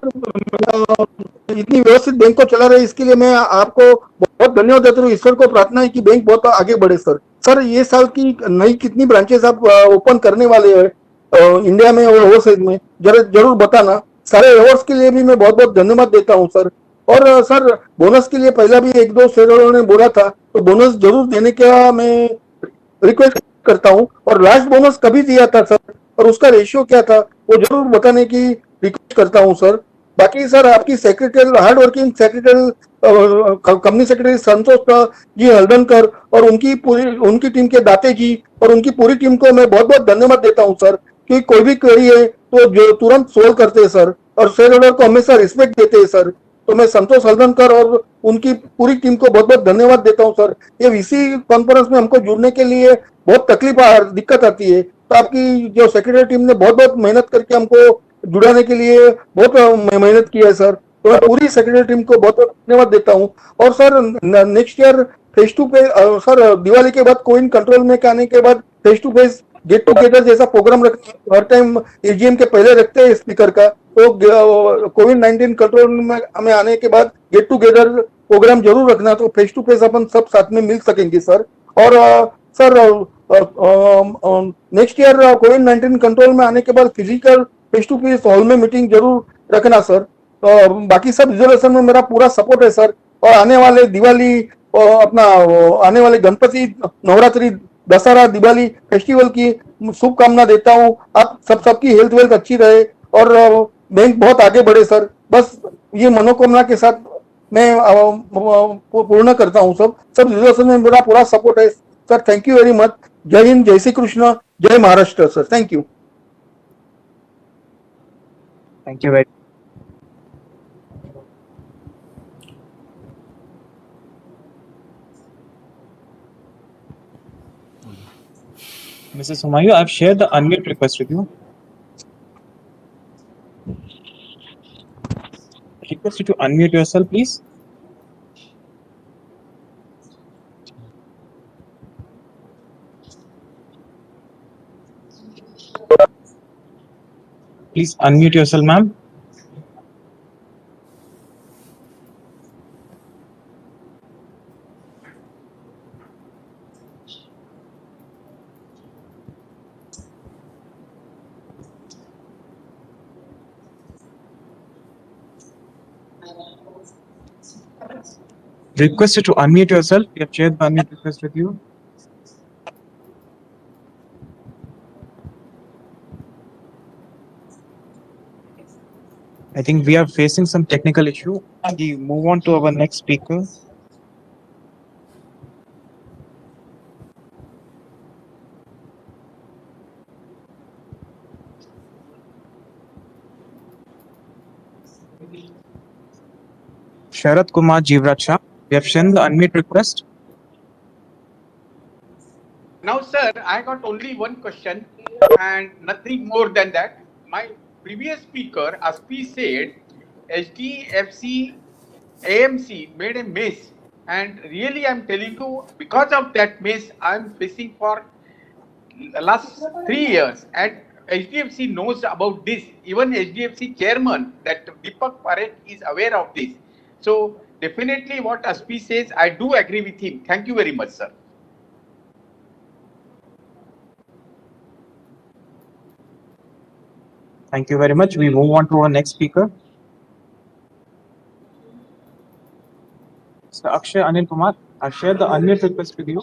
इतनी व्यवस्थित बैंक को चला रहे, इसके लिए मैं आपको बहुत धन्यवाद देता हूँ। ईश्वर को प्रार्थना है कि बैंक बहुत आगे बढ़े सर। सर, ये साल की नई कितनी ब्रांचेस आप ओपन करने वाले हैं इंडिया में और ओवरसीज में, जरूर बताना। सारे एवॉर्ड्स के लिए भी मैं बहुत बहुत धन्यवाद देता हूँ सर। और सर, बोनस के लिए पहला भी एक दो शेयरहोल्डरों ने बोला था, तो बोनस जरूर देने का मैं रिक्वेस्ट करता हूँ। और लास्ट बोनस कभी दिया था सर, और उसका रेशियो क्या था, वो जरूर बताने की रिक्वेस्ट करता हूँ सर। बाकी सर, आपकी secretary, hard working secretary, company secretary Santosh ji Haldankar और उनकी टीम के दाते जी और उनकी पूरी टीम को मैं बहुत बहुत धन्यवाद देता हूँ सर। कि कोई भी क्वेरी है तो जो तुरंत सोल्व करते हैं सर, और शेयर होल्डर को हमेशा रिस्पेक्ट देते हैं सर। तो मैं संतोष हल्दनकर और उनकी पूरी टीम को बहुत बहुत धन्यवाद देता हूं सर। ये वीसी कॉन्फ्रेंस में हमको जुड़ने के लिए बहुत दिक्कत आती है, तो आपकी जो सेक्रेटरी टीम ने बहुत बहुत मेहनत करके हमको जुड़ाने के लिए बहुत मेहनत की है सर। तो मैं पूरी सेक्रेटरी टीम को बहुत बहुत धन्यवाद देता हूँ। और sir, next year face to face, sir Diwali के बाद कोविड कंट्रोल में आने के बाद face to face get together जैसा प्रोग्राम हर टाइम एजीएम के पहले रखते हैं स्पीकर का, तो कोविड-19 कंट्रोल में आने के बाद गेट टुगेदर प्रोग्राम जरूर रखना, तो फेस टू फेस अपन सब साथ में मिल सकेंगे सर। और सर, नेक्स्ट ईयर कोविड-19 कंट्रोल में आने के बाद physical face to face hall में मीटिंग जरूर रखना सर। बाकी सब रिजोल्यूशन में मेरा पूरा सपोर्ट है सर। और आने वाले दिवाली और अपना आने वाले गणपति, नवरात्रि, दशहरा, दिवाली फेस्टिवल की शुभकामना देता हूँ। आप सबकी हेल्थ वेल्थ अच्छी रहे और बैंक बहुत आगे बढ़े सर। बस ये मनोकामना के साथ मैं पूर्ण करता हूँ। सब रिजोल्यूशन में मेरा पूरा सपोर्ट है sir. Thank you very much. जय हिंद, जय श्री कृष्ण, जय Maharashtra sir. Thank you. Thank you very Mrs. Humayu, I've shared the unmute request with you. Request you to unmute yourself, please. Please unmute yourself, ma'am. Request you to unmute yourself. We have shared the unmute request with you. I think we are facing some technical issue. We move on to our next speaker. Sharat Kumar Jivraj Shah. We have sent the unmute request. Now, sir, I got only one question and nothing more than that. My previous speaker, Aspi, said HDFC AMC made a mess. And really, I'm telling you, because of that mess, I'm facing for the last 3 years. And HDFC knows about this. Even HDFC chairman, that Deepak Parekh, is aware of this. So, definitely what Aspi says, I do agree with him. Thank you very much, sir. Thank you very much. We move on to our next speaker. Mr. Akshay Anil Kumar, I've shared the unmute request with you.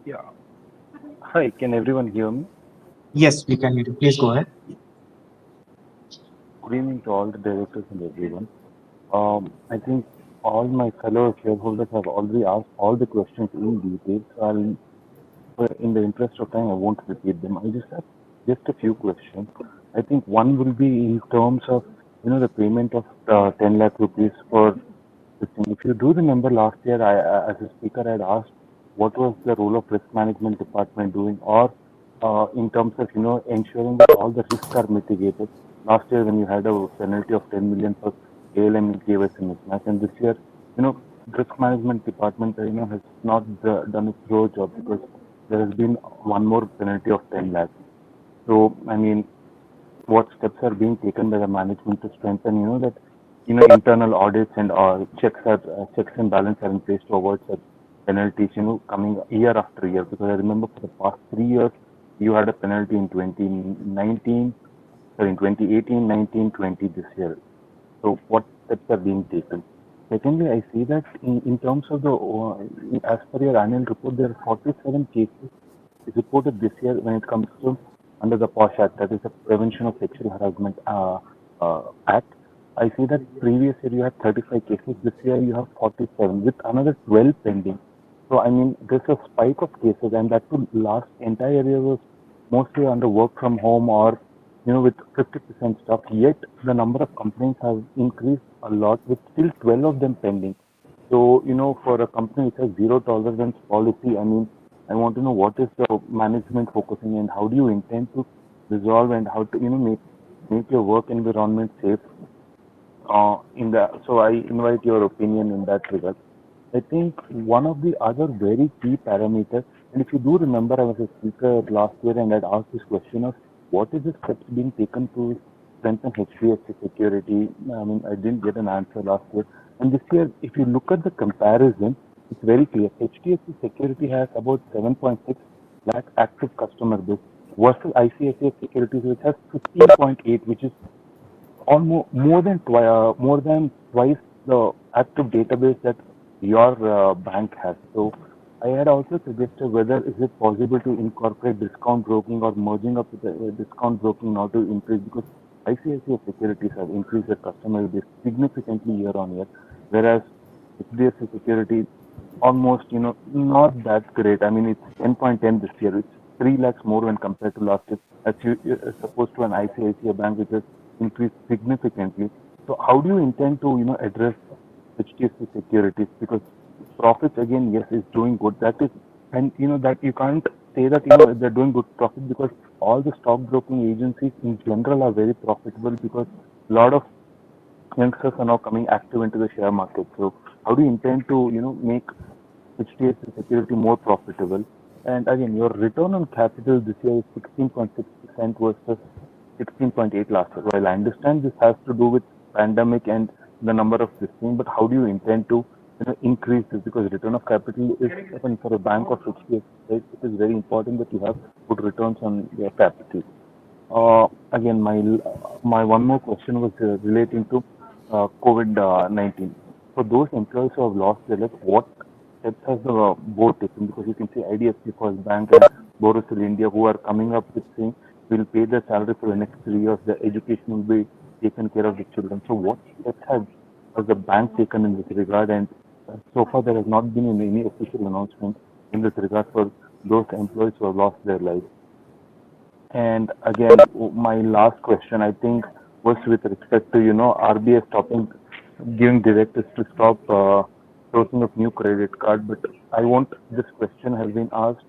Yeah. Hi, can everyone hear me? Yes, we can hear you. Please go ahead. Good evening to all the directors and everyone. I think all my fellow shareholders have already asked all the questions in detail. So in the interest of time, I won't repeat them. I just have just a few questions. I think one will be in terms of, the payment of 10 lakh rupees for this thing. If you do remember last year, as a speaker, I had asked what was the role of risk management department doing, or in terms of, ensuring that all the risks are mitigated. Last year, when you had a penalty of 10 million for ALM and KYC mismatch, and this year, risk management department, has not done its role job because there has been one more penalty of 10 lakhs. So, I mean, what steps are being taken by the management to strengthen, that, internal audits and checks and balance are in place to avoid such penalties, coming year after year? Because I remember for the past 3 years, you had a penalty in 2019, sorry, in 2018, 19, 20 this year. So, what steps are being taken? Secondly, I see that in terms of the, as per your annual report, there are 47 cases reported this year when it comes to under the POSH Act, that is the Prevention of Sexual Harassment Act. I see that previous year you had 35 cases, this year you have 47 with another 12 pending. So, I mean, there's a spike of cases, and that too last entire year was mostly under work from home or, with 50% stuff. Yet the number of complaints have increased a lot with still 12 of them pending. So, for a company which has zero tolerance policy, I mean, I want to know what is the management focusing and how do you intend to resolve and how to, make your work environment safe. So I invite your opinion in that regard. I think one of the other very key parameters, and if you do remember, I was a speaker last year and I'd asked this question of what is the steps being taken to strengthen HDFC security. I mean, I didn't get an answer last year. And this year, if you look at the comparison, it's very clear. HDFC security has about 7.6 lakh active customer base versus ICICI Securities, which has 15.8, which is almost more than twice the active database that your bank has. So I had also suggested whether is it possible to incorporate discount broking or merging up with the discount broking in order to increase, because ICICI Securities have increased their customer base significantly year on year, whereas HDFC Security almost not that great. I mean, it's 10.10 this year, which 3 lakhs more when compared to last year, as opposed to an ICICI bank which has increased significantly. So how do you intend to, address HDFC Securities? Because profits again, yes, is doing good. That is, and that you can't say that they're doing good profit, because all the stockbroking agencies in general are very profitable, because a lot of youngsters are now coming active into the share market. So how do you intend to make HDFC Security more profitable? And again, your return on capital this year is 16.6% versus 16.8 last year. While I understand this has to do with pandemic and the number of this thing, but how do you intend to increase this? Because return of capital is, even for a bank of HDFC, right, it is very important that you have good returns on your capital. Again, my one more question was relating to COVID-19. For those employees who have lost their life, what steps has the board taken? Because you can see IDFC First Bank and Borosil India, who are coming up with saying we'll pay their salary for the next 3 years, the education will be taken care of the children. So what steps has the bank taken in this regard? And so far there has not been any official announcement in this regard for those employees who have lost their lives. And again, my last question, I think, was with respect to, RBI giving directives to stop sourcing of new credit card. But this question has been asked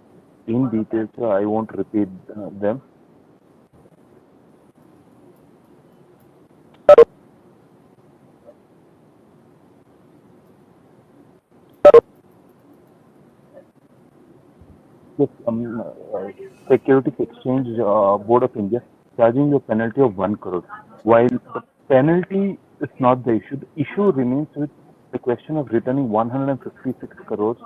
in detail, so I won't repeat them. Yes, Securities Exchange Board of India charging you a penalty of 1 crore. While the penalty is not the issue, the issue remains with the question of returning 156 crores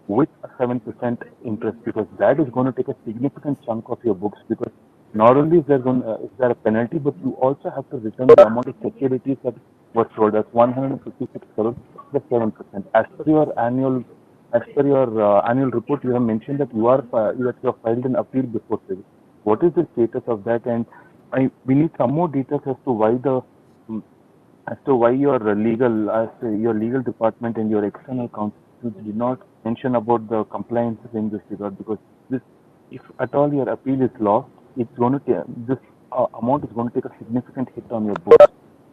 with a 7% interest, because that is going to take a significant chunk of your books. Because not only is there a penalty, but you also have to return the amount of securities that were sold. As 156 crores plus 7%. As per your annual report, you have mentioned that you have filed an appeal before SEBI. What is the status of that? And we need some more details as to why your legal department and your external counsel did not mention about the compliances in this regard. Because if at all your appeal is lost, this amount is going to take a significant hit on your books.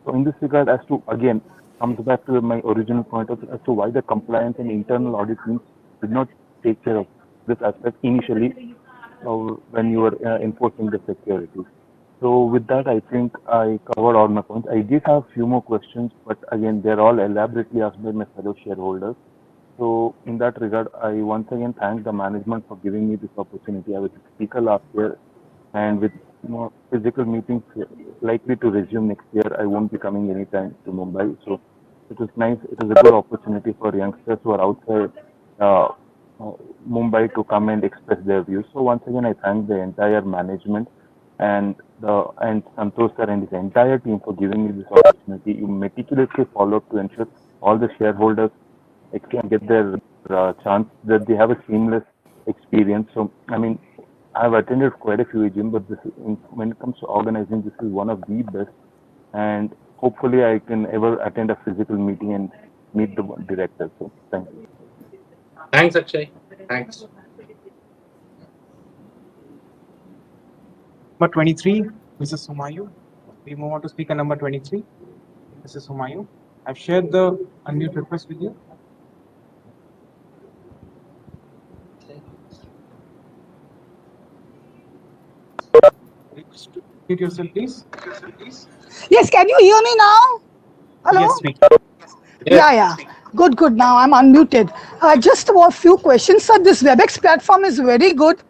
So in this regard, as to again, comes back to my original point as to why the compliance and internal audit teams did not take care of this aspect initially when you were enforcing the security. So with that, I think I covered all my points. I did have a few more questions, but again, they're all elaborately asked by my fellow shareholders. So in that regard, I once again thank the management for giving me this opportunity. I was a speaker last year, and with physical meetings likely to resume next year, I won't be coming anytime to Mumbai. So it was nice. It was a good opportunity for youngsters who are outside Mumbai to come and express their views. So once again, I thank the entire management and Santosh sir and his entire team for giving me this opportunity. You meticulously followed to ensure all the shareholders can get their chance, that they have a seamless experience. So I mean, I've attended quite a few AGM, but when it comes to organizing, this is one of the best. And hopefully, I can ever attend a physical meeting and meet the director. So thank you. Thanks, Akshay. Thanks. Number 23, Mrs. Humayun. We move on to speaker number 23, Mrs. Humayun. I've shared the unmute request with you. Mute yourself, please. Yes, can you hear me now? Hello? Yes, speak. Yeah. Good. Now I'm unmuted. Just a few questions, sir. This WebEx platform is very good.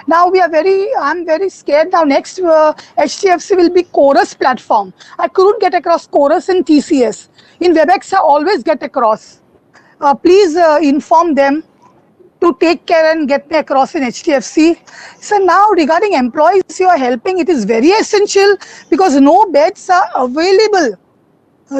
Now I'm very scared now. Next, HDFC will be Chorus platform. I couldn't get across Chorus and TCS. In WebEx, I always get across. Please inform them to take care and get me across in HDFC. So now regarding employees you are helping, it is very essential because no beds are available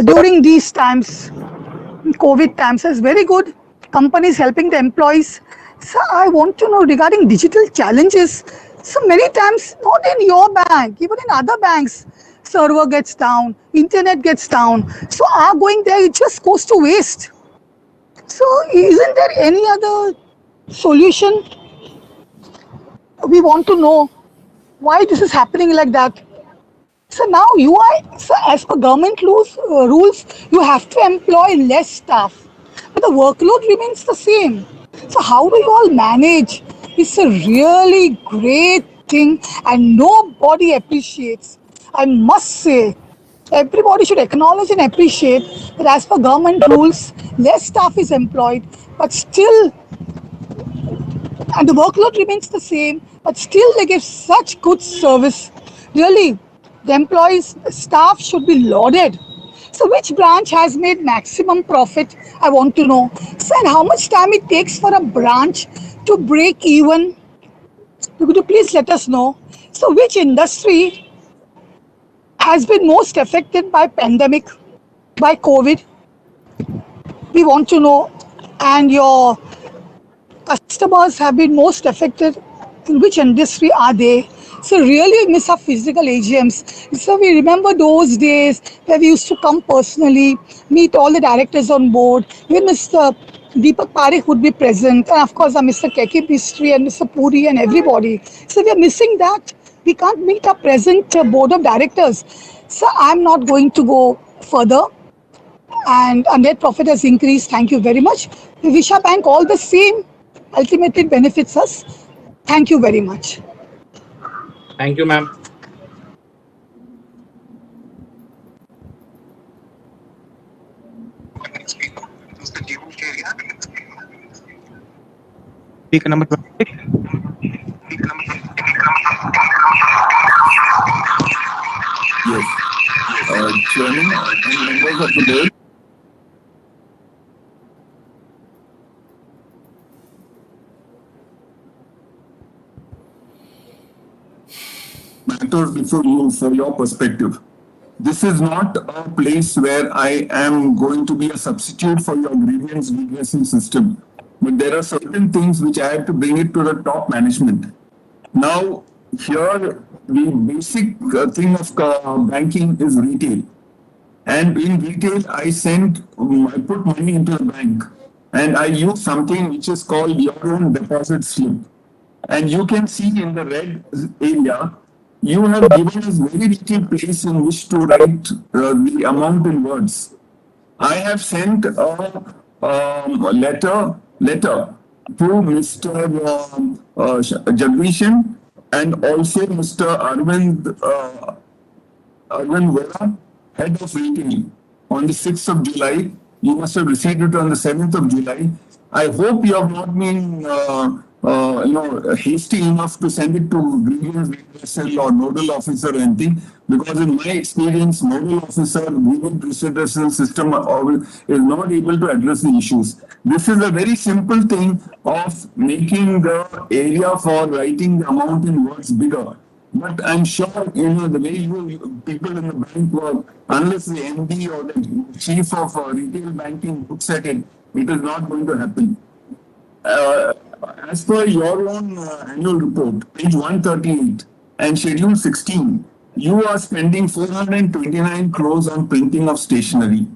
during these times, COVID times. It's very good. Companies helping the employees. So I want to know regarding digital challenges. So many times, not in your bank, even in other banks, server gets down, internet gets down. So our going there, it just goes to waste. So isn't there any other solution? we want to know why this is happening like that. So now you are, so as per government rules, you have to employ less staff, but the workload remains the same. So how do you all manage? It's a really great thing, and nobody appreciates. I must say, everybody should acknowledge and appreciate that as per government rules, less staff is employed, but still, and the workload remains the same, but still they give such good service. Really, the employees, staff should be lauded. So which branch has made maximum profit? I want to know. So, and how much time it takes for a branch to break even? Could you please let us know? So which industry has been most affected by pandemic, by COVID? We want to know. And your customers have been most affected, in which industry are they? So really miss our physical AGMs. So we remember those days where we used to come personally, meet all the directors on board. Even Mr. Deepak Parekh would be present, and of course Mr. Keki Mistry and Mr. Puri and everybody. So we are missing that. We can't meet our present board of directors. So I'm not going to go further, and our net profit has increased. Thank you very much. We wish our bank all the same. Ultimately, it benefits us. Thank you very much. Thank you, ma'am. Speaker number 26. Yes. Chairman and members of the board. Matters before you for your perspective. This is not a place where I am going to be a substitute for your grievance redressal system. But there are certain things which I have to bring it to the top management. Now, here the basic thing of banking is retail. And in retail, I put money into the bank and I use something which is called your own deposit slip. And you can see in the red area, you have given us very little place in which to write the amount in words. I have sent a letter to Mr. Jagdishan and also Mr. Arvind Vora, head of retail, on the 6th of July. You must have received it on the 7th of July. I hope you have not been hasty enough to send it to grievance redressal or nodal officer or anything, because in my experience, nodal officer, grievance redressal system is not able to address the issues. This is a very simple thing of making the area for writing the amount in words bigger. But I'm sure, the way you people in the bank work, unless the MD or the chief of retail banking looks at it, it is not going to happen. As per your own annual report, page 138 and schedule 16, you are spending 429 crores on printing of stationery.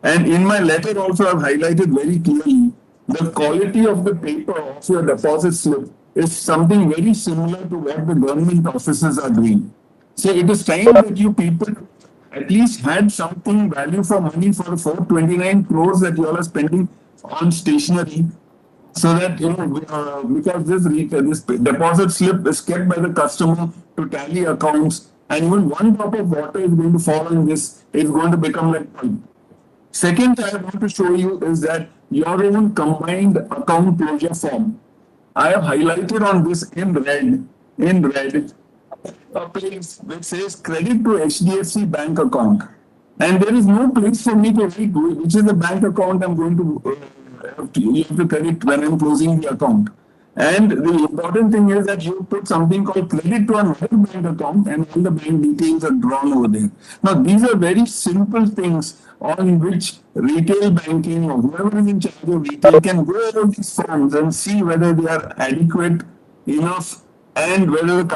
And in my letter also, I've highlighted very clearly the quality of the paper of your deposit slip is something very similar to what the government offices are doing. So it is time that you people at least had something value for money for the 429 crores that you all are spending on stationery, so that because this deposit slip is kept by the customer to tally accounts, and even one drop of water is going to fall on this, is going to become like pulp. Second, I want to show you is that your own combined account closure form. I have highlighted on this in red, a place which says credit to HDFC bank account. And there is no place for me to write which is the bank account I'm going to, you have to credit when I'm closing the account. And the important thing is that you put something called credit to another bank account and all the bank details are drawn over there. Now, these are very simple things on which retail banking or whoever is in charge of retail can go over these forms and see whether they are adequate enough and whether the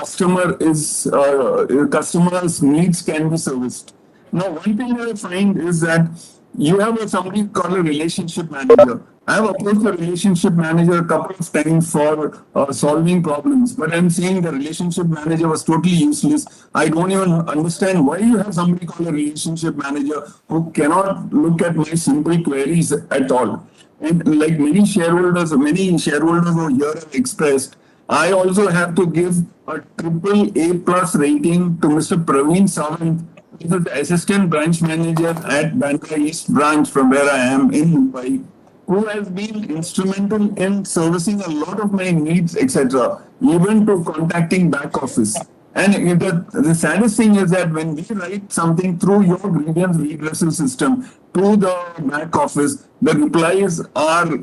customer's needs can be serviced. Now, one thing that I find is that you have somebody called a relationship manager. I have approached the relationship manager a couple of times for solving problems, but I'm saying the relationship manager was totally useless. I don't even understand why you have somebody called a relationship manager who cannot look at my simple queries at all. And like many shareholders over here have expressed, I also have to give a triple A plus rating to Mr. Praveen Sawant, who is the assistant branch manager at Bandra East branch from where I am in Mumbai, who has been instrumental in servicing a lot of my needs, etc., even to contacting back office. And the saddest thing is that when we write something through your grievance redressal system to the back office, the replies are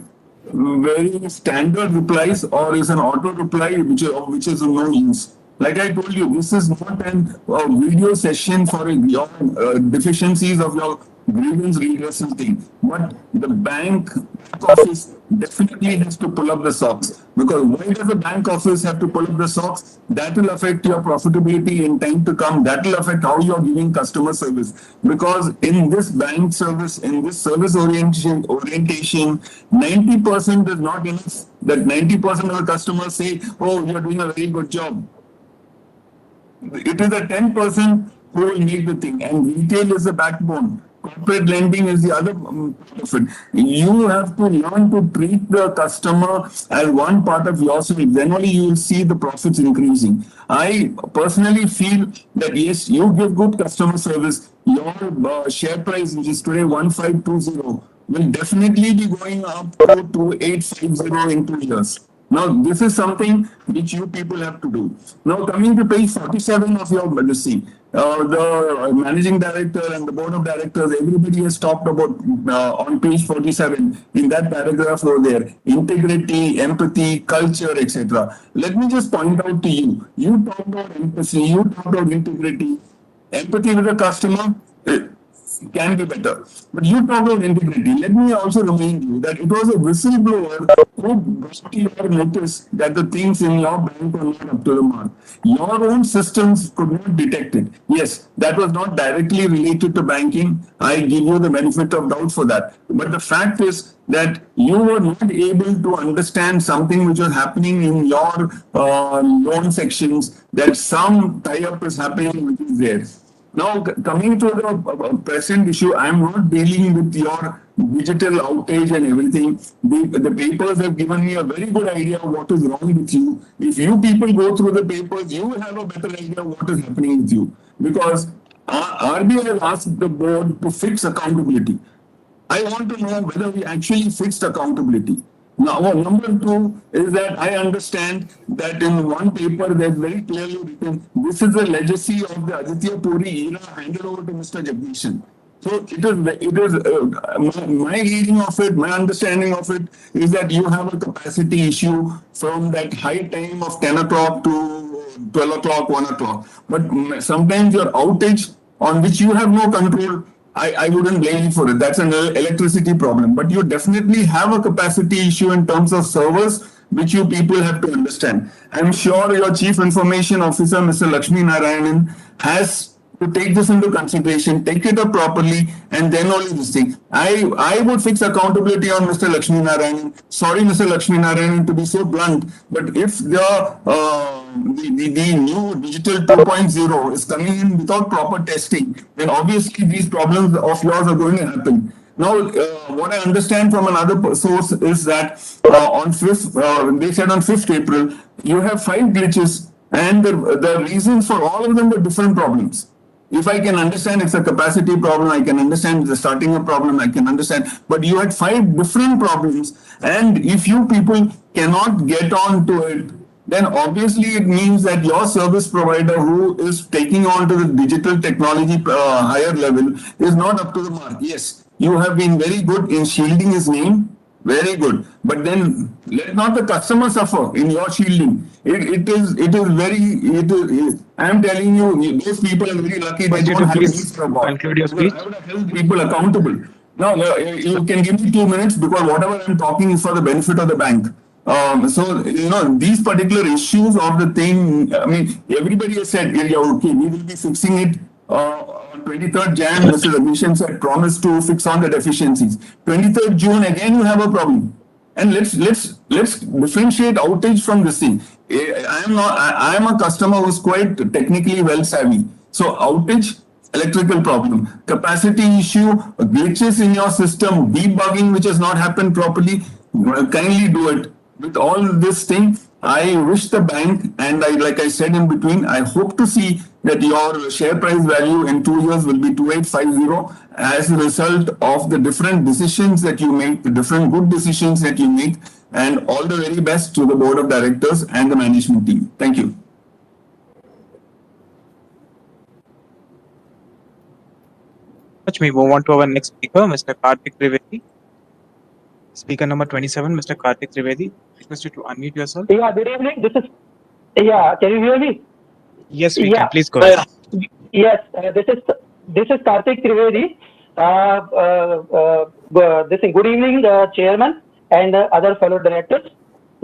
very standard replies or is an auto reply which is of no use. Like I told you, this is not a video session for your deficiencies of your grievance redressal thing. But the bank office definitely has to pull up the socks. Because why does the bank office have to pull up the socks? That will affect your profitability in time to come. That will affect how you are giving customer service. Because in this bank service, in this service orientation, 90% is not enough. That 90% of the customers say, oh, you're doing a very good job. It is the 10% who will make the thing, and retail is the backbone. Corporate lending is the other part of it. You have to learn to treat the customer as one part of yourself. Then only you will see the profits increasing. I personally feel that yes, you give good customer service. Your share price, which is today 1520, will definitely be going up to 2850 in 2 years. Now, this is something which you people have to do. Now, coming to page 47 of your policy, the managing director and the board of directors, everybody has talked about on page 47 in that paragraph over there, integrity, empathy, culture, etc. Let me just point out to you, you talked about empathy, you talked about integrity, empathy with the customer. Can be better. But you talk about integrity. Let me also remind you that it was a whistleblower who brought your notice that the things in your bank are not up to the mark. Your own systems could not detect it. Yes, that was not directly related to banking. I give you the benefit of doubt for that. But the fact is that you were not able to understand something which was happening in your loan sections, that some tie-up is happening which is there. Now, coming to the present issue, I'm not dealing with your digital outage and everything. The papers have given me a very good idea of what is wrong with you. If you people go through the papers, you will have a better idea of what is happening with you. Because RBI has asked the board to fix accountability. I want to know whether we actually fixed accountability. Now, number two is that I understand that in one paper there's very clearly written, this is the legacy of the Aditya Puri era handed over to Mr. Jagdishan. So my reading of it, my understanding of it is that you have a capacity issue from that high time of 10 o'clock to 12 o'clock, 1 o'clock. But sometimes your outage on which you have no control, I wouldn't blame you for it. That's an electricity problem. But you definitely have a capacity issue in terms of servers, which you people have to understand. I'm sure your Chief Information Officer, Mr. Lakshmi Narayanan, has to take this into consideration, take it up properly, and then only this thing. I would fix accountability on Mr. Lakshmi Narayanan. Sorry, Mr. Lakshmi Narayanan, to be so blunt, but if the new digital 2.0 is coming in without proper testing, then obviously these problems of yours are going to happen. Now, what I understand from another source is that on 5th, they said on 5th April, you have 5 glitches, and the reasons for all of them were different problems. If I can understand it's a capacity problem, I can understand it's a starting a problem, I can understand. But you had 5 different problems, and if you people cannot get on to it, then obviously it means that your service provider who is taking on to the digital technology higher level is not up to the mark. Yes, you have been very good in shielding his name. Very good. But then let not the customer suffer in your shielding. I am telling you, those people are very lucky. They don't have needs for God. Conclude your speech. I would have held people accountable. Now, you can give me 2 minutes because whatever I'm talking is for the benefit of the bank. So, these particular issues of the thing, I mean, everybody has said, yeah, okay, we will be fixing it. On 23rd Jan, Mr. Abhishek said promised to fix all the deficiencies. 23rd June, again you have a problem. And let's differentiate outage from this thing. I am a customer who's quite technically well savvy. So outage, electrical problem, capacity issue, glitches in your system, debugging which has not happened properly. Kindly do it. With all this thing, I wish the bank, and like I said in between, I hope to see that your share price value in 2 years will be 2850 as a result of the different decisions that you make, the different good decisions that you make, and all the very best to the board of directors and the management team. Thank you. We move on to our next speaker, Mr. Karthik Trivedi. Speaker number 27, Mr. Karthik Trivedi. Request you to unmute yourself. Yeah, good evening. Can you hear me? Yes, we can. Please go ahead. Yes, this is Karthik Trivedi. Good evening, Chairman and other fellow directors.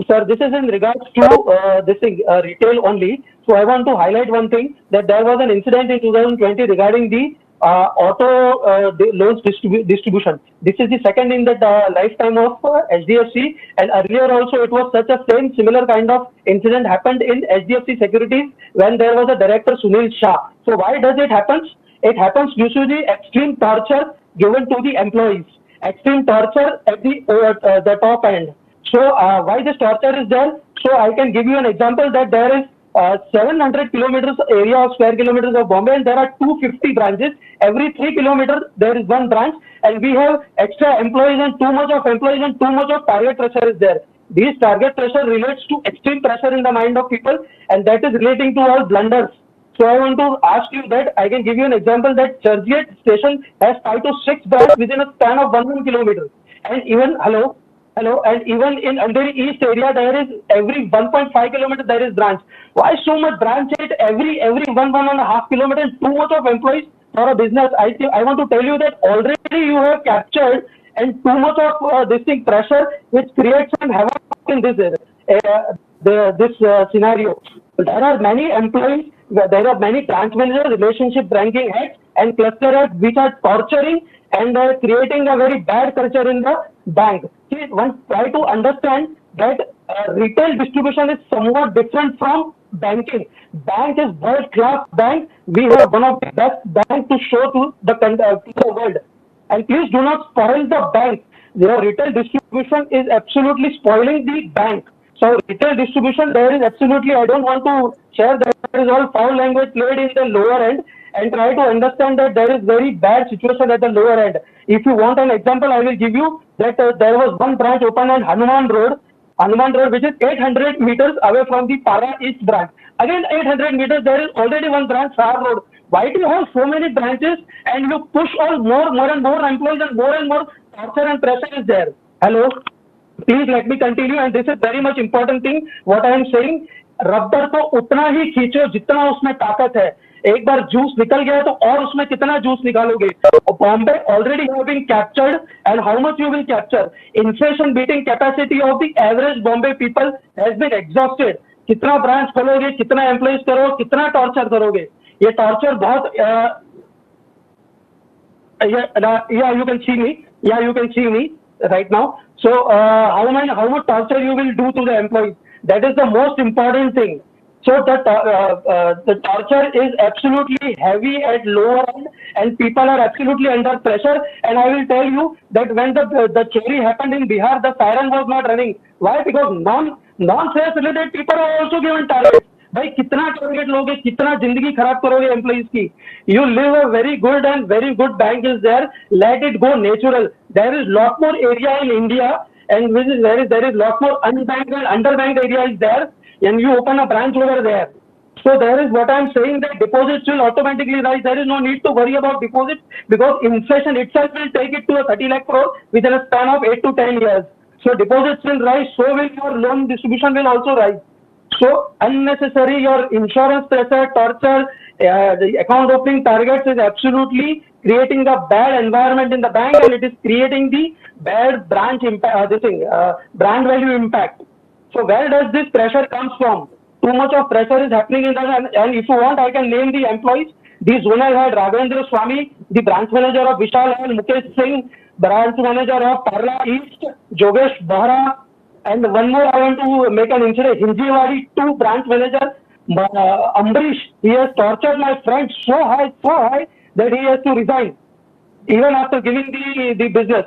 Sir, this is in regards to retail only. So I want to highlight one thing, that there was an incident in 2020 regarding the auto loans distribution. This is the second in the lifetime of HDFC, and earlier also it was such a similar kind of incident happened in HDFC Securities when there was a director, Sunil Shah. So why does it happen? It happens due to the extreme torture given to the employees, extreme torture at the top end. So why this torture is there? So I can give you an example that there is 700 kilometers area of square kilometers of Bombay, and there are 250 branches. Every 3 kilometers there is one branch, and we have extra employees and too much of employees and too much of target pressure is there. This target pressure relates to extreme pressure in the mind of people, and that is relating to all blunders. So I want to ask you that I can give you an example that Churchgate station has 5 to 6 branches within a span of 1 kilometer, and even and even in Andheri East area there is every 1.5 kilometers there is branch. Why so much branch at every 1.5 kilometers? Too much of employees for a business. I want to tell you that already you have captured and too much of this thing pressure which creates some havoc in this scenario. There are many employees, there are many branch managers, relationship ranking heads and cluster heads which are torturing and creating a very bad culture in the bank. See, one try to understand that retail distribution is somewhat different from banking. Bank is world class bank. We have one of the best banks to show to the world. And please do not spoil the bank. Your retail distribution is absolutely spoiling the bank. So retail distribution, there is absolutely, I don't want to share that there is all foul language played in the lower end, and try to understand that there is very bad situation at the lower end. If you want an example, I will give you that there was one branch open on Hanuman Road, which is 800 meters away from the Para East branch. Again, 800 meters, there is already one branch, Sahar Road. Why do you have so many branches and you push all more and more employees and more torture and pressure is there? Hello? Please let me continue, and this is very much important thing. What I am saying, rubber को उतना ही खींचो जितना उसमें ताकत है. एक बार juice निकल गया तो और उसमें कितना जूस निकालोगे? Bombay already have been captured, and how much you will capture? Inflation beating capacity of the average Bombay people has been exhausted. कितना ब्रांच खोलोगे, कितना एम्प्लॉइज करोगे, कितना टॉर्चर करोगे? ये टॉर्चर बहुत you can see me. Yeah, you can see me right now. So how much torture you will do to the employees? That is the most important thing. So the torture is absolutely heavy at lower end, and people are absolutely under pressure. And I will tell you that when the cherry happened in Bihar, the siren was not running. Why? Because non-sales related people are also given targets. भाई कितना target लोगे, कितना जिंदगी खराब करोगे employees की? You live a very good bank is there. Let it go natural. There is lot more area in India, and there is lot more unbanked and underbanked area is there, and you open a branch over there. So there is what I am saying, that deposits will automatically rise. There is no need to worry about deposits because inflation itself will take it to a 30 lakh crore within a span of 8 to 10 years. So deposits will rise, so will your loan distribution will also rise. So unnecessary your insurance pressure, torture, the account opening targets is absolutely creating a bad environment in the bank, and it is creating the bad branch impact, brand value impact. So where does this pressure comes from? Too much of pressure is happening in that, and if you want, I can name the employees. The zonal head Raghavendra Swami, the branch manager of Vishal and Mukesh Singh, branch manager of Parla East, Jogesh Bahra, and one more I want to make an incident. Hinjiwadi 2 branch manager Ambrish, he has tortured my friend so high that he has to resign even after giving the business.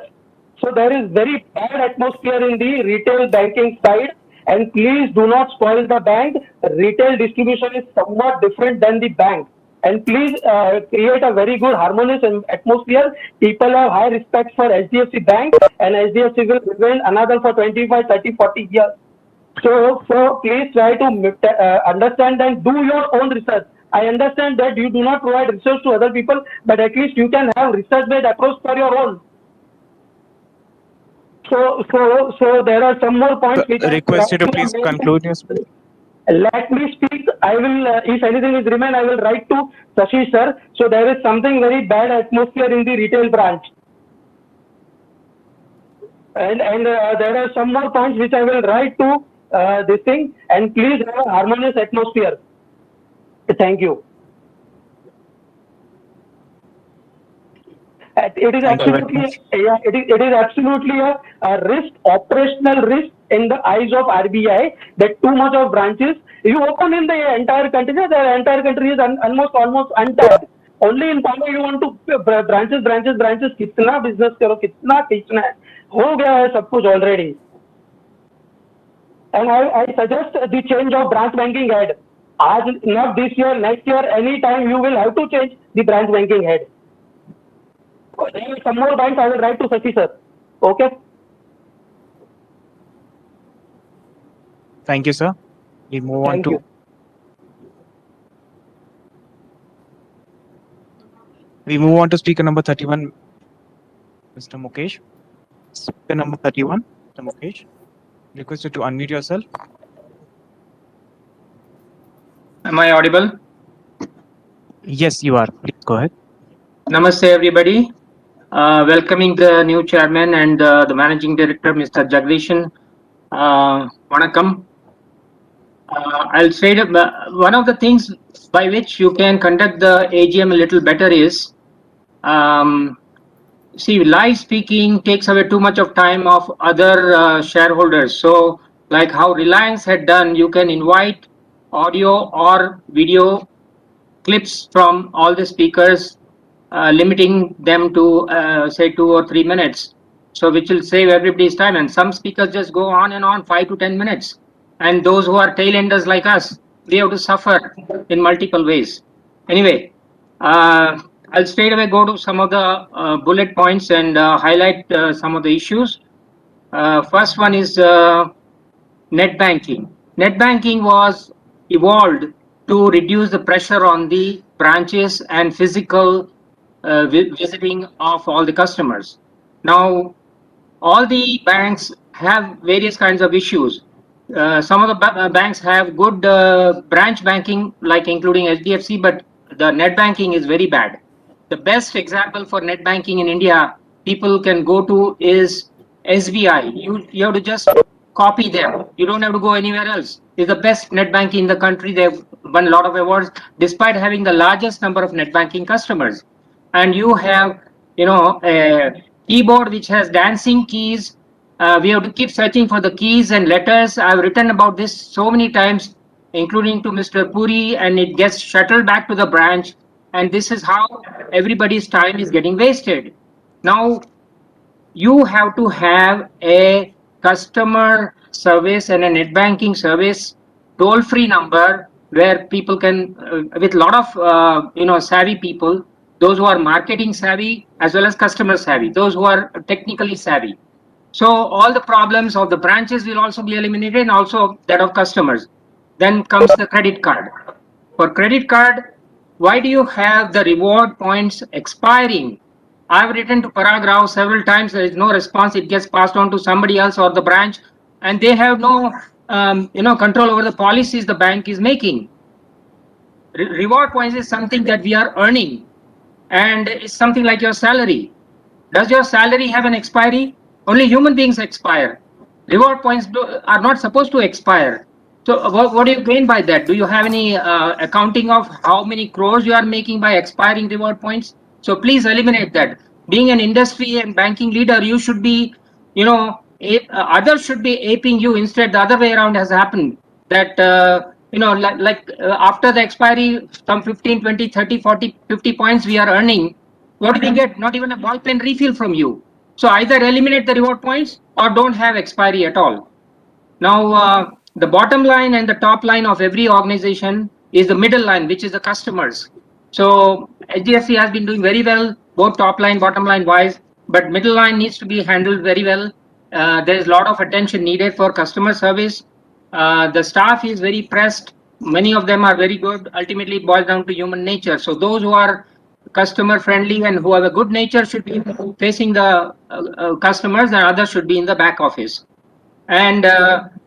So there is very bad atmosphere in the retail banking side, and please do not spoil the bank. Retail distribution is somewhat different than the bank, and please create a very good harmonious atmosphere. People have high respect for HDFC Bank, and HDFC will remain another for 25, 30, 40 years. So please try to understand and do your own research. I understand that you do not provide research to other people, but at least you can have research-based approach for your own. So there are some more points which Request you to please conclude your speech. Let me speak. I will, if anything is remain, I will write to Sashi sir. So there is something very bad atmosphere in the retail branch. And there are some more points which I will write to this thing, and please have a harmonious atmosphere. Thank you. It is absolutely, it is absolutely a risk, operational risk in the eyes of RBI that too much of branches. You open in the entire country, the entire country is almost untapped. Only in Bombay you want to branches. कितना business करो, कितना खींचना है, हो गया है सब कुछ already. And I suggest the change of branch banking head. Not this year, next year, any time you will have to change the branch banking head. Some more banks I will write to Sashi sir. Okay. Thank you, sir. We move on to. We move on to speaker number 31, Mr. Mukesh. Speaker number 31, Mr. Mukesh. Requested to unmute yourself. Am I audible? Yes, you are. Please go ahead. Namaste, everybody. Welcoming the new chairman and the managing director, Mr. Jagdishan. Vanakkam. I'll say that one of the things by which you can conduct the AGM a little better is, see, live speaking takes away too much of time of other shareholders. So, like how Reliance had done, you can invite audio or video clips from all the speakers, limiting them to say 2 or 3 minutes. So which will save everybody's time. And some speakers just go on and on 5 to 10 minutes. And those who are tail enders like us, we have to suffer in multiple ways. Anyway, I'll straight away go to some of the bullet points and highlight some of the issues. First one is net banking. Net banking was evolved to reduce the pressure on the branches and physical visiting of all the customers. Now, all the banks have various kinds of issues. Some of the banks have good branch banking, like including HDFC, but the net banking is very bad. The best example for net banking in India people can go to is SBI. You have to just copy them. You don't have to go anywhere else. It's the best net banking in the country. They've won a lot of awards despite having the largest number of net banking customers. And you have, a keyboard which has dancing keys. We have to keep searching for the keys and letters. I've written about this so many times, including to Mr. Puri, and it gets shuttled back to the branch. And this is how everybody's time is getting wasted. Now, you have to have a customer service and a net banking service toll-free number where people can, with a lot of savvy people, those who are marketing savvy as well as customer savvy, those who are technically savvy. So all the problems of the branches will also be eliminated, and also that of customers. Then comes the credit card. For credit card, why do you have the reward points expiring? I've written to Parag Rao several times. There is no response. It gets passed on to somebody else or the branch, and they have no, control over the policies the bank is making. Reward points is something that we are earning, and it's something like your salary. Does your salary have an expiry? Only human beings expire. Reward points are not supposed to expire. So what do you gain by that? Do you have any accounting of how many crores you are making by expiring reward points? So please eliminate that. Being an industry and banking leader, you should be, others should be aping you. Instead, the other way around has happened. That, after the expiry, some 15, 20, 30, 40, 50 points we are earning. What do we get? Not even a ball pen refill from you. So either eliminate the reward points or don't have expiry at all. Now, the bottom line and the top line of every organization is the middle line, which is the customers. So HDFC has been doing very well, both top line, bottom line wise, but middle line needs to be handled very well. There is a lot of attention needed for customer service. The staff is very pressed. Many of them are very good. Ultimately, it boils down to human nature. So those who are customer friendly and who have a good nature should be facing the customers, and others should be in the back office. And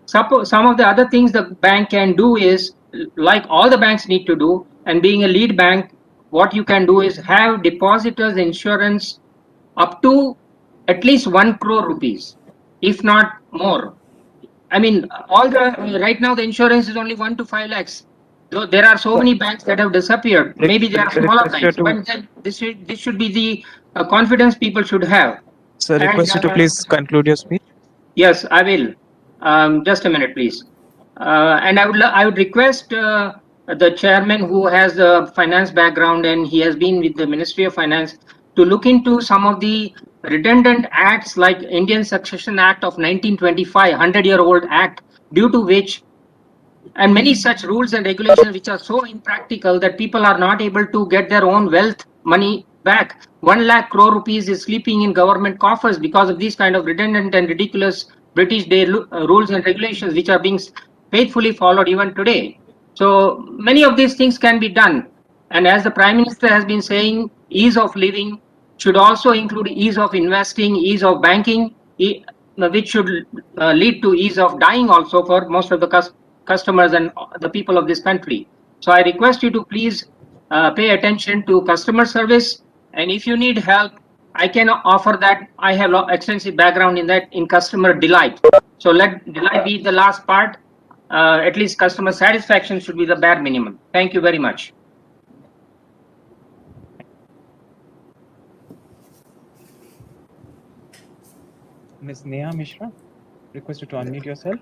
some of the other things the bank can do is, like all the banks need to do, and being a lead bank, what you can do is have depositors insurance up to at least 1 crore rupees, if not more. I mean, right now the insurance is only 1 to 5 lakhs. Though there are so many banks that have disappeared. Maybe they are smaller banks, but then this should be the confidence people should have. Sir, request you to please conclude your speech. Yes, I will. Just a minute, please. And I would request the chairman, who has a finance background and he has been with the Ministry of Finance, to look into some of the redundant acts like Indian Succession Act of 1925, 100-year-old act, due to which, and many such rules and regulations which are so impractical that people are not able to get their own wealth money back. 1 lakh crore rupees is sleeping in government coffers because of these kind of redundant and ridiculous British day rules and regulations which are being faithfully followed even today. So many of these things can be done. And as the Prime Minister has been saying, ease of living should also include ease of investing, ease of banking, which should lead to ease of dying also for most of the customers and the people of this country. So I request you to please pay attention to customer service, and if you need help, I can offer that. I have extensive background in that, in customer delight. So let delight be the last part. At least customer satisfaction should be the bare minimum. Thank you very much. Ms. Neha Mishra, request you to unmute yourself.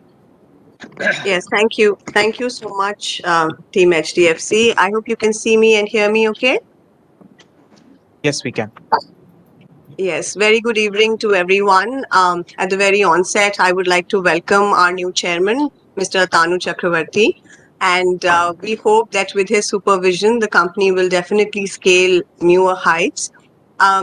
Yes, thank you. Thank you so much, Team HDFC. I hope you can see me and hear me okay? Yes, we can. Yes, very good evening to everyone. At the very onset, I would like to welcome our new chairman, Mr. Tanu Chakravarti. And we hope that with his supervision, the company will definitely scale newer heights.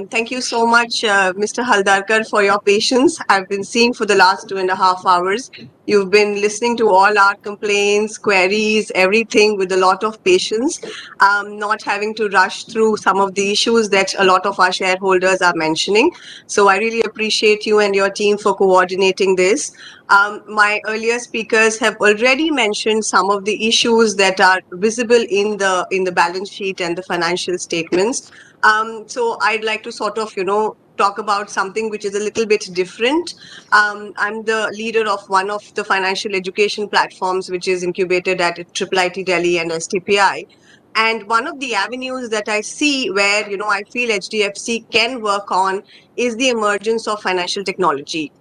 Thank you so much, Mr. Haldarkar, for your patience. I've been seeing for the last 2.5 hours. You've been listening to all our complaints, queries, everything with a lot of patience, not having to rush through some of the issues that a lot of our shareholders are mentioning. So I really appreciate you and your team for coordinating this. My earlier speakers have already mentioned some of the issues that are visible in the balance sheet and the financial statements. So I'd like to sort of, talk about something which is a little bit different. I'm the leader of one of the financial education platforms, which is incubated at IIT Delhi and STPI. And one of the avenues that I see where, I feel HDFC can work on is the emergence of financial technology.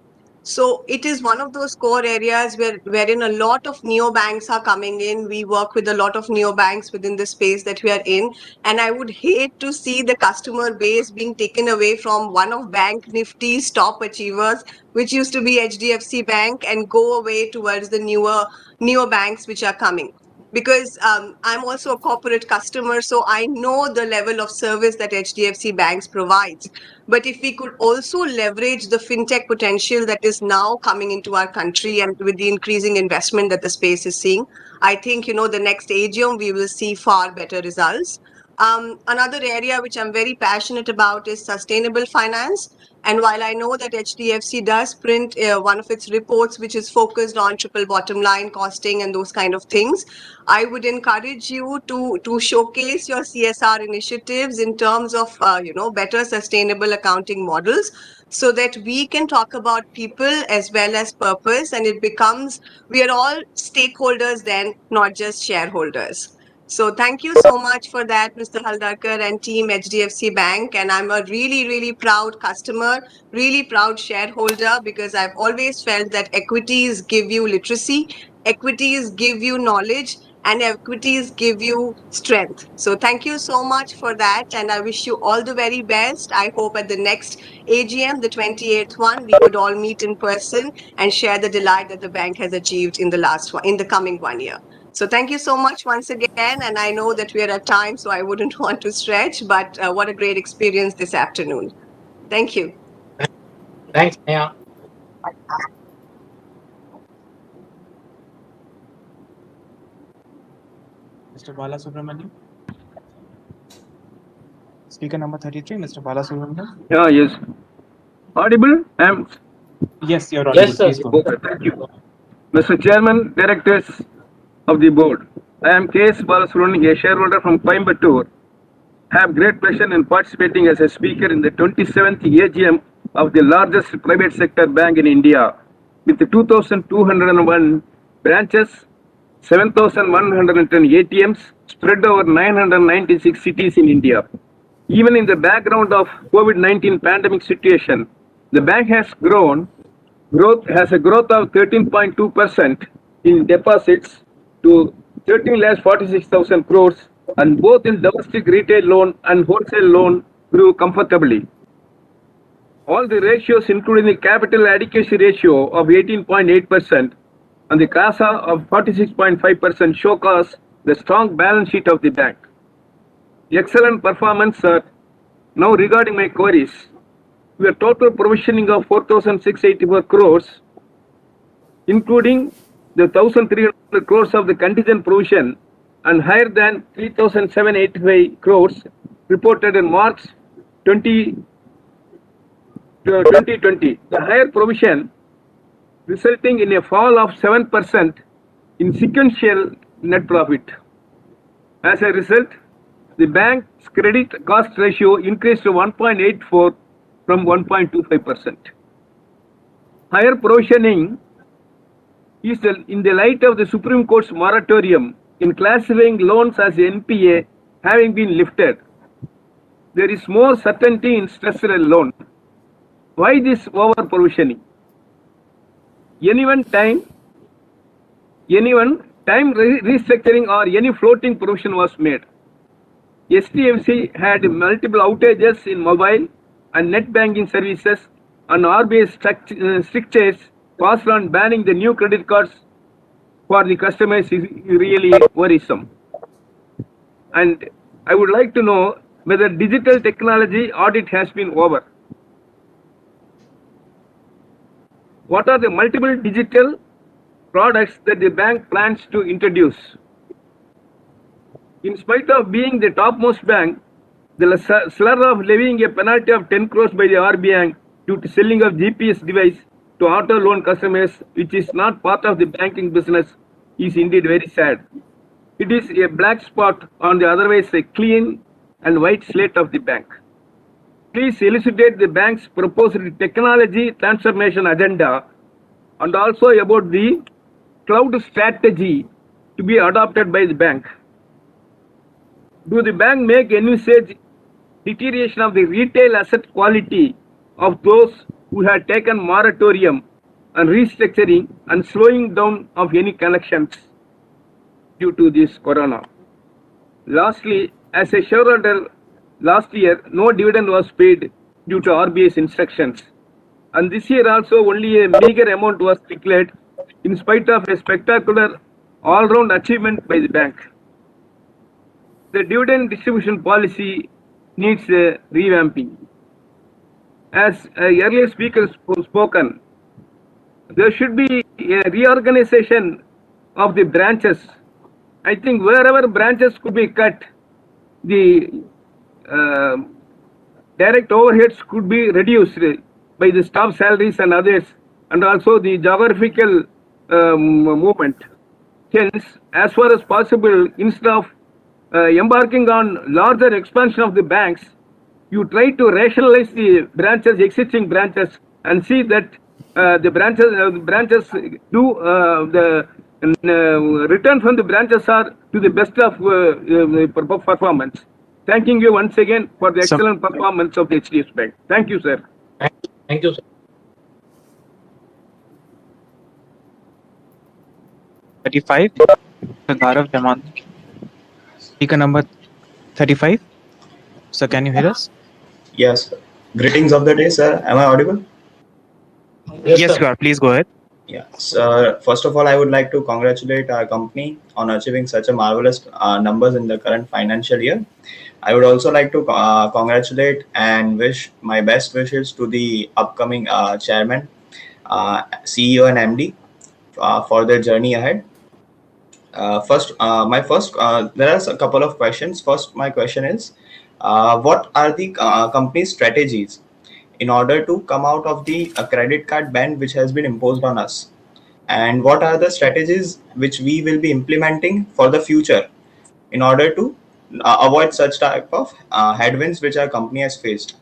So it is one of those core areas wherein a lot of neobanks are coming in. We work with a lot of neobanks within the space that we are in. And I would hate to see the customer base being taken away from one of Bank Nifty's top achievers, which used to be HDFC Bank, and go away towards the newer banks which are coming. Because I'm also a corporate customer, so I know the level of service that HDFC Banks provides. But if we could also leverage the fintech potential that is now coming into our country, and with the increasing investment that the space is seeing, I think, the next AGM, we will see far better results. Another area which I'm very passionate about is sustainable finance. And while I know that HDFC does print one of its reports, which is focused on triple bottom line costing and those kind of things, I would encourage you to showcase your CSR initiatives in terms of better sustainable accounting models, so that we can talk about people as well as purpose, and it becomes, we are all stakeholders then, not just shareholders. So thank you so much for that, Mr. Haldarkar and team HDFC Bank. And I'm a really, really proud customer, really proud shareholder, because I've always felt that equities give you literacy, equities give you knowledge, and equities give you strength. So thank you so much for that. And I wish you all the very best. I hope at the next AGM, the 28th one, we could all meet in person and share the delight that the bank has achieved in the coming 1 year. So thank you so much once again. And I know that we are at time, so I wouldn't want to stretch, but what a great experience this afternoon. Thank you. Thanks, Neha. Mr. Bala Subramanian. Speaker number 33, Mr. Bala Subramanian. Yeah, yes. Audible? Yes, you're audible. Yes, sir. Please go ahead. Thank you. Mr. Chairman, Directors of the Board, I am K.S. Balasubramanian, a shareholder from Coimbatore. I have great pleasure in participating as a speaker in the 27th AGM of the largest private sector bank in India, with 2,201 branches, 7,110 ATMs spread over 996 cities in India. Even in the background of COVID-19 pandemic situation, the bank has growth has a growth of 13.2% in deposits to 13,46,000 crores, and both in domestic retail loan and wholesale loan grew comfortably. All the ratios, including the capital adequacy ratio of 18.8% and the CASA of 46.5%, show cause the strong balance sheet of the bank. Excellent performance, sir. Now regarding my queries, we have total provisioning of 4,684 crores, including the 1,300 crores of the contingent provision and higher than 3,785 crores reported in March 2020. The higher provision resulting in a fall of 7% in sequential net profit. As a result, the bank's credit cost ratio increased to 1.84 from 1.25%. Higher provisioning is in the light of the Supreme Court's moratorium in classifying loans as NPA having been lifted. There is more certainty in structural loan. Why this over provisioning? Anyone time restructuring or any floating provision was made. HDFC had multiple outages in mobile and net banking services, and RBI strictures passed on banning the new credit cards for the customers is really worrisome. And I would like to know whether digital technology audit has been over. What are the multiple digital products that the bank plans to introduce? In spite of being the topmost bank, the slur of levying a penalty of 10 crores by the RBI due to selling of GPS device to auto loan customers, which is not part of the banking business, is indeed very sad. It is a black spot on the otherwise a clean and white slate of the bank. Please elucidate the bank's proposed technology transformation agenda and also about the cloud strategy to be adopted by the bank. Do the bank make envisage deterioration of the retail asset quality of those who had taken moratorium and restructuring and slowing down of any collections due to this corona? Lastly, as a shareholder, last year no dividend was paid due to RBI's instructions, and this year also only a meager amount was declared in spite of a spectacular all-round achievement by the bank. The dividend distribution policy needs a revamping. As earlier speakers spoken, there should be a reorganization of the branches. I think wherever branches could be cut, the direct overheads could be reduced by the staff salaries and others, and also the geographical movement. Hence, as far as possible, instead of embarking on larger expansion of the banks, you try to rationalize the branches, existing branches, and see that the branches do the return from the branches are to the best of performance. Thanking you once again for the excellent performance of the HDFC Bank. Thank you, sir. Thank you, sir. Gaurav Jaman. Speaker number 35. Sir, can you hear us? Yes. Greetings of the day, sir. Am I audible? Yes, you are. Please go ahead. Yeah. So, first of all, I would like to congratulate our company on achieving such a marvelous numbers in the current financial year. I would also like to congratulate and wish my best wishes to the upcoming chairman, CEO, and MD for their journey ahead. There are a couple of questions. First, my question is, what are the company's strategies in order to come out of the credit card ban which has been imposed on us? And what are the strategies which we will be implementing for the future in order to avoid such type of headwinds which our company has faced?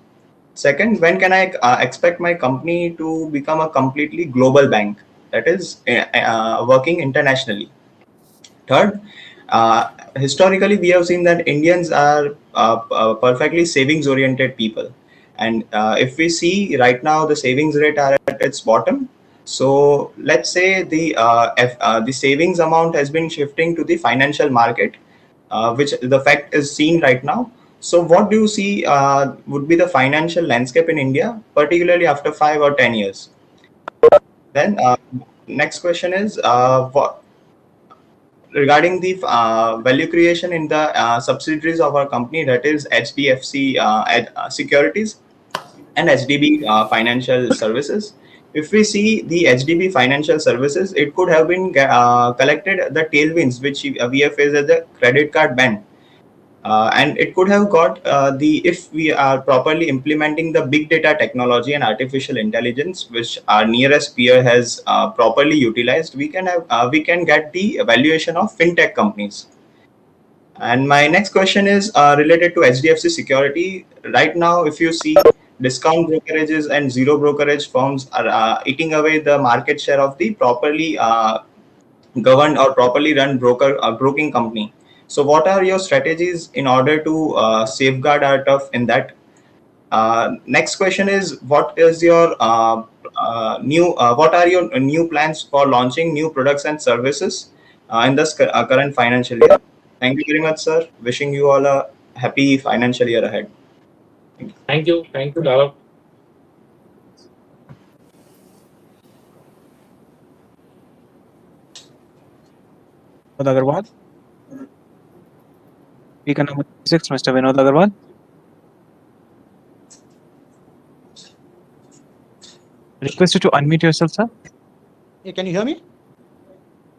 Second, when can I expect my company to become a completely global bank that is working internationally? Third, historically, we have seen that Indians are perfectly savings oriented people. And if we see right now, the savings rate are at its bottom. So let's say the savings amount has been shifting to the financial market, which the fact is seen right now. So what do you see would be the financial landscape in India, particularly after 5 or 10 years? Then next question is, regarding the value creation in the subsidiaries of our company, that is HDFC Securities and HDB Financial Services. If we see the HDB Financial Services, it could have been collected the tailwinds which we have faced as the credit card ban. And it could have got if we are properly implementing the big data technology and artificial intelligence, which our nearest peer has properly utilized, we can get the evaluation of fintech companies. And my next question is related to HDFC Security. Right now, if you see, discount brokerages and zero brokerage firms are eating away the market share of the properly governed or properly run broking company. So what are your strategies in order to safeguard our turf in that? Next question is, what are your new plans for launching new products and services in this current financial year? Thank you very much, sir. Wishing you all a happy financial year ahead. Thank you, Gaurav. Agarwal. Speaker number 6, Mr. Vinod Agarwal. Request you to unmute yourself, sir. Yeah, can you hear me?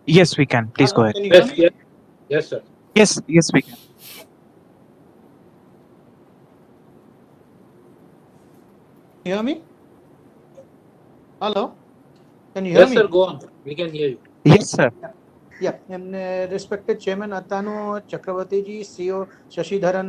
Yes, we can. Please go ahead. Can you hear me? Yes, sir. Yes, we can. Hear me? Hello? Can you hear me? Yes, sir. Go on. We can hear you. Yes, sir. Yeah, and respected Chairman Atanu Chakravarti ji, CEO Shashidhar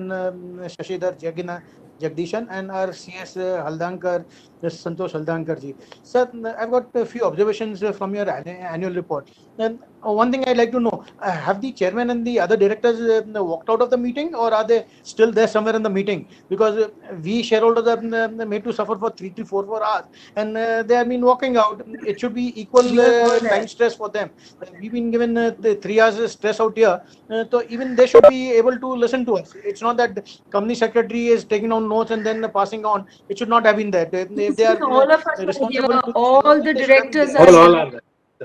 Jagdishan, and our CS Haldankar, Santosh Haldankar ji. Sir, I've got a few observations from your annual report. And one thing I'd like to know, have the chairman and the other directors walked out of the meeting, or are they still there somewhere in the meeting? Because we shareholders are made to suffer for 3 to 4 hours, and they have been walking out. It should be equal time stress for them. We've been given the 3 hours stress out here, so even they should be able to listen to us. It's not that the company secretary is taking down notes and then passing on. It should not have been that. If they are all of us are here. All the directors are here.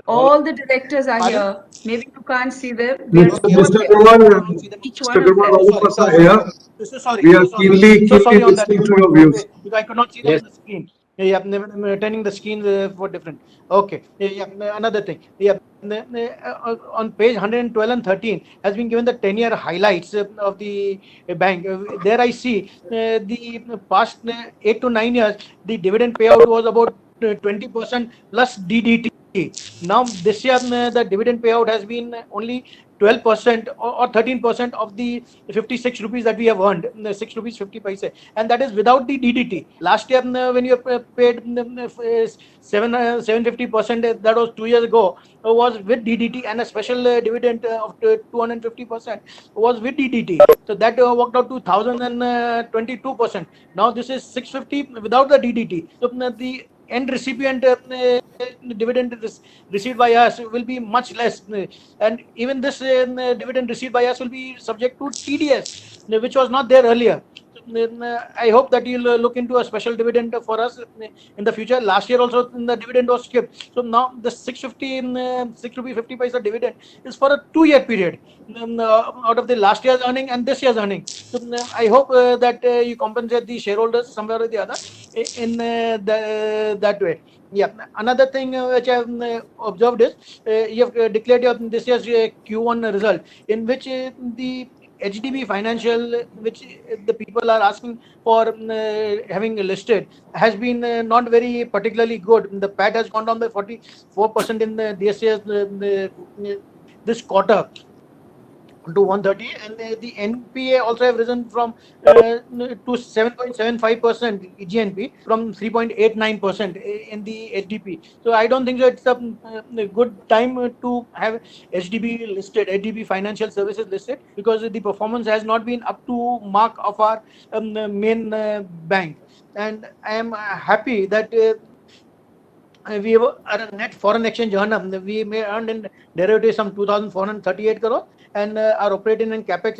All the directors are here. Maybe you can't see them. Mr. Kumar, each one of them. all of us are here. We are keenly listening to your views. Because I could not see them on the screen. Yeah, turning the screen for different. Okay. Yeah, another thing. Yeah, on page 112 and 13 has been given the 10-year highlights of the bank. There I see the past 8 to 9 years, the dividend payout was about 20% plus DDT. Now this year the dividend payout has been only 12% or 13% of the 56 rupees that we have earned, 6 rupees 50 paise, and that is without the DDT. Last year when you paid 750%, that was 2 years ago, was with DDT, and a special dividend of 250% was with DDT. So that worked out to 1022%. Now this is 650 without the DDT. So the end recipient dividend received by us will be much less, and even this dividend received by us will be subject to TDS, which was not there earlier. I hope that you'll look into a special dividend for us in the future. Last year also the dividend was skipped. So now the 650 6 rupee 50 paisa dividend is for a 2-year period out of the last year's earning and this year's earning. So I hope that you compensate the shareholders somewhere or the other in that way. Yeah. Another thing which I have observed is you have declared your this year's Q1 result, in which the HDB financial, which the people are asking for having listed, has been not very particularly good. The PAT has gone down by 44% in this year's this quarter to 130, and the NPA also have risen from to 7.75% GNP from 3.89% in the HDP. So I don't think that it's a good time to have HDB listed, HDB Financial Services listed, because the performance has not been up to mark of our main bank. And I am happy that we are a net foreign exchange earner. We may earn in derivatives some 2,438 crore, and our operating and capex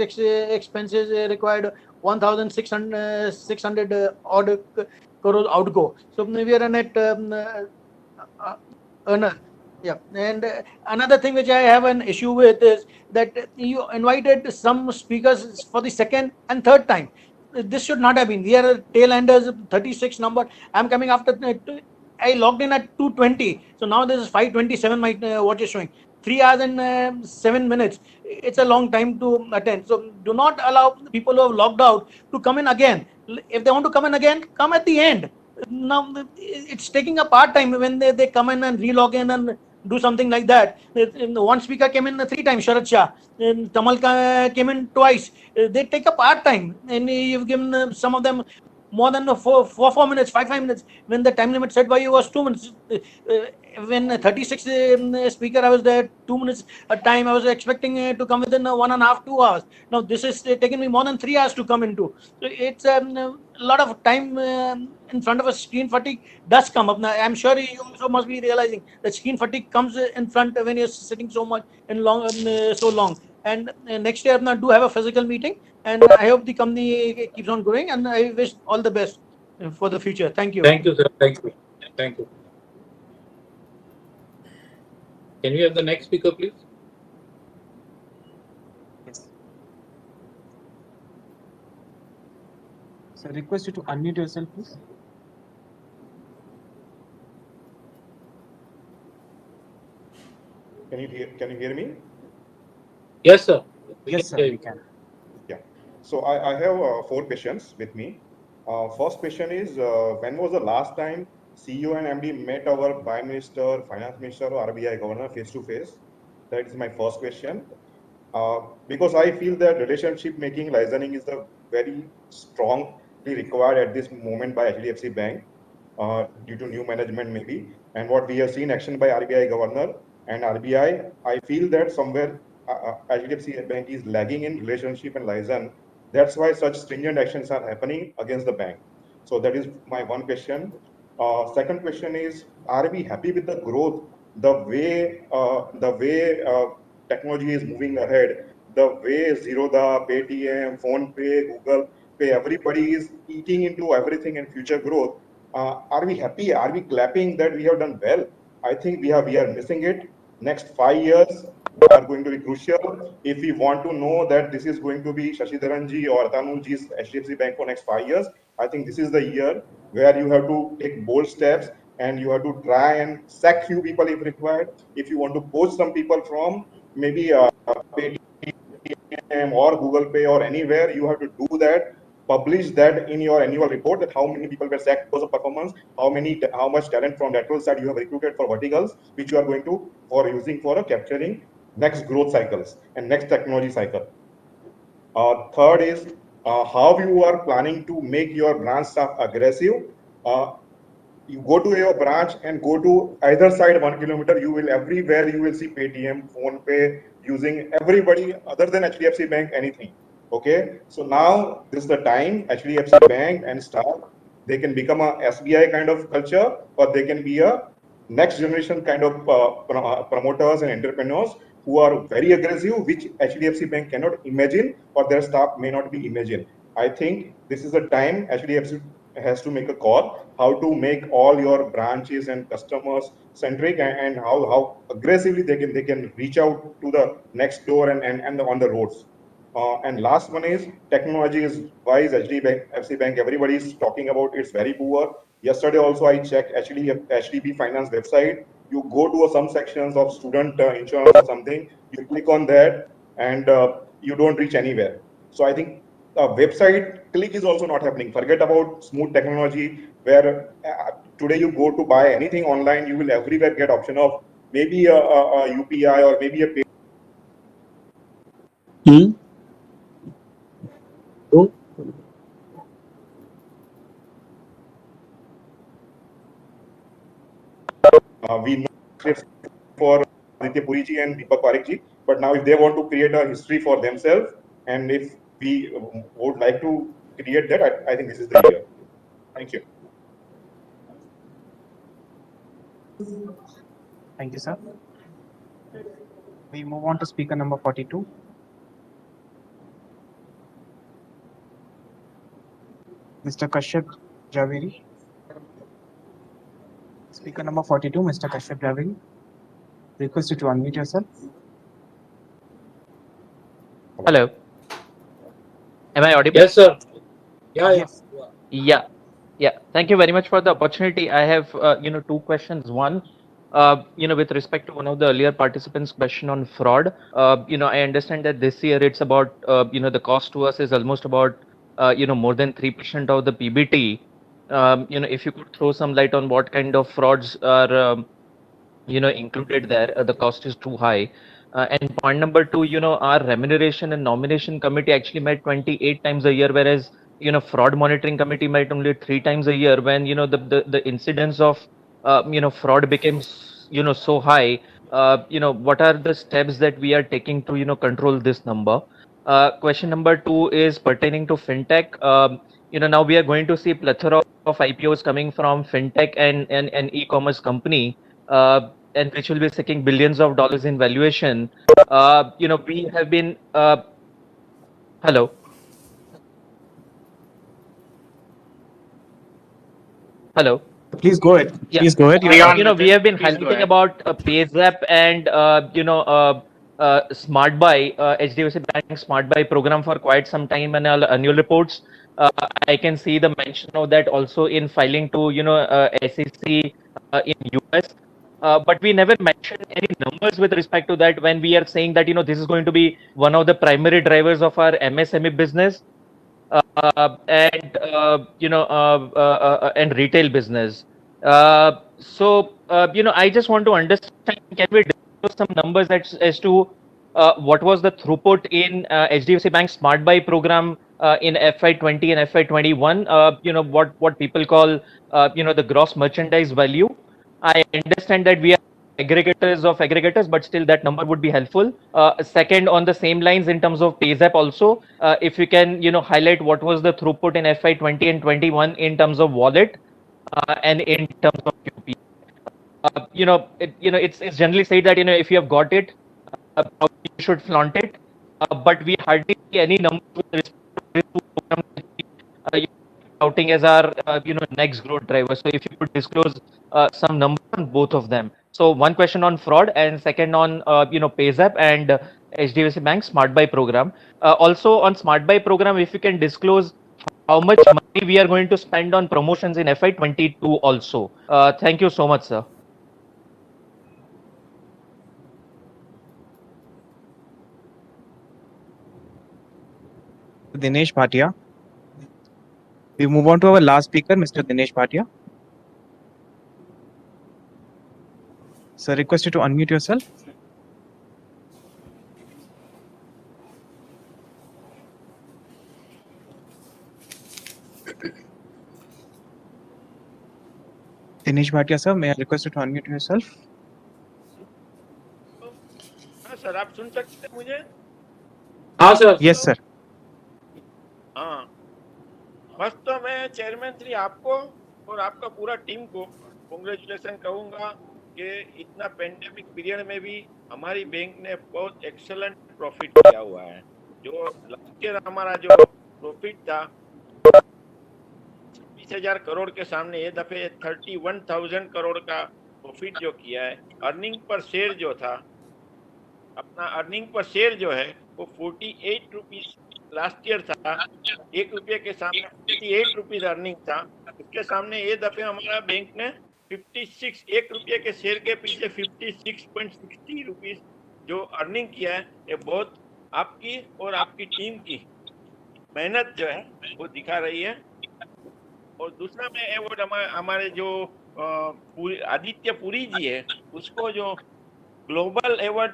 expenses required 1,600 odd crores outgo. So we are a net earner. Yeah. And another thing which I have an issue with is that you invited some speakers for the second and third time. This should not have been. We are tail enders, 36 number. I'm coming after. I logged in at 2:20, so now this is 5:27. My watch is showing 3 hours and 7 minutes. It's a long time to attend. So do not allow people who have logged out to come in again. If they want to come in again, come at the end. Now it's taking a part time when they come in and relog in and do something like that. One speaker came in 3 times, Sharad Shah. Tamal came in twice. They take a part time, and you've given some of them more than 4 minutes, 5 minutes, when the time limit set by you was 2 minutes. When 36 speaker, I was there 2 minutes a time. I was expecting to come within 1.5 2 hours. Now this is taking me more than 3 hours to come into. So it's a lot of time in front of us. Screen fatigue does come up. Now I'm sure you also must be realizing that screen fatigue comes in front when you're sitting so much in long, so long. And next year I do have a physical meeting, and I hope the company keeps on growing, and I wish all the best for the future. Thank you. Thank you, sir. Thank you. Thank you. Can we have the next speaker, please? Yes. So I request you to unmute yourself, please. Can you hear me? Yes, sir. Yes, sir, we can. Yeah. So I have 4 questions with me. First question is, when was the last time CEO and MD met our Prime Minister, Finance Minister, or RBI Governor face to face? That is my first question. Because I feel that relationship making licensing is a very strongly required at this moment by HDFC Bank due to new management maybe. And what we have seen action by RBI Governor and RBI, I feel that somewhere HDFC Bank is lagging in relationship and license. That's why such stringent actions are happening against the bank. So that is my one question. Second question is, are we happy with the growth, the way technology is moving ahead, the way Zerodha, Paytm, PhonePe, Google Pay, everybody is eating into everything and future growth. Are we happy? Are we clapping that we have done well? I think we are missing it. Next 5 years are going to be crucial. If we want to know that this is going to be Shashidharanji or Tanuji's HDFC Bank for next 5 years, I think this is the year. where you have to take bold steps and you have to try and sack few people if required. If you want to poach some people from maybe Paytm or Google Pay or anywhere, you have to do that. Publish that in your annual report, that how many people were sacked because of performance, how much talent from lateral side you have recruited for verticals, which you are going to using for capturing next growth cycles and next technology cycle. Third is how you are planning to make your branch staff aggressive. You go to your branch and go to either side 1 kilometer, you will everywhere you will see Paytm, Phone Pay, using everybody other than HDFC Bank, anything. Okay, so now this is the time HDFC Bank and staff, they can become a SBI kind of culture, or they can be a next generation kind of promoters and entrepreneurs who are very aggressive, which HDFC Bank cannot imagine, or their staff may not be imagine. I think this is the time HDFC has to make a call how to make all your branches and customers centric, and how aggressively they can reach out to the next door and on the roads. And last one is technology is wise. HDFC Bank, everybody is talking about it's very poor. Yesterday also I checked HDB Finance website. You go to some sections of student insurance or something, you click on that and you don't reach anywhere. So I think website click is also not happening. Forget about smooth technology, where today you go to buy anything online, you will everywhere get option of maybe a UPI or maybe a pay. We know for Aditya Puriji and Deepak Parikji, but now if they want to create a history for themselves, and if we would like to create that, I think this is the year. Thank you. Thank you, sir. We move on to speaker number 42. Mr. Kashyap Javeri. Speaker number 42, Mr. Kashyap Javeri. Request you to unmute yourself. Hello. Am I audible? Yes, sir. Yeah, Yes. Yeah. Yeah. Thank you very much for the opportunity. I have, two questions. One, with respect to one of the earlier participants' question on fraud, I understand that this year it's about, the cost to us is almost about, more than 3% of the PBT. If you could throw some light on what kind of frauds are, included there, the cost is too high. And point number two, our remuneration and nomination committee actually met 28 times a year, whereas, fraud monitoring committee met only 3 times a year. When, the incidence of, fraud becomes, so high, what are the steps that we are taking to, control this number? Question number two is pertaining to fintech. Now we are going to see plethora of IPOs coming from fintech and e-commerce company. And which will be seeking billions of dollars in valuation. We have been. Hello. Hello. Please go ahead. Yeah. Please go ahead. We have been highlighting about PayZap and Smart Buy, HDFC Bank Smart Buy program for quite some time, and annual reports. I can see the mention of that also in filing to SEC in US. But we never mentioned any numbers with respect to that when we are saying that this is going to be one of the primary drivers of our MSME business and retail business. I just want to understand, can we disclose some numbers as to what was the throughput in HDFC Bank Smart Buy program in FY20 and FY21? What people call the gross merchandise value. I understand that we are aggregators, but still that number would be helpful. Second, on the same lines in terms of PayZap also, if you can highlight what was the throughput in FY20 and 21 in terms of wallet and in terms of UPI. It's generally said that if you have got it, you should flaunt it. But we hardly see any numbers with respect to this program outing as our next growth driver. So if you could disclose some numbers on both of them. So one question on fraud, and second on PayZap and HDFC Bank Smart Buy program. Also on Smart Buy program, if you can disclose how much money we are going to spend on promotions in FY22 also. Thank you so much, sir. Dinesh Bhatia. We move on to our last speaker, Mr. Dinesh Bhatia. Sir, request you to unmute yourself. Dinesh Bhatia, sir, may I request you to unmute yourself? हाँ sir, आप सुन सकते हैं मुझे? हाँ sir. Yes, sir. हाँ, बस तो मैं चेयरमैन श्री आपको और आपका पूरा टीम को कांग्रेचुलेशन कहूँगा कि इतना पेंडेमिक पीरियड में भी हमारी बैंक ने बहुत एक्सेलेंट प्रॉफिट किया हुआ है। जो लास्ट ईयर हमारा जो प्रॉफिट था 26,000 करोड़ के सामने ये दफे 31,000 करोड़ का प्रॉफिट जो किया है। अर्निंग पर शेयर जो था, अपना अर्निंग पर शेयर जो है वो 48 रुपीज लास्ट ईयर था। 1 रुपये के सामने 48 रुपीज अर्निंग था। उसके सामने ये दफे हमारा बैंक ने 56 1 रुपये के शेयर के पीछे 56.60 रुपीज जो अर्निंग किया है, ये बहुत आपकी और आपकी टीम की मेहनत जो है वो दिखा रही है। और दूसरा मैं अवार्ड हमारे जो आदित्य पुरी जी है उसको जो global award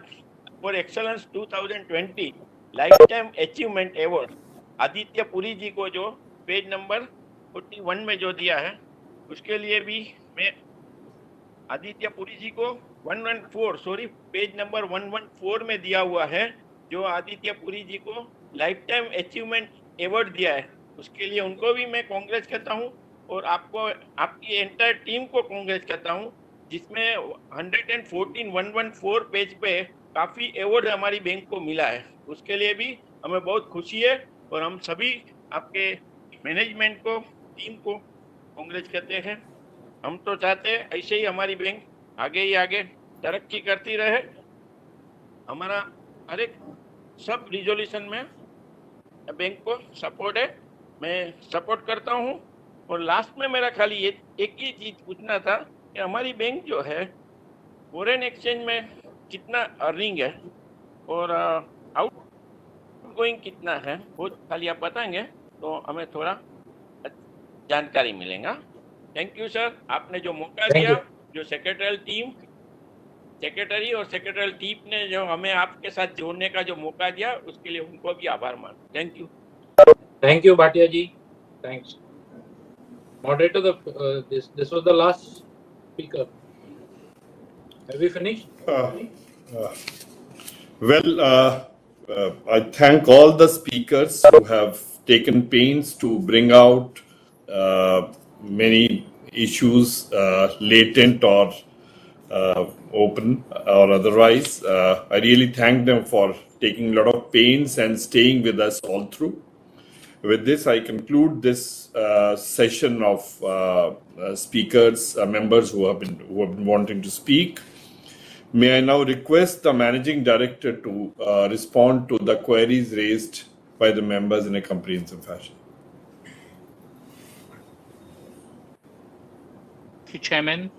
for excellence 2020 lifetime achievement award Aditya Puri ji को जो पेज नंबर 41 में जो दिया है, उसके लिए भी मैं आदित्य पुरी जी को 114 पेज नंबर 114 में दिया हुआ है, जो आदित्य पुरी जी को लाइफ टाइम अचीवमेंट अवार्ड दिया है। उसके लिए उनको भी मैं कांग्रेस कहता हूँ और आपको आपकी एंटायर टीम को कांग्रेस कहता हूँ, जिसमें 114 पेज पे काफ़ी अवार्ड हमारी बैंक को मिला है। उसके लिए भी हमें बहुत खुशी है और हम सभी आपके मैनेजमेंट को, टीम को कांग्रेस कहते हैं। हम तो चाहते हैं ऐसे ही हमारी बैंक आगे तरक्की करती रहे। हमारा हर एक सब रिजोल्यूशन में बैंक को सपोर्ट है, मैं सपोर्ट करता हूं। और लास्ट में मेरा खाली एक ही चीज पूछना था कि हमारी बैंक जो है फॉरेन एक्सचेंज में कितना अर्निंग है और आउट गोइंग कितना है, वो खाली आप बताएंगे तो हमें थोड़ा जानकारी मिलेगा। थैंक यू सर, आपने जो मौका दिया, जो सेक्रेटरी और सेक्रेटरी टीम ने जो हमें आपके साथ जोड़ने का जो मौका दिया, उसके लिए उनको भी आभार मानता। Thank you, Bhatia ji. Thanks. Moderator, this was the last speaker. Have we finished? I thank all the speakers who have taken pains to bring out many issues, latent or open or otherwise. I really thank them for taking a lot of pains and staying with us all through. With this, I conclude this session of speakers, members who have been wanting to speak. May I now request the Managing Director to respond to the queries raised by the members in a comprehensive fashion. Thank you, Chairman.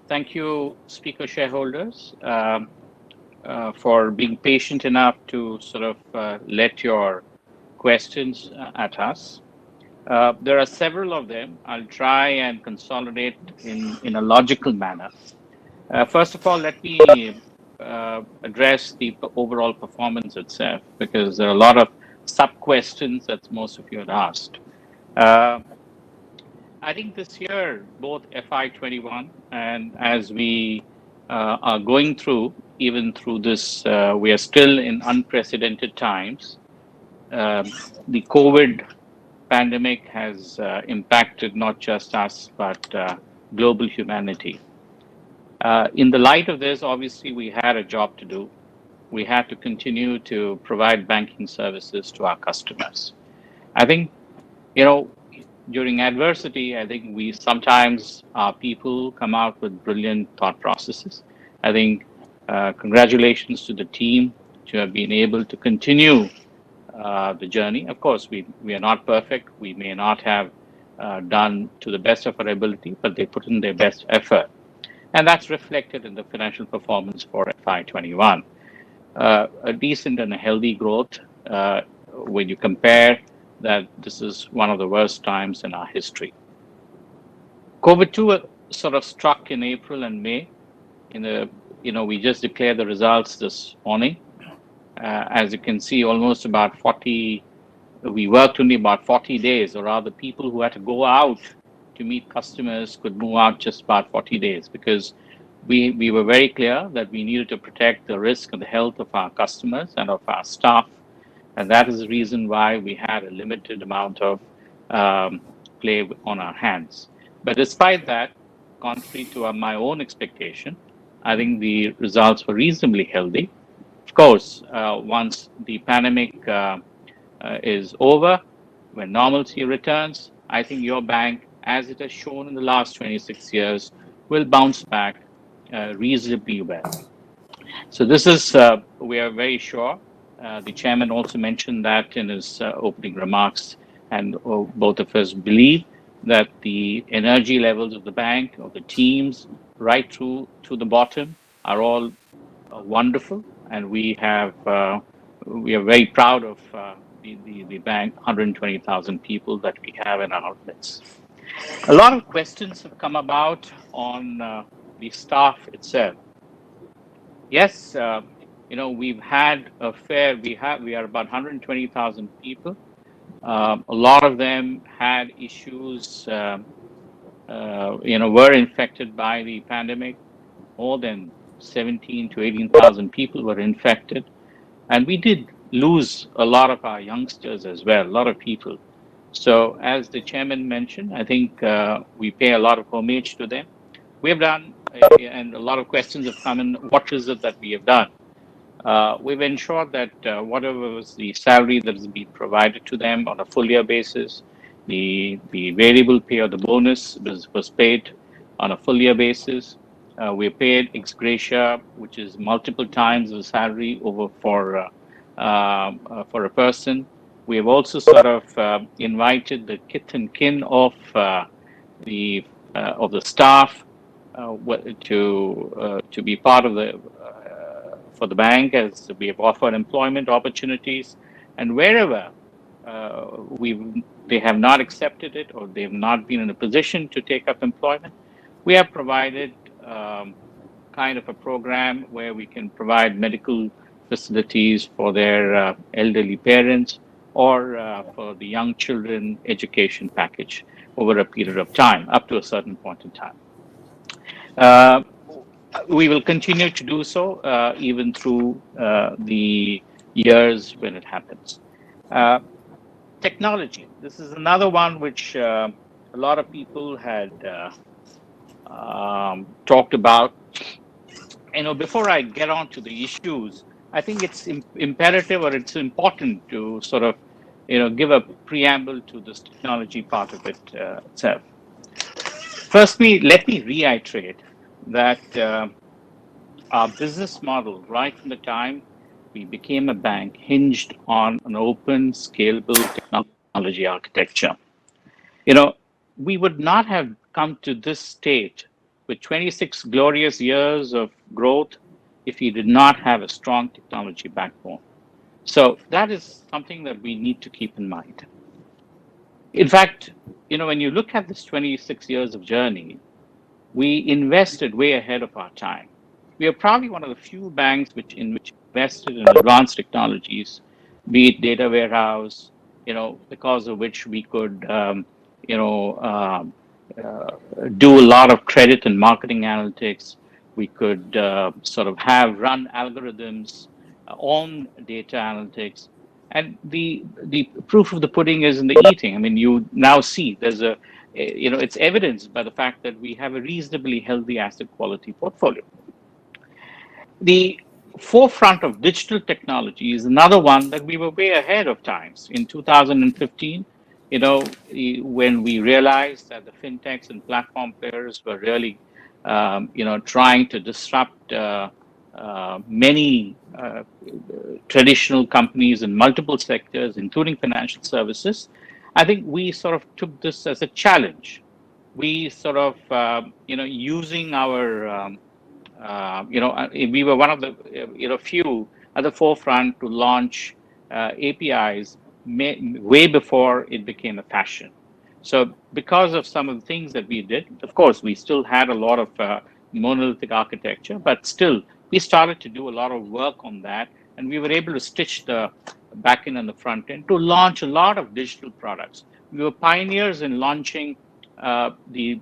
Thank you, Speaker shareholders, for being patient enough to sort of let your questions at us. There are several of them. I'll try and consolidate in a logical manner. First of all, let me address the overall performance itself, because there are a lot of sub-questions that most of you had asked. I think this year, both FY21 and as we are going through, even through this, we are still in unprecedented times. The COVID pandemic has impacted not just us, but global humanity. In the light of this, obviously, we had a job to do. We had to continue to provide banking services to our customers. I think, during adversity, I think we sometimes, our people come out with brilliant thought processes. I think congratulations to the team to have been able to continue the journey. Of course, we are not perfect. We may not have done to the best of our ability, but they put in their best effort. And that's reflected in the financial performance for FY21. A decent and a healthy growth when you compare that this is one of the worst times in our history. COVID-2 sort of struck in April and May. We just declared the results this morning. As you can see, almost about 40, we worked only about 40 days, or rather people who had to go out to meet customers could move out just about 40 days because we were very clear that we needed to protect the risk and the health of our customers and of our staff. And that is the reason why we had a limited amount of play on our hands. But despite that, contrary to my own expectation, I think the results were reasonably healthy. Of course, once the pandemic is over, when normalcy returns, I think your bank, as it has shown in the last 26 years, will bounce back reasonably well. So this is, we are very sure. The chairman also mentioned that in his opening remarks, and both of us believe that the energy levels of the bank, of the teams, right through to the bottom, are all wonderful, and we are very proud of the bank, 120,000 people that we have in our outlets. A lot of questions have come about on the staff itself. Yes, we've had a fair. We are about 120,000 people. A lot of them had issues. Were infected by the pandemic. More than 17 to 18,000 people were infected, and we did lose a lot of our youngsters as well. A lot of people. So, as the chairman mentioned, I think we pay a lot of homage to them. We have done, and a lot of questions have come in. What is it that we have done? We've ensured that whatever was the salary that has been provided to them on a full year basis, the variable pay or the bonus was paid on a full year basis. We paid ex gratia, which is multiple times the salary over for a person. We have also sort of invited the kith and kin of the staff to be part of the for the bank, as we have offered employment opportunities, and wherever they have not accepted it or they have not been in a position to take up employment, we have provided kind of a program where we can provide medical facilities for their elderly parents or for the young children education package over a period of time, up to a certain point in time. We will continue to do so even through the years when it happens. Technology. This is another one which a lot of people had talked about. Before I get on to the issues, I think it's imperative or it's important to sort of, give a preamble to this technology part of it itself. Firstly, let me reiterate that our business model, right from the time we became a bank, hinged on an open, scalable technology architecture. We would not have come to this state with 26 glorious years of growth if we did not have a strong technology backbone. So that is something that we need to keep in mind. In fact, when you look at this 26 years of journey, we invested way ahead of our time. We are probably one of the few banks which invested in advanced technologies, be it data warehouse, because of which we could, do a lot of credit and marketing analytics. We could sort of run algorithms on data analytics. And the proof of the pudding is in the eating. I mean, you now see there's it's evidenced by the fact that we have a reasonably healthy asset quality portfolio. The forefront of digital technology is another one that we were way ahead of times. In 2015, when we realized that the fintechs and platform players were really, trying to disrupt many traditional companies in multiple sectors, including financial services, I think we sort of took this as a challenge. We sort of, using our, we were one of the, few at the forefront to launch APIs way before it became a fashion. So because of some of the things that we did, of course, we still had a lot of monolithic architecture, but still we started to do a lot of work on that, and we were able to stitch the back end and the front end to launch a lot of digital products. We were pioneers in launching the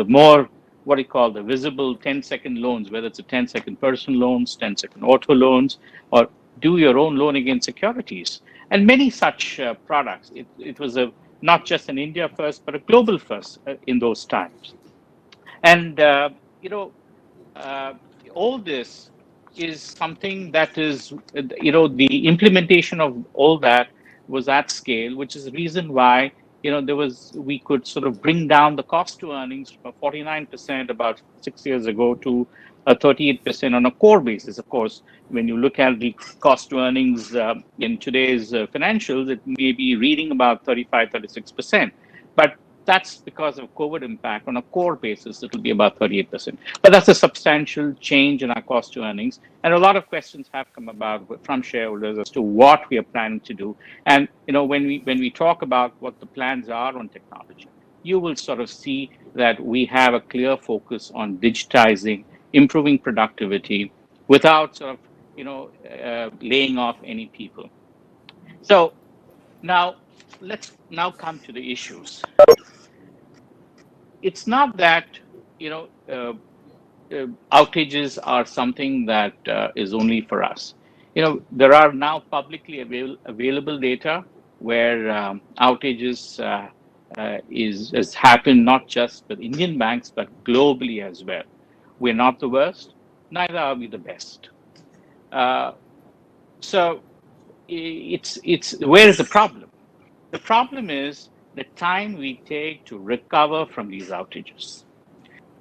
more what do you call the visible 10-second loans, whether it's a 10-second personal loans, 10-second auto loans, or do your own loan against securities, and many such products. It was not just an India first, but a global first in those times. And uh, all this is something that is, the implementation of all that was at scale, which is the reason why, we could sort of bring down the cost to earnings from 49% about 6 years ago to 38% on a core basis. Of course, when you look at the cost to earnings in today's financials, it may be reading about 35, 36%. But that's because of COVID impact. On a core basis, it'll be about 38%. But that's a substantial change in our cost to earnings. And a lot of questions have come about from shareholders as to what we are planning to do. And when we talk about what the plans are on technology, you will sort of see that we have a clear focus on digitizing, improving productivity without sort of laying off any people. So now let's now come to the issues. It's not that outages are something that is only for us. There are now publicly available data where outages has happened not just with Indian banks but globally as well. We're not the worst, neither are we the best. So it's where is the problem? The problem is the time we take to recover from these outages.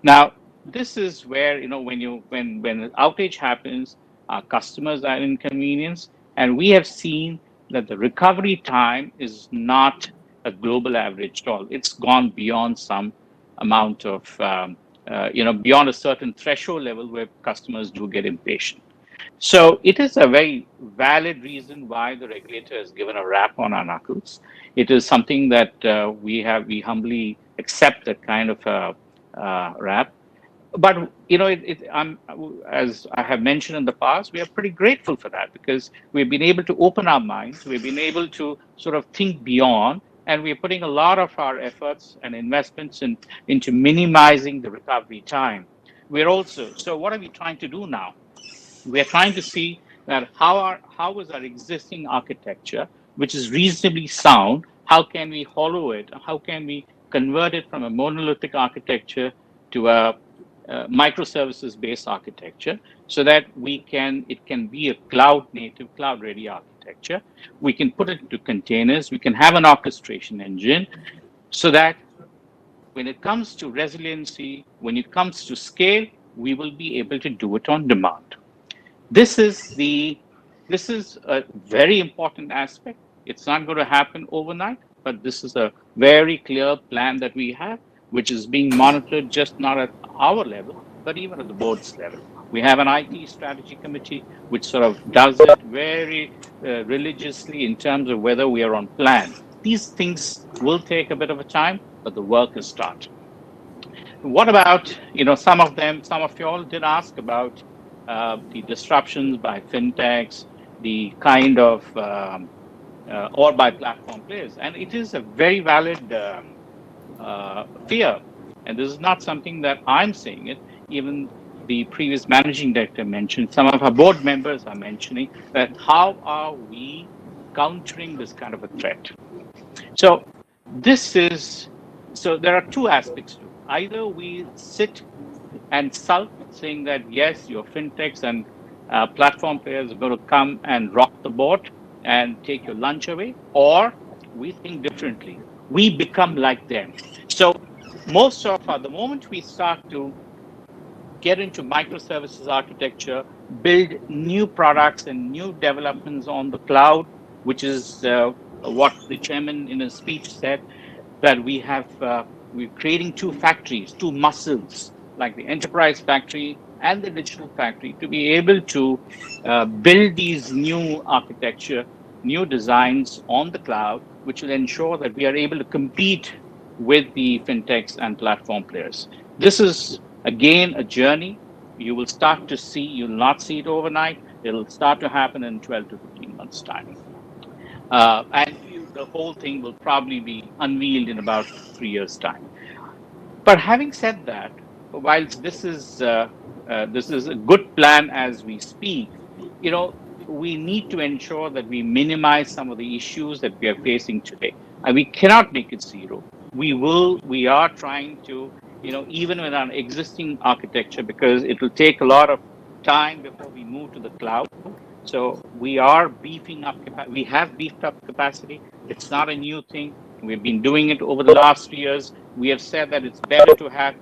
Now, this is where when an outage happens, our customers are inconvenienced, and we have seen that the recovery time is not a global average at all. It's gone beyond some amount of beyond a certain threshold level where customers do get impatient. So it is a very valid reason why the regulator has given a rap on our knuckles. It is something that we humbly accept that kind of a rap. But as I have mentioned in the past, we are pretty grateful for that because we've been able to open our minds. We've been able to sort of think beyond, and we're putting a lot of our efforts and investments into minimizing the recovery time. So what are we trying to do now? We're trying to see that how is our existing architecture, which is reasonably sound, how can we hollow it? How can we convert it from a monolithic architecture to a microservices-based architecture so that it can be a cloud-native, cloud-ready architecture. We can put it into containers. We can have an orchestration engine so that when it comes to resiliency, when it comes to scale, we will be able to do it on demand. This is a very important aspect. It's not going to happen overnight, but this is a very clear plan that we have, which is being monitored just not at our level, but even at the board's level. We have an IT strategy committee, which sort of does it very religiously in terms of whether we are on plan. These things will take a bit of a time, but the work is started. What about, some of you all did ask about the disruptions by fintechs, the kind of, or by platform players. And it is a very valid fear. And this is not something that I'm saying it. Even the previous managing director mentioned, some of our board members are mentioning that how are we countering this kind of a threat? So there are two aspects to it. Either we sit and sulk, saying that yes, your fintechs and platform players are going to come and rock the boat and take your lunch away, or we think differently. We become like them. So the moment we start to get into microservices architecture, build new products and new developments on the cloud, which is what the chairman in his speech said, that we're creating two factories, two muscles, like the enterprise factory and the digital factory, to be able to build these new architecture, new designs on the cloud, which will ensure that we are able to compete with the fintechs and platform players. This is again a journey. You will start to see, you'll not see it overnight. It'll start to happen in 12 to 15 months' time. The whole thing will probably be unveiled in about 3 years' time. But having said that, while this is a good plan as we speak, you know, we need to ensure that we minimize some of the issues that we are facing today, and we cannot make it zero. We are trying to, you know, even with our existing architecture, because it will take a lot of time before we move to the cloud. So we are beefing up. We have beefed up capacity. It's not a new thing. We've been doing it over the last 3 years. We have said that it's better to have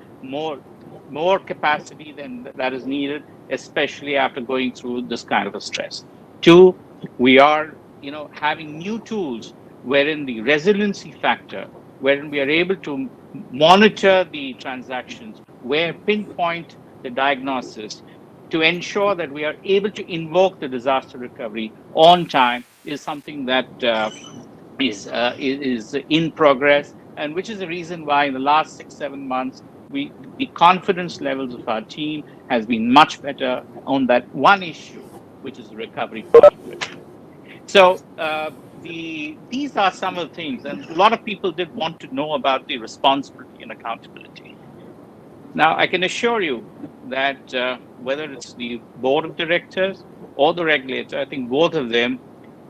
more capacity than that is needed, especially after going through this kind of a stress. Two, we are, you know, having new tools wherein the resiliency factor, wherein we are able to monitor the transactions, where pinpoint the diagnosis, to ensure that we are able to invoke the disaster recovery on time, is something that is in progress, and which is the reason why in the last 6-7 months the confidence levels of our team has been much better on that one issue, which is the recovery part of it. So these are some of the things, and a lot of people did want to know about the responsibility and accountability. Now, I can assure you that whether it's the board of directors or the regulator, I think both of them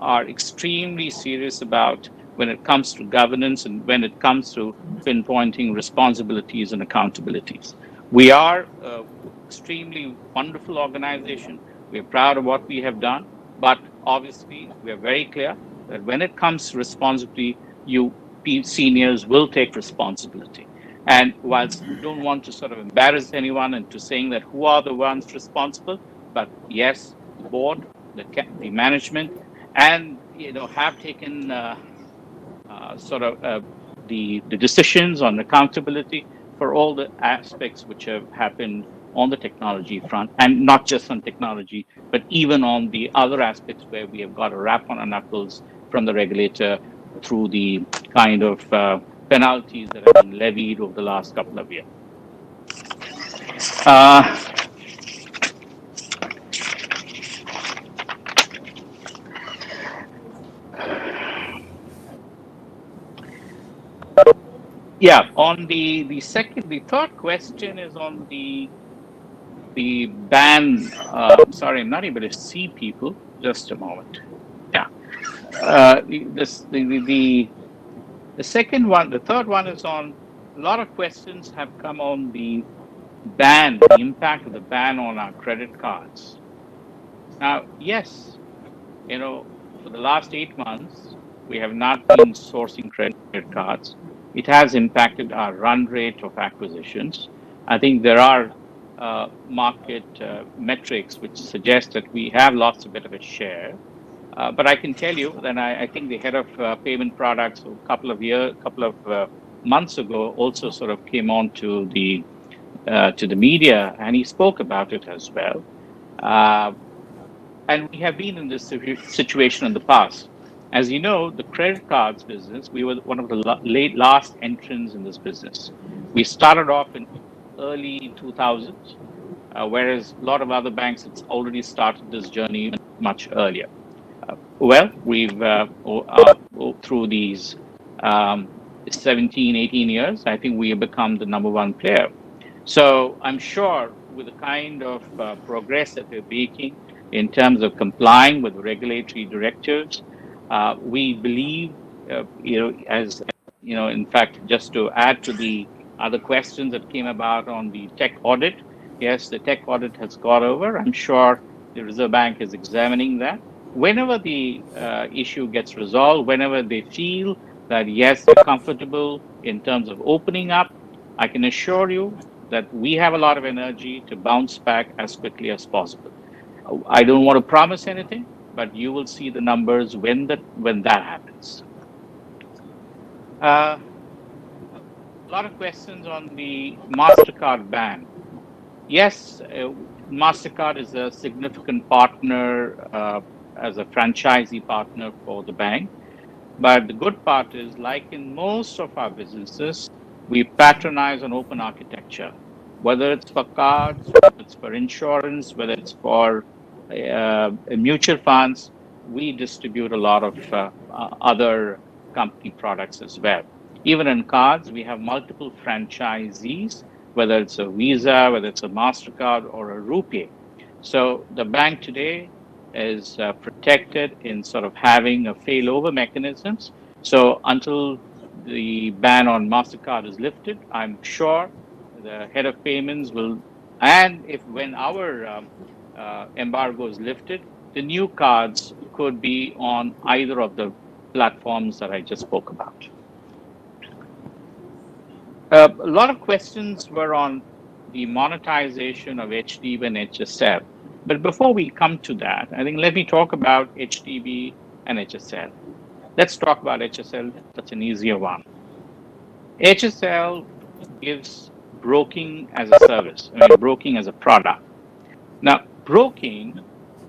are extremely serious about when it comes to governance and when it comes to pinpointing responsibilities and accountabilities. We are an extremely wonderful organization. We're proud of what we have done, but obviously we are very clear that when it comes to responsibility, you seniors will take responsibility. And whilst we don't want to sort of embarrass anyone into saying that who are the ones responsible, but yes, the board, the management, and you know, have taken the decisions on accountability for all the aspects which have happened on the technology front, and not just on technology, but even on the other aspects where we have got a rap on our knuckles from the regulator through the kind of penalties that have been levied over the last couple of years. Yeah, on the third question is on the ban. Sorry, I'm not able to see people. Just a moment. Yeah. The second one, the third one is on, a lot of questions have come on the ban, the impact of the ban on our credit cards. Now, yes, you know, for the last 8 months, we have not been sourcing credit cards. It has impacted our run rate of acquisitions. I think there are market metrics which suggest that we have lost a bit of a share. But I can tell you that I think the head of payment products a couple of months ago also sort of came on to the media, and he spoke about it as well. And we have been in this situation in the past. As you know, the credit cards business, we were one of the last entrants in this business. We started off in early 2000s, whereas a lot of other banks had already started this journey much earlier. Well, we've through these 17, 18 years, I think we have become the number one player. So I'm sure with the kind of progress that we're making in terms of complying with regulatory directives, we believe, you know, as you know, in fact, just to add to the other questions that came about on the tech audit, yes, the tech audit has got over. I'm sure the Reserve Bank is examining that. Whenever the issue gets resolved, whenever they feel that yes, they're comfortable in terms of opening up, I can assure you that we have a lot of energy to bounce back as quickly as possible. I don't want to promise anything, but you will see the numbers when that happens. A lot of questions on the MasterCard ban. Yes, MasterCard is a significant partner as a franchisee partner for the bank. But the good part is, like in most of our businesses, we patronize on open architecture, whether it's for cards, whether it's for insurance, whether it's for mutual funds. We distribute a lot of other company products as well. Even in cards, we have multiple franchisees, whether it's a Visa, whether it's a MasterCard or a RuPay. So the bank today is protected in sort of having a failover mechanisms. So until the ban on MasterCard is lifted, I'm sure the head of payments will, and if when our embargo is lifted, the new cards could be on either of the platforms that I just spoke about. A lot of questions were on the monetization of HDB and HSL. But before we come to that, I think let me talk about HDB and HSL. Let's talk about HSL. That's an easier one. HSL gives broking as a service, broking as a product. Now, broking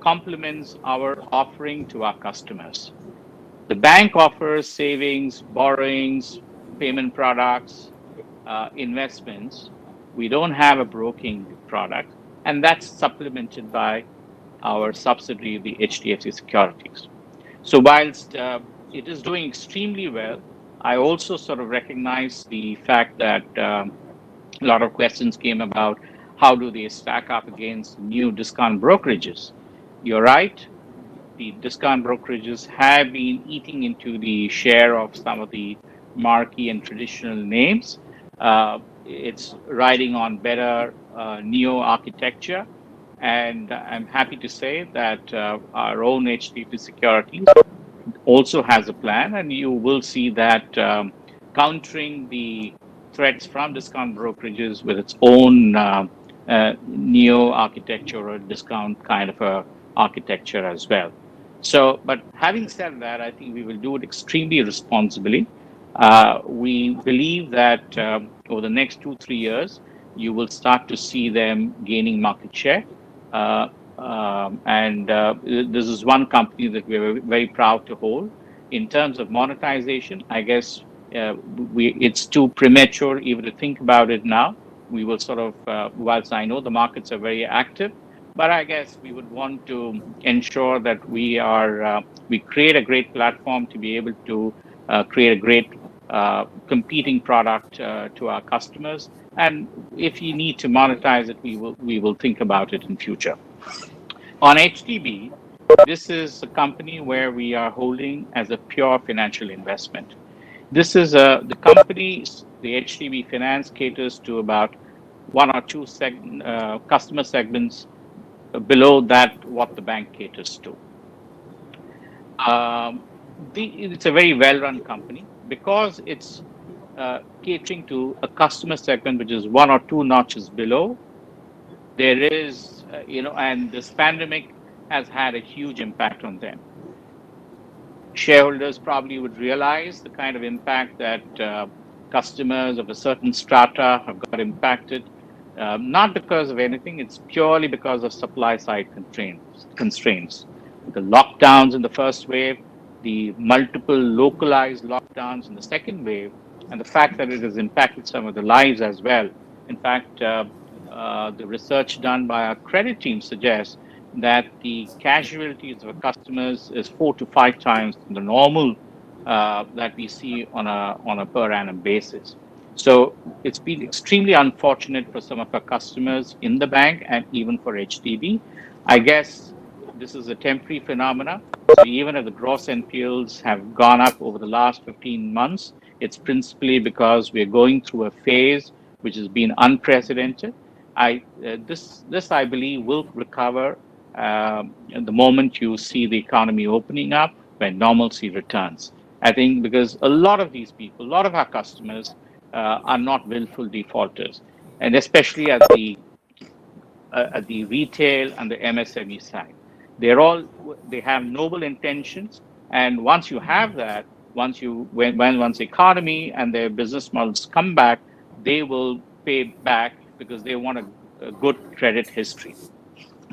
complements our offering to our customers. The bank offers savings, borrowings, payment products, investments. We don't have a broking product, and that's supplemented by our subsidiary, the HDFC Securities. So whilst it is doing extremely well, I also sort of recognize the fact that a lot of questions came about how do they stack up against new discount brokerages. You're right. The discount brokerages have been eating into the share of some of the marquee and traditional names. It's riding on better neo architecture. And I'm happy to say that our own HDFC Securities also has a plan, and you will see that countering the threats from discount brokerages with its own neo architecture or discount kind of a architecture as well. So, but having said that, I think we will do it extremely responsibly. We believe that over the next 2-3 years, you will start to see them gaining market share. This is one company that we're very proud to hold. In terms of monetization, I guess it's too premature even to think about it now. We will sort of, whilst I know the markets are very active, but I guess we would want to ensure that we create a great platform to be able to create a great competing product to our customers. And if you need to monetize it, we will think about it in future. On HDB, this is a company where we are holding as a pure financial investment. This is the company, the HDB Finance caters to about 1 or 2 customer segments below that what the bank caters to. It's a very well-run company because it's catering to a customer segment which is 1 or 2 notches below. There is, and this pandemic has had a huge impact on them. Shareholders probably would realize the kind of impact that customers of a certain strata have got impacted, not because of anything, it's purely because of supply side constraints. The lockdowns in the first wave, the multiple localized lockdowns in the second wave, and the fact that it has impacted some of the lives as well. In fact, the research done by our credit team suggests that the casualties of our customers is 4 to 5 times the normal that we see on a per annum basis. So it's been extremely unfortunate for some of our customers in the bank and even for HDB. I guess this is a temporary phenomena. So even if the gross NPLs have gone up over the last 15 months, it's principally because we're going through a phase which has been unprecedented. This I believe will recover the moment you see the economy opening up when normalcy returns. I think because a lot of these people, a lot of our customers are not willful defaulters. and especially at the retail and the MSME side. They have noble intentions, and once you have that, once the economy and their business models come back, they will pay back because they want a good credit history.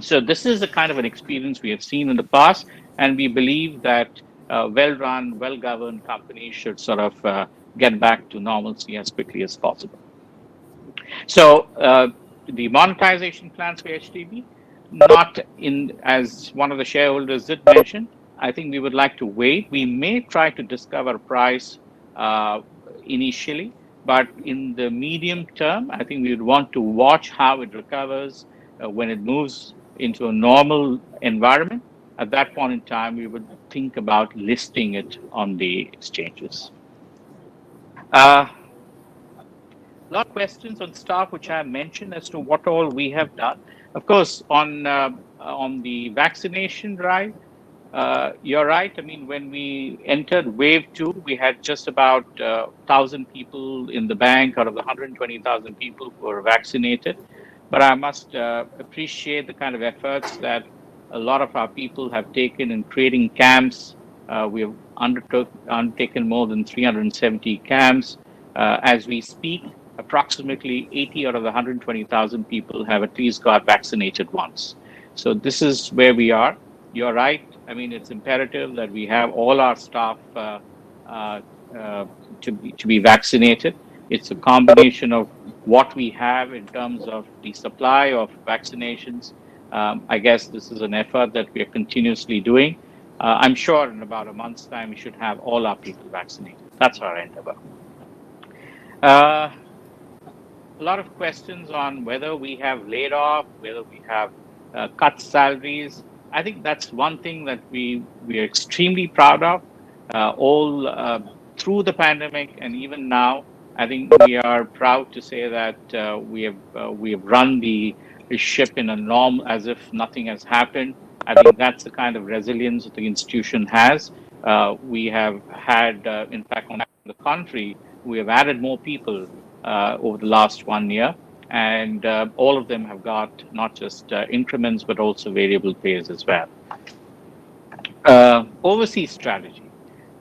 So this is the kind of an experience we have seen in the past, and we believe that well-run, well-governed companies should sort of get back to normalcy as quickly as possible. So the monetization plans for HDB, not in as one of the shareholders did mention. I think we would like to wait. We may try to discover price initially, but in the medium term, I think we would want to watch how it recovers when it moves into a normal environment. At that point in time, we would think about listing it on the exchanges. A lot of questions on staff, which I have mentioned as to what all we have done. Of course, on the vaccination drive, you're right. I mean, when we entered wave 2, we had just about 1,000 people in the bank out of the 120,000 people who were vaccinated. But I must appreciate the kind of efforts that a lot of our people have taken in creating camps. We have undertaken more than 370 camps. As we speak, approximately 80 out of the 120,000 people have at least got vaccinated once. So this is where we are. You're right. I mean, it's imperative that we have all our staff to be vaccinated. It's a combination of what we have in terms of the supply of vaccinations. I guess this is an effort that we are continuously doing. I'm sure in about a month's time, we should have all our people vaccinated. That's our endeavor. A lot of questions on whether we have laid off, whether we have cut salaries. I think that's one thing that we are extremely proud of. All through the pandemic and even now, I think we are proud to say that we have run the ship in a norm as if nothing has happened. I think that's the kind of resilience that the institution has. We have had, in fact, on the contrary, we have added more people over the last 1 year, and all of them have got not just increments but also variable pays as well. Overseas strategy.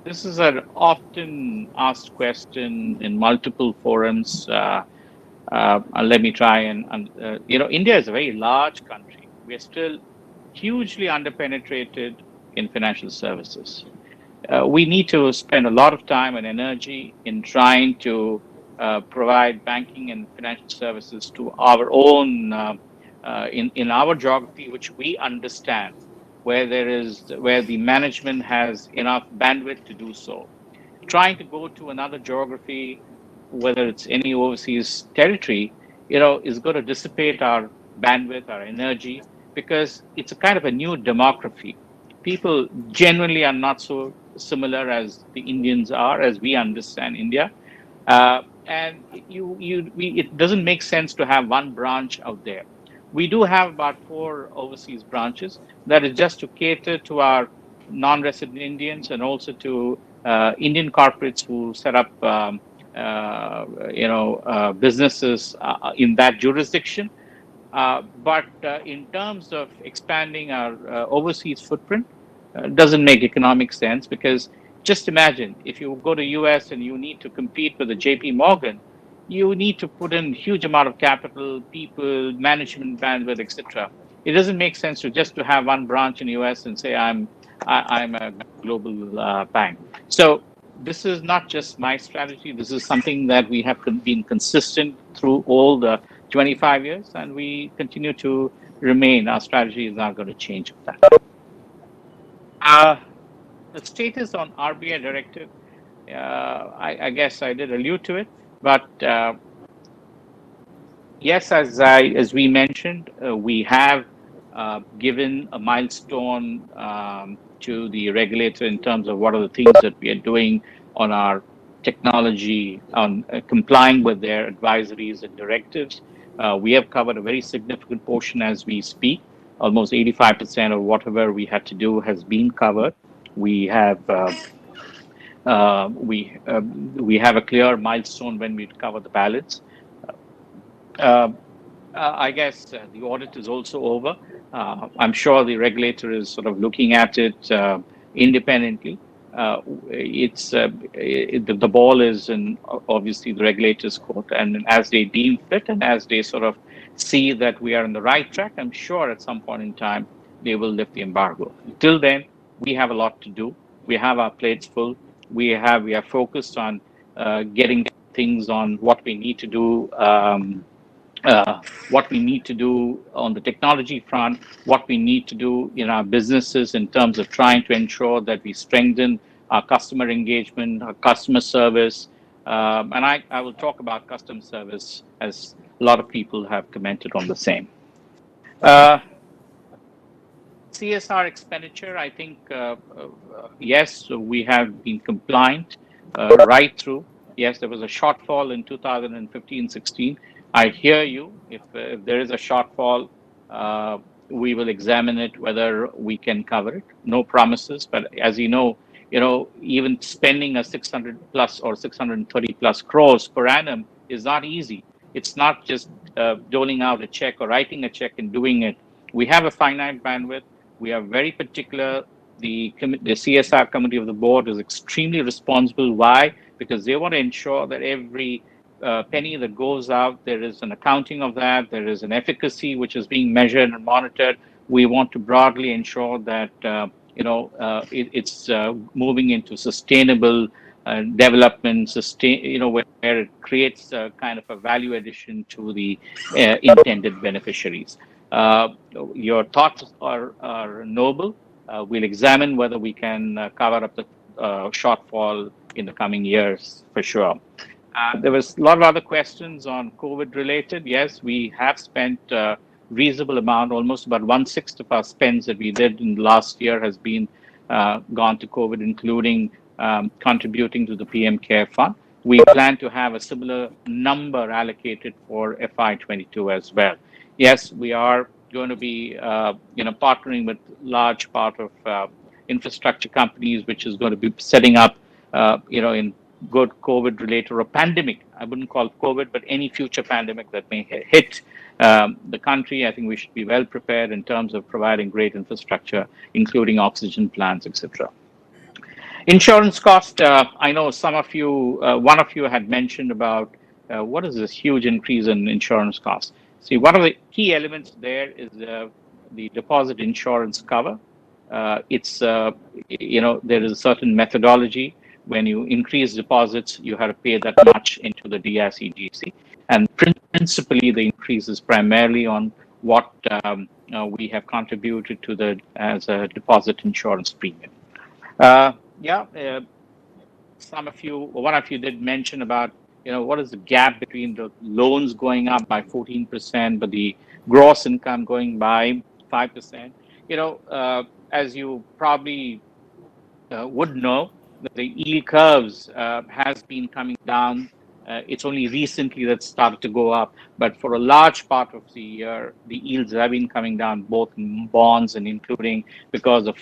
This is an often asked question in multiple forums. Let me try and India is a very large country. We are still hugely underpenetrated in financial services. We need to spend a lot of time and energy in trying to provide banking and financial services to our own in our geography, which we understand, where the management has enough bandwidth to do so. Trying to go to another geography, whether it's any overseas territory, is going to dissipate our bandwidth, our energy, because it's a kind of a new demography. People genuinely are not so similar as the Indians are, as we understand India. And it doesn't make sense to have one branch out there. We do have about 4 overseas branches that is just to cater to our non-resident Indians and also to Indian corporates who set up businesses in that jurisdiction. But in terms of expanding our overseas footprint, doesn't make economic sense, because just imagine if you go to US and you need to compete with the JP Morgan, you need to put in huge amount of capital, people, management bandwidth, etc. It doesn't make sense to have one branch in the US and say I'm a global bank. So this is not just my strategy. This is something that we have been consistent through all the 25 years, and we continue to remain. Our strategy is not going to change with that. The status on RBI directive, I guess I did allude to it, but yes, as we mentioned, we have given a milestone to the regulator in terms of what are the things that we are doing on our technology, on complying with their advisories and directives. We have covered a very significant portion as we speak. Almost 85% of whatever we had to do has been covered. We have a clear milestone when we cover the balance. I guess the audit is also over. I'm sure the regulator is sort of looking at it independently. The ball is in obviously the regulator's court, and as they deem fit and as they sort of see that we are on the right track, I'm sure at some point in time they will lift the embargo. Till then, we have a lot to do. We have our plates full. We are focused on getting things on what we need to do. What we need to do on the technology front, what we need to do in our businesses in terms of trying to ensure that we strengthen our customer engagement, our customer service. And I will talk about customer service as a lot of people have commented on the same. CSR expenditure, I think, yes, we have been compliant right through. Yes, there was a shortfall in 2015-16. I hear you. If there is a shortfall, we will examine it whether we can cover it. No promises, but as you know, even spending a 600 plus or 630 plus crores per annum is not easy. It's not just doling out a check or writing a check and doing it. We have a finite bandwidth. We are very particular. The CSR committee of the board is extremely responsible. Why? Because they want to ensure that every penny that goes out, there is an accounting of that. There is an efficacy which is being measured and monitored. We want to broadly ensure that it's moving into sustainable development, where it creates a kind of a value addition to the intended beneficiaries. Your thoughts are noble. We'll examine whether we can cover up the shortfall in the coming years for sure. There was a lot of other questions on COVID related. Yes, we have spent a reasonable amount, almost about 1/6 of our spends that we did in the last year has been gone to COVID, including contributing to the PM Care Fund. We plan to have a similar number allocated for FY22 as well. Yes, we are going to be, partnering with large part of infrastructure companies, which is going to be setting up, in good COVID related or pandemic. I wouldn't call it COVID, but any future pandemic that may hit the country. I think we should be well prepared in terms of providing great infrastructure, including oxygen plants, etc. Insurance cost. I know some of you, one of you had mentioned about what is this huge increase in insurance costs. See, one of the key elements there is the deposit insurance cover. There is a certain methodology. When you increase deposits, you have to pay that much into the DICGC. And principally, the increase is primarily on what we have contributed to as a deposit insurance premium. One of you did mention about, what is the gap between the loans going up by 14%, but the gross income going by 5%. As you probably would know, the yield curves has been coming down. It's only recently that started to go up, but for a large part of the year, the yields have been coming down, both in bonds and including because of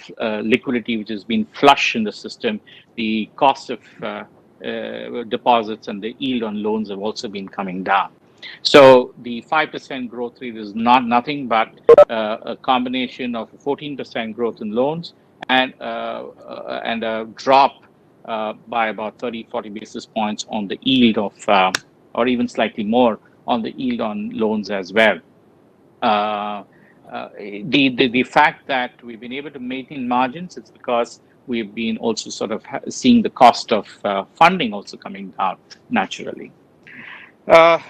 liquidity, which has been flush in the system. The cost of deposits and the yield on loans have also been coming down. So the 5% growth rate is nothing but a combination of 14% growth in loans and a drop by about 30-40 basis points on the yield of, or even slightly more on the yield on loans as well. The fact that we've been able to maintain margins is because we've been also sort of seeing the cost of funding also coming down naturally. On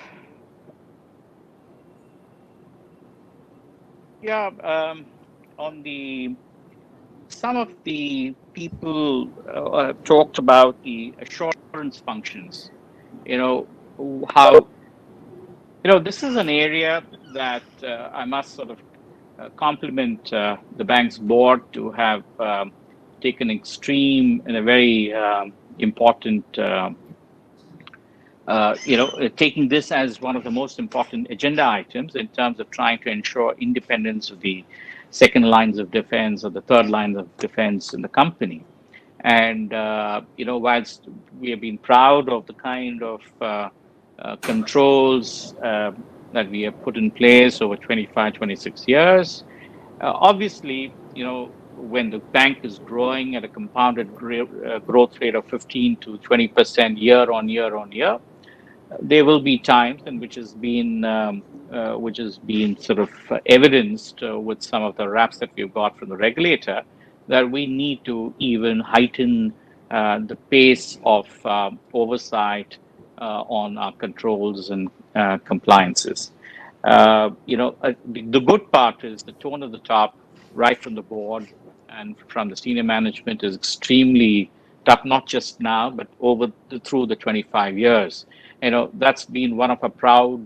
some of the people talked about the assurance functions. How this is an area that I must sort of compliment the bank's board to have taken extreme and a very important, taking this as one of the most important agenda items in terms of trying to ensure independence of the second lines of defense or the third line of defense in the company. And, whilst we have been proud of the kind of controls that we have put in place over 25, 26 years. Obviously, when the bank is growing at a compounded growth rate of 15 to 20% year on year on year, there will be times, and which has been sort of evidenced with some of the raps that we've got from the regulator, that we need to even heighten the pace of oversight on our controls and compliances. The good part is the tone at the top, right from the board and from the senior management, is extremely tough, not just now, but through the 25 years. That's been one of our proud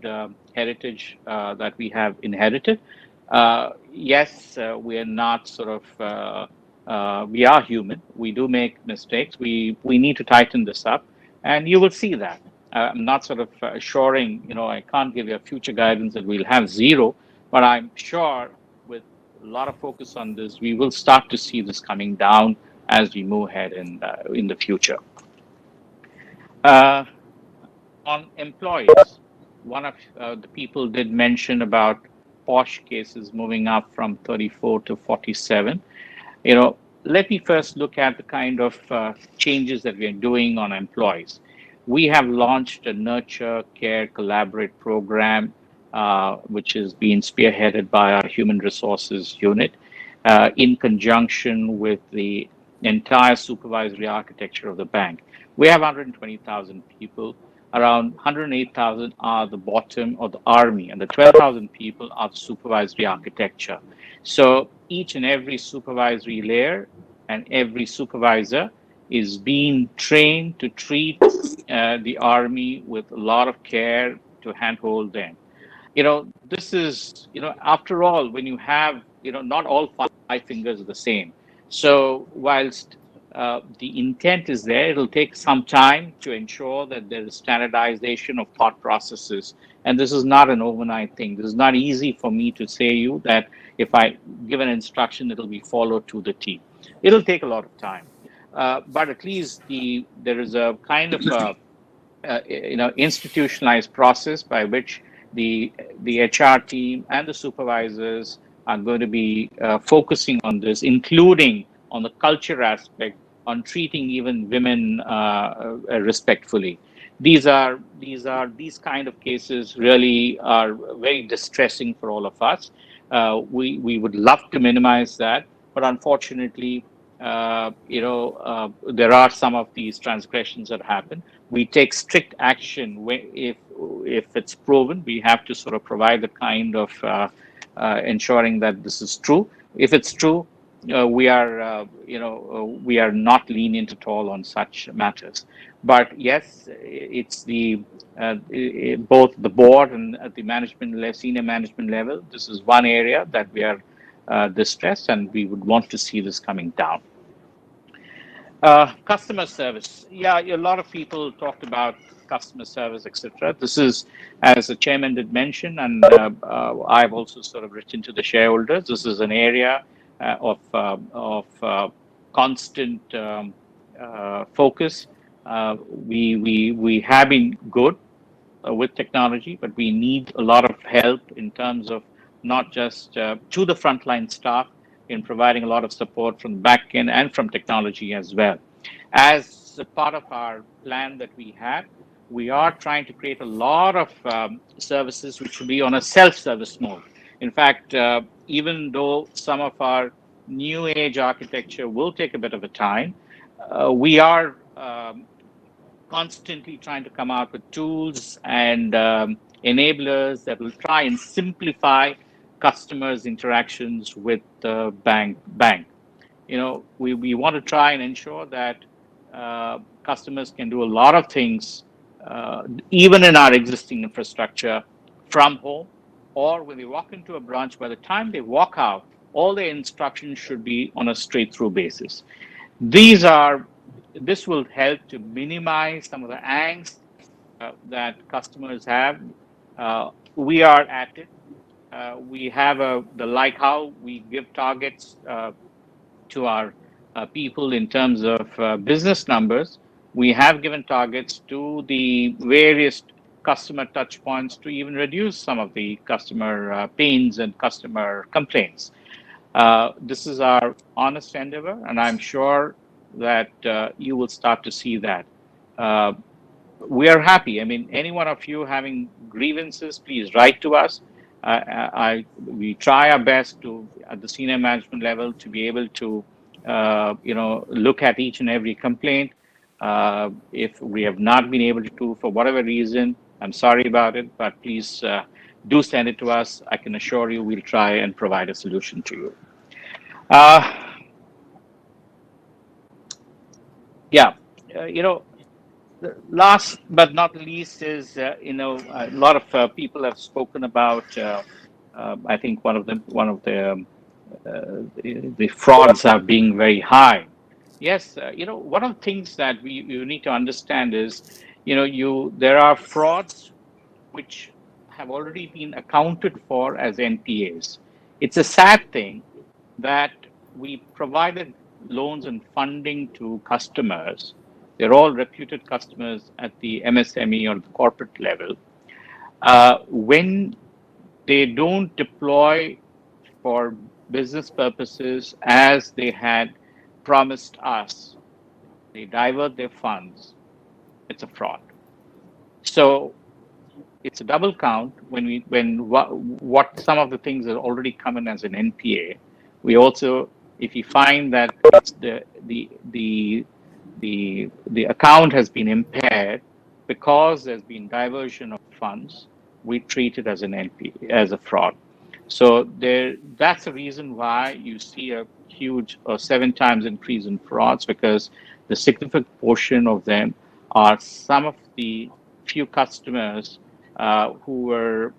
heritage that we have inherited. Yes, we are not we are human. We do make mistakes. We need to tighten this up, and you will see that. I'm not assuring, I can't give you a future guidance that we'll have zero, but I'm sure with a lot of focus on this, we will start to see this coming down as we move ahead in the future. On employees, one of the people did mention about POSH cases moving up from 34 to 47. Let me first look at the kind of changes that we are doing on employees. We have launched a Nurture, Care, Collaborate program, which is being spearheaded by our Human Resources unit in conjunction with the entire supervisory architecture of the bank. We have 120,000 people. Around 108,000 are the bottom of the army, and the 12,000 people are the supervisory architecture. So each and every supervisory layer and every supervisor is being trained to treat the army with a lot of care, to handhold them. This is, after all, when you have, not all five fingers are the same. So whilst the intent is there, it'll take some time to ensure that there is standardization of thought processes. And this is not an overnight thing. This is not easy for me to say you that if I give an instruction, it'll be followed to the T. It'll take a lot of time. But at least there is a kind of institutionalized process by which the HR team and the supervisors are going to be focusing on this, including on the culture aspect, on treating even women respectfully. These kind of cases really are very distressing for all of us. We would love to minimize that, but unfortunately, there are some of these transgressions that happen. We take strict action if it's proven. We have to provide the kind of ensuring that this is true. If it's true, we are not lenient at all on such matters. But yes, it's both the board and at the senior management level. This is one area that we are distressed, and we would want to see this coming down. Customer service. Yeah, a lot of people talked about customer service, etc. This is, as the chairman did mention, and I've also written to the shareholders, this is an area of constant focus. We have been good with technology, but we need a lot of help in terms of not just to the frontline staff, in providing a lot of support from the back end and from technology as well. As a part of our plan that we have, we are trying to create a lot of services which will be on a self-service mode. In fact, even though some of our new age architecture will take a bit of a time, we are constantly trying to come out with tools and enablers that will try and simplify customers' interactions with the bank. We want to try and ensure that customers can do a lot of things, even in our existing infrastructure, from home, or when they walk into a branch. By the time they walk out, all their instructions should be on a straight-through basis. This will help to minimize some of the angst that customers have. We are at it. We have how we give targets to our people in terms of business numbers. We have given targets to the various customer touch points to even reduce some of the customer pains and customer complaints. This is our honest endeavor, and I'm sure that you will start to see that. We are happy. I mean, any one of you having grievances, please write to us. We try our best to, at the senior management level, to be able to, look at each and every complaint. If we have not been able to, for whatever reason, I'm sorry about it, but please do send it to us. I can assure you we'll try and provide a solution to you. Last but not least is, a lot of people have spoken about. I think one of the frauds are being very high. Yes, one of the things that you need to understand is, there are frauds which have already been accounted for as NPAs. It's a sad thing that we provided loans and funding to customers. They're all reputed customers at the MSME or the corporate level. When they don't deploy for business purposes as they had promised us, they divert their funds, it's a fraud. So it's a double count when what some of the things are already coming as an NPA. We also, if you find that it's the account has been impaired because there's been diversion of funds, we treat it as an NPA, as a fraud. So that's the reason why you see a huge 7 times increase in frauds, because the significant portion of them are some of the few customers who were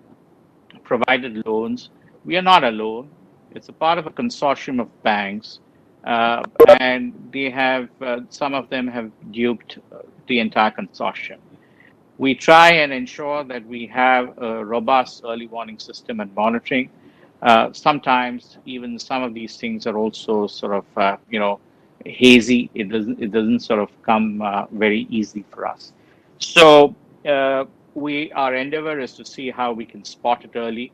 provided loans. We are not alone. It's a part of a consortium of banks, and they have some of them have duped the entire consortium. We try and ensure that we have a robust early warning system and monitoring. Sometimes even some of these things are also sort of hazy. It doesn't sort of come very easy for us. So our endeavor is to see how we can spot it early.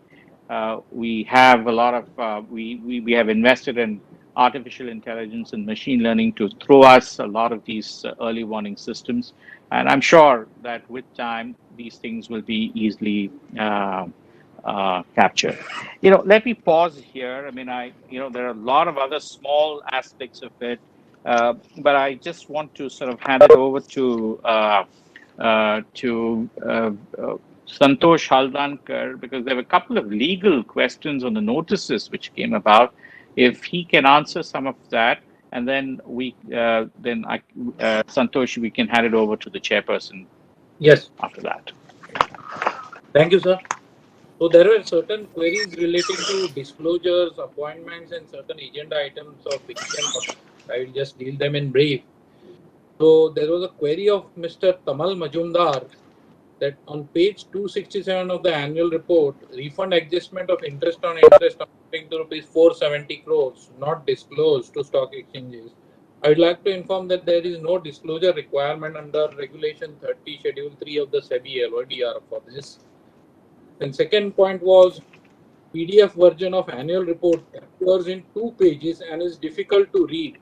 We have a lot of we have invested in artificial intelligence and machine learning to throw us a lot of these early warning systems, and I'm sure that with time these things will be easily captured. Let me pause here. I mean, there are a lot of other small aspects of it, but I just want to sort of hand it over to Santosh Haldankar, because there were a couple of legal questions on the notices which came about. If he can answer some of that, and then Santosh, we can hand it over to the chairperson. Yes. After that. Thank you, sir. So there were certain queries relating to disclosures, appointments, and certain agenda items of AGM. I will just deal them in brief. So there was a query of Mr. Tamal Majumdar that on page 267 of the annual report, refund adjustment of interest amounting to rupees 470 crores not disclosed to stock exchanges. I would like to inform that there is no disclosure requirement under Regulation 30, Schedule 3 of the SEBI LODR for this. And second point was PDF version of annual report appears in 2 pages and is difficult to read.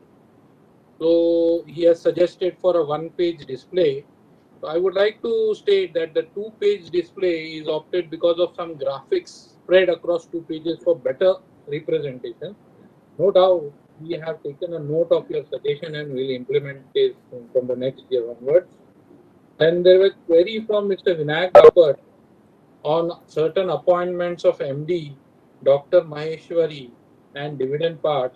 So he has suggested for a 1-page display. So I would like to state that the 2-page display is opted because of some graphics spread across 2 pages for better representation. No doubt we have taken a note of your suggestion and will implement this from the next year onwards. And there was a query from Mr. Vinayak Bapat on certain appointments of MD, Dr. Maheshwari, and dividend part.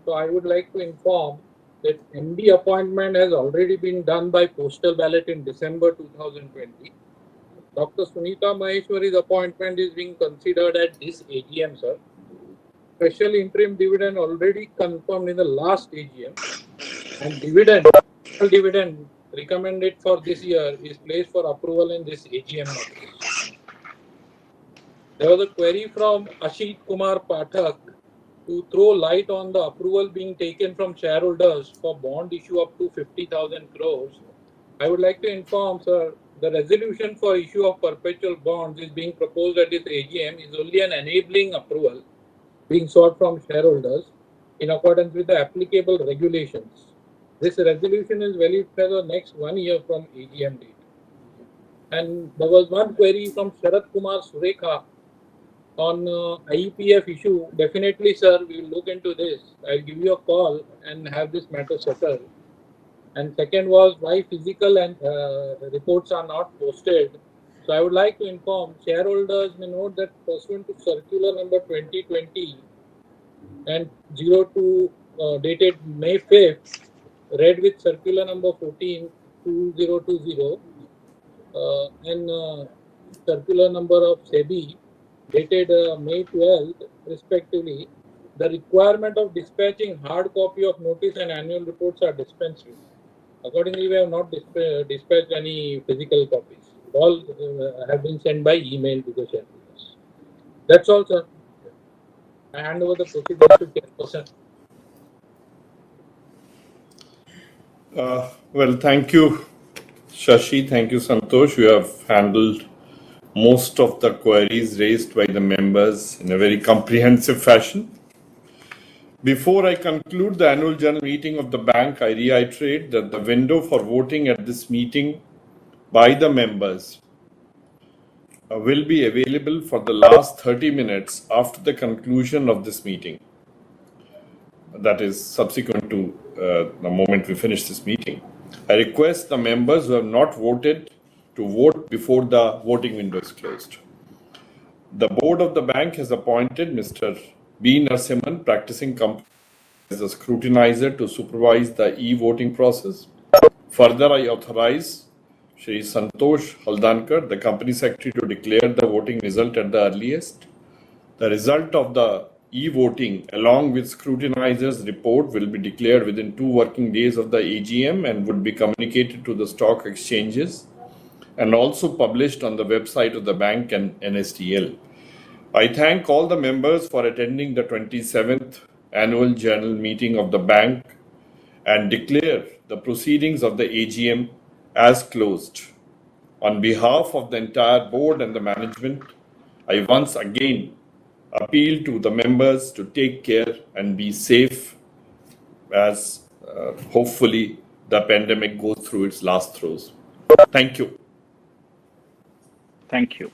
So I would like to inform that MD appointment has already been done by postal ballot in December 2020. Dr. Sunita Maheshwari's appointment is being considered at this AGM, sir. Special interim dividend already confirmed in the last AGM, and dividend recommended for this year is placed for approval in this AGM notice. There was a query from Ashit Kumar Pathak to throw light on the approval being taken from shareholders for bond issue up to 50,000 crores. I would like to inform, sir, the resolution for issue of perpetual bonds is being proposed at this AGM is only an enabling approval being sought from shareholders in accordance with the applicable regulations. This resolution is valid for the next 1 year from AGM date. And there was one query from Sharat Kumar Surekha on IEPF issue. Definitely, sir, we will look into this. I'll give you a call and have this matter settled. And second was why physical and reports are not posted. So I would like to inform shareholders may note that pursuant to circular number 2020 and 02 dated May 5th, read with circular number 14/2020 and circular number of SEBI dated May 12th respectively, the requirement of dispatching hard copy of notice and annual reports are dispensed with. Accordingly, we have not dispatched any physical copies. All have been sent by email to the shareholders. That's all, sir. I hand over the proceedings to Chairperson. Well, thank you, Shashi. Thank you, Santosh. You have handled most of the queries raised by the members in a very comprehensive fashion. Before I conclude the annual general meeting of the bank, I reiterate that the window for voting at this meeting by the members will be available for the last 30 minutes after the conclusion of this meeting. That is subsequent to the moment we finish this meeting. I request the members who have not voted to vote before the voting window is closed. The board of the bank has appointed Mr. B. Narasimhan, practicing company, as a scrutinizer to supervise the e-voting process. Further, I authorize Shri Santosh Haldankar, the company secretary, to declare the voting result at the earliest. The result of the e-voting, along with scrutinizer's report, will be declared within 2 working days of the AGM and would be communicated to the stock exchanges and also published on the website of the bank and NSDL. I thank all the members for attending the 27th annual general meeting of the bank and declare the proceedings of the AGM as closed. On behalf of the entire board and the management, I once again appeal to the members to take care and be safe as hopefully the pandemic goes through its last throes. Thank you. Thank you.